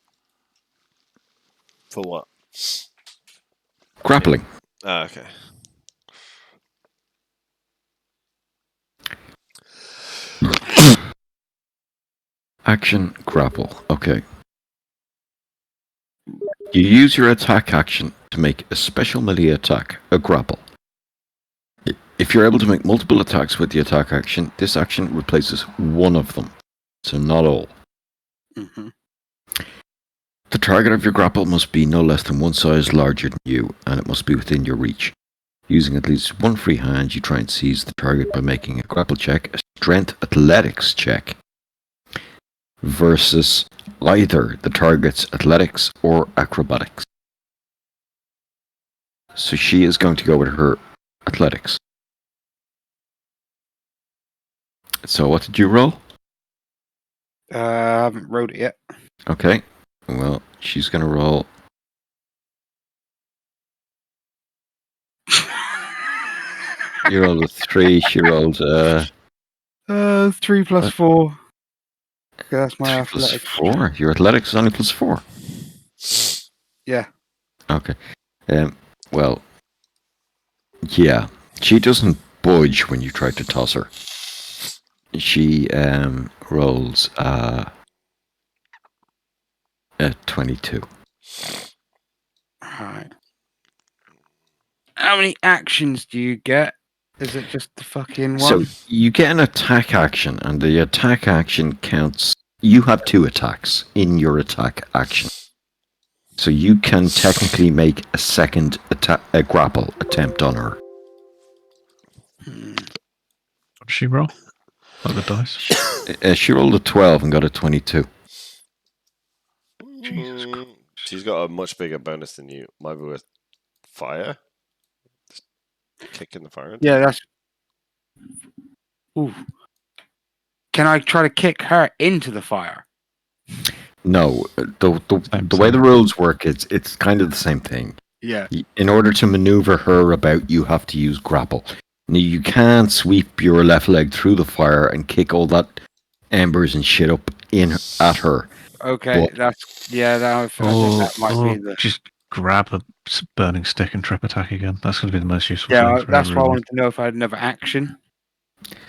For what? Grappling. Ah, okay. Action, grapple. Okay. You use your attack action to make a special melee attack, a grapple. If you're able to make multiple attacks with the attack action, this action replaces one of them, so not all. Mm-hmm. The target of your grapple must be no less than one size larger than you, and it must be within your reach. Using at least one free hand, you try and seize the target by making a grapple check, a strength athletics check, versus either the target's athletics or acrobatics. So she is going to go with her athletics. So what did you roll? I haven't wrote it yet. Okay. Well, she's going to roll. You rolled a 3. She rolled 3 plus 4. Okay, that's my 3 plus athletics. 4. Your athletics is only plus 4. Yeah. Okay. Well, yeah. She doesn't budge when you try to toss her. She rolls a 22. Alright. How many actions do you get? Is it just the fucking one? So you get an attack action, and the attack action counts. You have 2 attacks in your attack action. So you can technically make a second a grapple attempt on her. Hmm. What did she roll? Like the dice? She rolled a 12 and got a 22. Jesus Christ. She's got a much bigger bonus than you. Might be with fire. Just kicking the fire. Yeah, that's. Ooh. Can I try to kick her into the fire? No, the way the rules work, it's kind of the same thing. Yeah. In order to maneuver her about, you have to use grapple. Now, you can't sweep your left leg through the fire and kick all that embers and shit up at her. Okay, What? that's. Yeah, I think that might be the. Just grab a burning stick and trip attack again. That's going to be the most useful Yeah, thing for that's why I everyone. wanted to know if I had another action.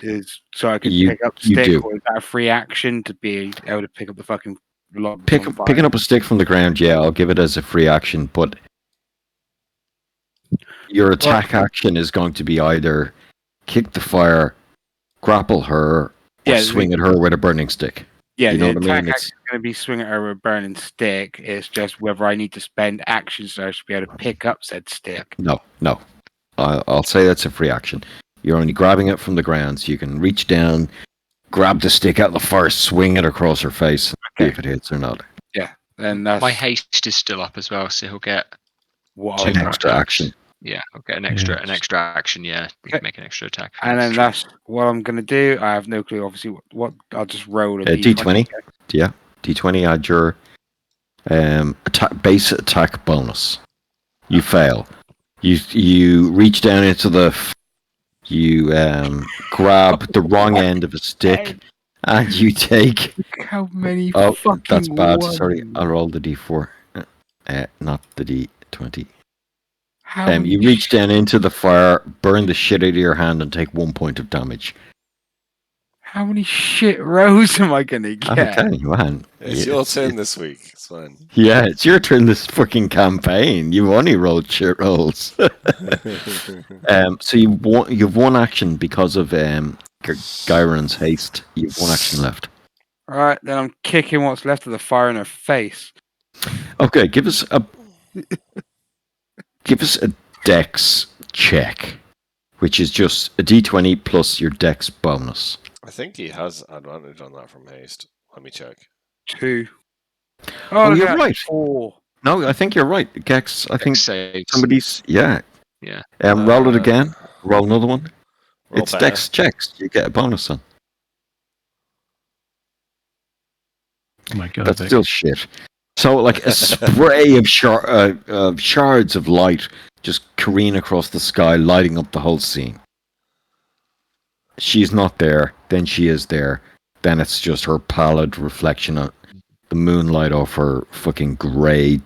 Is so I could You- pick up you stick, do. or is that a free action to be able to pick up the fucking log? Picking up a stick from the ground, yeah, I'll give it as a free action, but your attack action is going to be either kick the fire, grapple her, or Yeah, swing at her with a burning stick. Yeah, You know the what I mean? attack It's- action is going to be swinging her with a burning stick. It's just whether I need to spend actions so I should be able to pick up said stick. No. I'll say that's a free action. You're only grabbing it from the ground, so you can reach down, grab the stick out of the fire, swing it across her face, and see if it hits or not. And that's My haste is still up as well, so he'll get what two I An more want. extra attacks. action. Yeah, I'll get an extra Yes. action. Yeah, you Okay. can make an extra attack. And then that's what I'm going to do. I have no clue, obviously, what I'll just roll a D20. Yeah, D20, add your base attack bonus. You fail. You reach down into you grab the wrong end of a stick, and you take. Look how many Oh, fucking that's bad. ones. Sorry, I'll roll the D4. Not the D20. How You many reach down into the fire, burn the shit out of your hand, and take 1 point of damage. How many shit rolls am I gonna I'm get? telling you, man. It's Yeah, your turn this week. It's fine. Yeah, it's your turn this fucking campaign. You've only rolled shit rolls. So you've one action because of Gyron's haste. You've one action left. Alright, then I'm kicking what's left of the fire in her face. Okay, give us a dex check, which is just a d20 plus your dex bonus. I think he has advantage on that from haste. Let me check. 2. Oh, look you're at that, right. 4. No, I think you're right. Gex, I think saves. somebody's yeah. Yeah. Roll it again. Roll another one. Roll It's better. dex checks. You get a bonus on. Oh my god, That's Vic. still shit. So, like a spray of shards of light just careen across the sky, lighting up the whole scene. She's not there, then she is there, then it's just her pallid reflection on the moonlight off her fucking grey,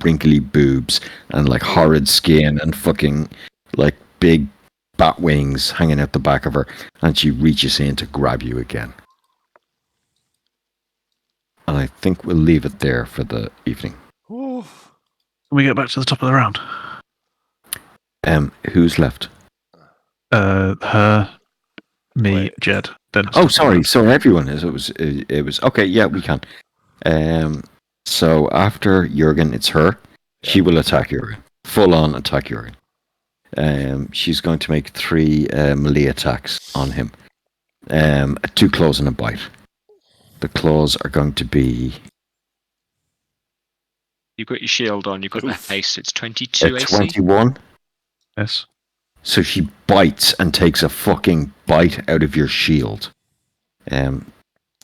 wrinkly boobs and like horrid skin and fucking like big bat wings hanging out the back of her, and she reaches in to grab you again. And I think we'll leave it there for the evening. Ooh. Can we get back to the top of the round? Who's left? Her, me, Wait. Jed. Then Oh, sorry. So everyone is. It was okay. Yeah, we can. So after Jurgen, it's her. She will attack Jurgen. Full on attack Jurgen. She's going to make 3 melee attacks on him. 2 claws and a bite. The claws are going to be You've got your shield on. You've got the haste. It's 22 AC. 21. Yes. So she bites and takes a fucking bite out of your shield. The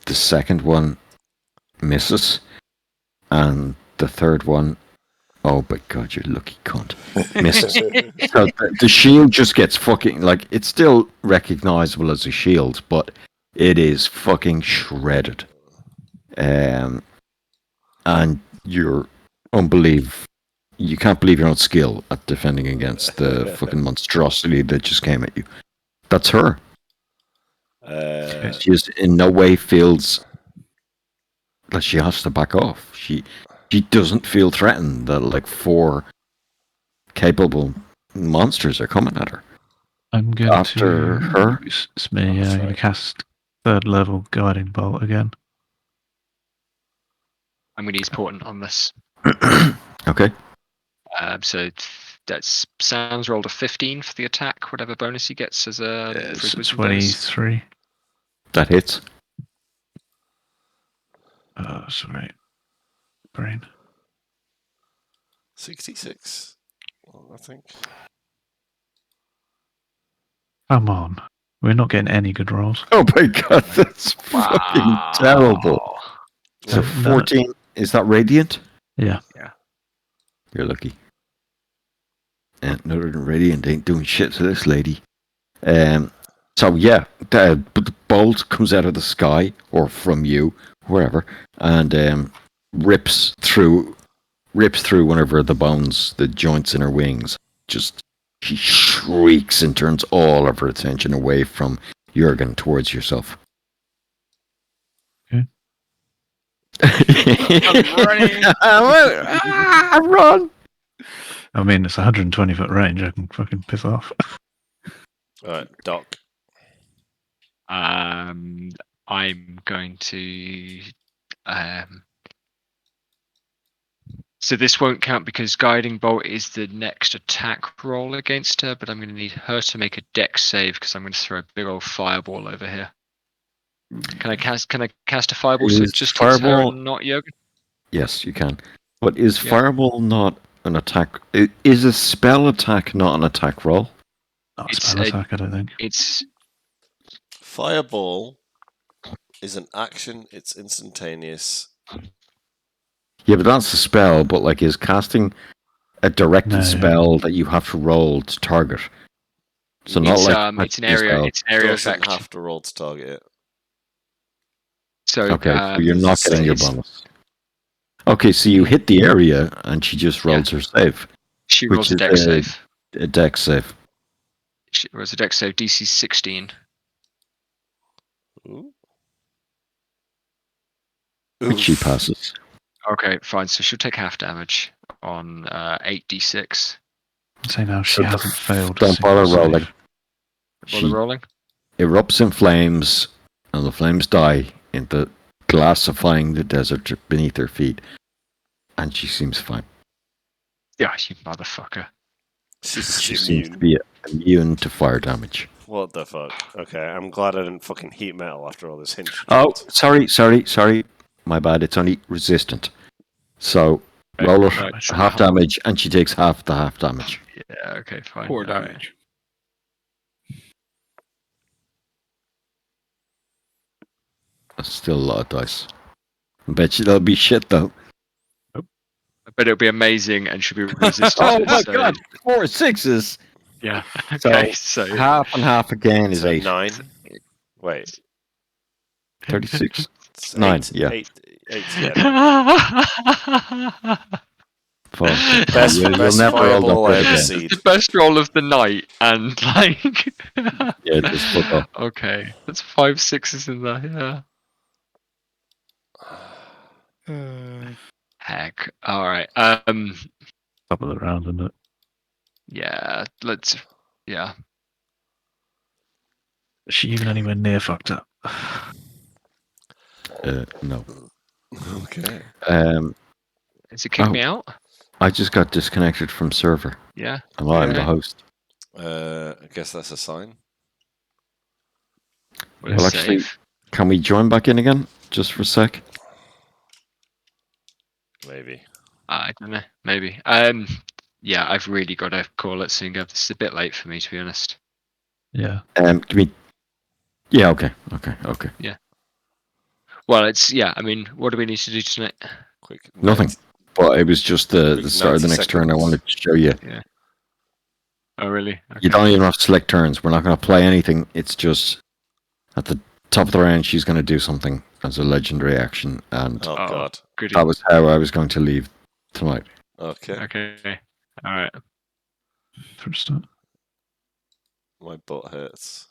second one misses. And the third one, oh my god, you lucky cunt, misses. So the shield just gets fucking, like, it's still recognizable as a shield, but it is fucking shredded. And you're you can't believe your own skill at defending against the fucking monstrosity that just came at you. That's her. She just in no way feels that she has to back off. She doesn't feel threatened that like 4 capable monsters are coming at her. I'm going After to... her? It's me, That's I'm going right. to cast 3rd level Guiding Bolt again. I'm going to use Portent on this. Okay. So that's Sam's rolled a 15 for the attack, whatever bonus he gets as a for his It's wisdom bonus. 23. That hits. Oh, sorry. Brain. 66. Well, I think. Come on. We're not getting any good rolls. Oh my god, that's fucking terrible. So No. 14, is that radiant? Yeah. You're lucky. And another radiant ain't doing shit to this lady. So yeah, but the bolt comes out of the sky or from you, wherever, and rips through one of her the bones, the joints in her wings. Just she shrieks and turns all of her attention away from Jurgen towards yourself. Okay. Run! I mean, it's 120 foot range. I can fucking piss off. Alright, Doc. I'm going to. So this won't count because Guiding Bolt is the next attack roll against her, but I'm going to need her to make a dex save because I'm going to throw a big old fireball over here. Can I cast a fireball so it Is just hits her fireball- and not Jurgen? Yes, you can. But is Yeah. fireball not an attack? Is a spell attack not an attack roll? Not a It's spell a- attack, I don't think. It's Fireball is an action, it's instantaneous. Yeah, but that's a spell. But like, is casting a directed No. spell that you have to roll to target? So not it's, like it's an area. It's an area Doesn't effect. have to roll to target it. So okay, so you're it's not a getting your save. bonus. Okay, so you hit the area and she just rolls her save, She which rolls a is dex save. a dex save. She rolls a dex save. DC 16. Ooh. Which she Oof. passes. Okay, fine. So she'll take half damage on 8d6. Say now she So hasn't failed. a don't single bother save. rolling. While She they're rolling. erupts in flames, and the flames die into glassifying the desert beneath her feet. And she seems fine. Yeah, you motherfucker. She's She seems to immune. be immune to fire damage. What the fuck? Okay, I'm glad I didn't fucking heat metal after all this hint. she Oh, dropped. sorry. My bad. It's only resistant. So roll it Right. half damage, and she takes half the half damage. Yeah, okay, fine. Poor Alright. damage. That's still a lot of dice. I bet you that'll be shit though. But it'll be amazing and should be resistant. so- 4 6s. Yeah. So, Okay, so Half and half again is So 8. 9. Wait. 36. It's 9, 8, yeah. 8 yeah. Fuck. Best, You'll best never roll fireball that I good ever again. seen. the best roll of the night, and like, Yeah, just fuck off. okay, that's 5 6s in there. Yeah. Heck. All right. Top of the round, isn't it? Yeah. Let's. Yeah. Is she even anywhere near fucked up? No. Okay. Has it kicked Oh. me out? I just got disconnected from server. Yeah. And I'm the Okay. host. I guess that's a sign. Will it Well, actually- save? Can we join back in again? Just for a sec? Maybe. I don't know. Maybe. Yeah. I've really got to call it soon. This is a bit late for me, to be honest. Yeah. Give me... Yeah, okay. Well, it's yeah. I mean, what do we need to do tonight? Quick. Nothing. But it was just the Quick start of the 90 next turn. I seconds. wanted to show you. Oh, really? Okay. You don't even have to select turns. We're not going to play anything. It's just at the top of the round, she's going to do something as a legendary action. And Oh, Oh. God. Goody. that was how I was going to leave tonight. Okay. Okay. All right. For a start. My butt hurts.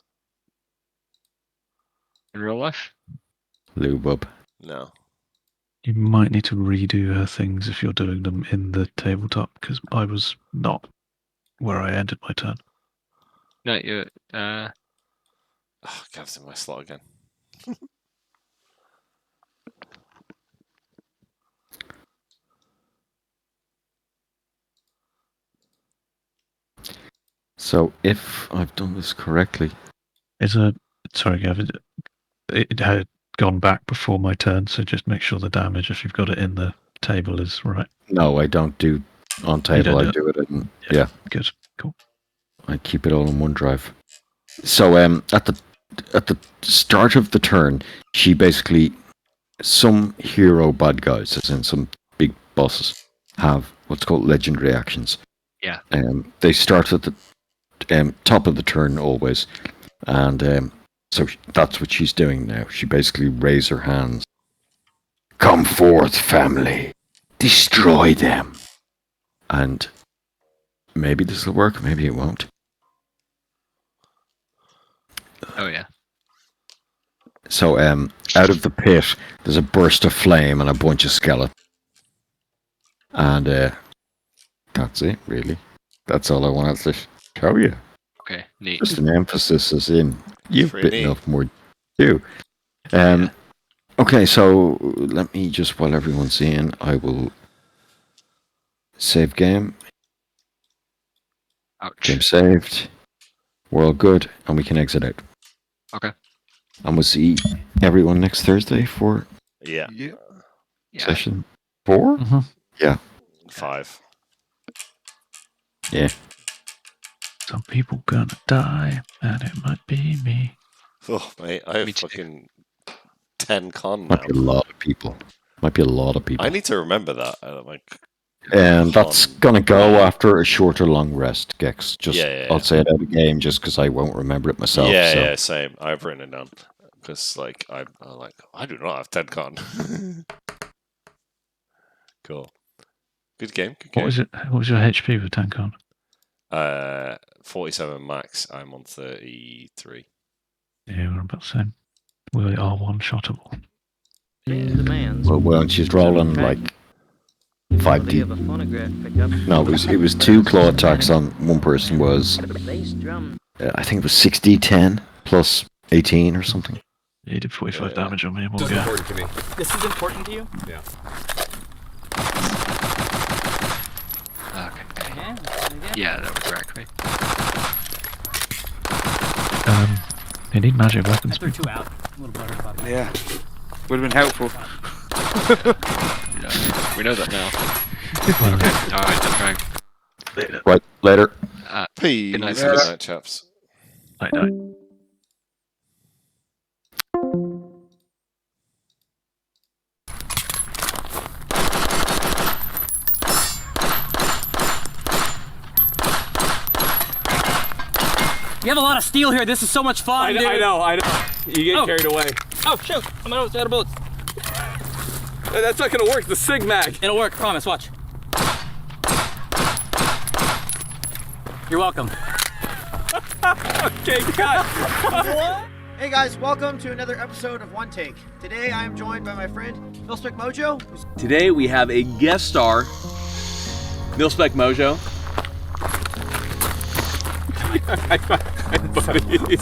In real life. Lube up. No. You might need to redo her things if you're doing them in the tabletop, because I was not where I ended my turn. No, you. Oh, Gav's in my slot again. So if I've done this correctly, Sorry, Gav. It had gone back before my turn, so just make sure the damage, if you've got it in the table, is right. no, I don't do on table. don't I do do it in, yeah. Good. Cool. I keep it all in OneDrive. So at the start of the turn, she basically, some hero bad guys, as in some big bosses, have what's called legendary actions. Yeah. They start at the top of the turn always, and so that's what she's doing now. She basically raises her hands. Come forth, family. Destroy them. And maybe this will work, maybe it won't. Oh yeah. So, out of the pit, there's a burst of flame and a bunch of skeletons. And that's it, really. That's all I wanted to show you. Okay. Neat. Just an emphasis as in, you've Pretty bitten neat. off more too. Okay, so let me just, while everyone's in, I will save game. Ouch. Game saved. We're all good, and we can exit out. Okay. And we'll see everyone next Thursday for Yeah. Yeah. Yeah. session 4? Mm-hmm. 5. Yeah. Some people gonna die, and it might be me. Oh, mate, I have Me too. fucking 10 con now. Might be a lot of people. Might be a lot of people. I need to remember that. Like, And that's con. gonna go after a short or long rest, Gex. Just Yeah. I'll say it out of game just because I won't remember it myself. yeah, so. yeah, same. I've written it down because, like, I'm like, I do not have 10 con. Cool. Good game. Good What game. was it? What was your HP with Tankon? 47 max. I'm on 33. Yeah, we're about the same. We are one-shottable. Well, weren't you rolling like 5D? No, it was 2 claw attacks on one person was, I think it was 6d10 plus 18 or something. He did 45 Yeah. damage on me, and This we'll is go. important to me. This is important to you? Yeah. Okay. Yeah, that would correct me. They need magic I weapons. threw 2 out. I'm a little buttered about that. Yeah. Would have been helpful. Yeah, we know that now. Well, Alright, Frank. Right, later. Peace. Good night, Good guys. night, chaps. night, night. You have a lot of steel here. This is so much fun, dude. I know. You get Oh. carried away. Oh, shoot. I'm out of bullets. That's not gonna work. The Sig Mag. It'll work. Promise. Watch. You're welcome. Okay, cut. Hey guys, welcome to another episode of One Take. Today I am joined by my friend Milspec Mojo. Today we have a guest star, Milspec Mojo.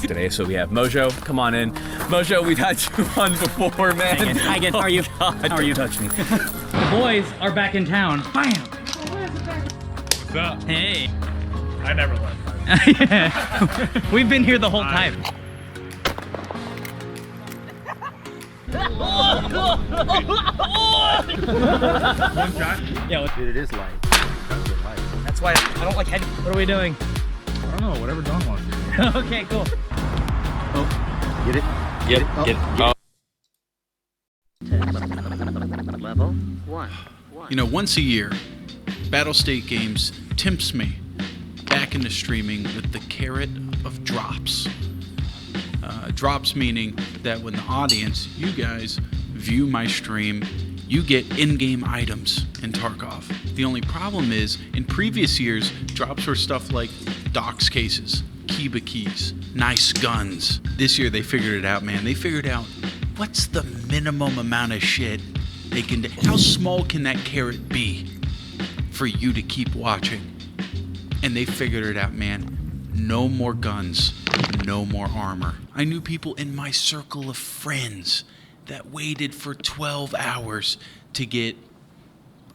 Today, so we have Mojo. Come on in, Mojo. We've had you on before, man. Hi again. How are you? God, How are you? don't touch me. The boys are back in town. Bam. Hey. I never left. We've been here the whole time. Yeah, Dude, it is light. that's why I don't like heavy. What are we doing? I don't know, whatever Don wants. Okay, cool. Get it? Get it. Oh. Level 1. You know, once a year, Battlestate Games tempts me back into streaming with the carrot of drops. Drops meaning that when the audience, you guys, view my stream, you get in-game items in Tarkov. The only problem is, in previous years, drops were stuff like Docs cases, Kiba keys, nice guns. This year they figured it out, man. They figured out what's the minimum amount of shit they can do. How small can that carrot be for you to keep watching? And they figured it out, man. No more guns, no more armor. I knew people in my circle of friends that waited for 12 hours to get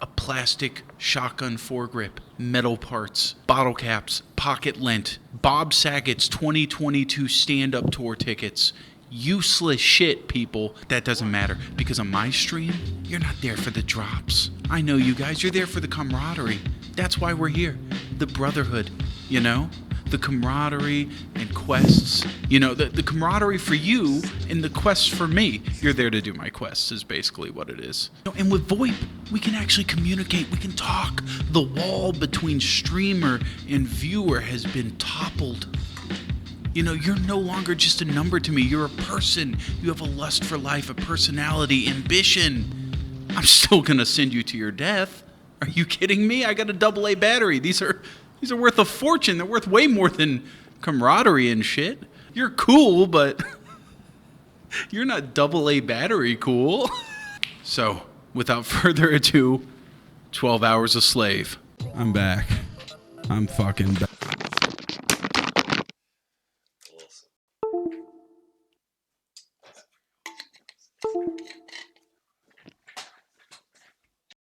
a plastic shotgun foregrip, metal parts, bottle caps, pocket lint, Bob Saget's 2022 stand-up tour tickets. Useless shit, people. That doesn't matter, because on my stream, you're not there for the drops. I know you guys, you're there for the camaraderie. That's why we're here. The brotherhood, you know? The camaraderie and quests. You know, the camaraderie for you and the quests for me. You're there to do my quests is basically what it is. And with VoIP, we can actually communicate. We can talk. The wall between streamer and viewer has been toppled. You know, you're no longer just a number to me. You're a person. You have a lust for life, a personality, ambition. I'm still gonna send you to your death. Are you kidding me? I got a AA battery. These are worth a fortune. They're worth way more than camaraderie and shit. You're cool, but you're not AA battery cool. So, without further ado, 12 Hours a Slave. I'm back. I'm fucking back.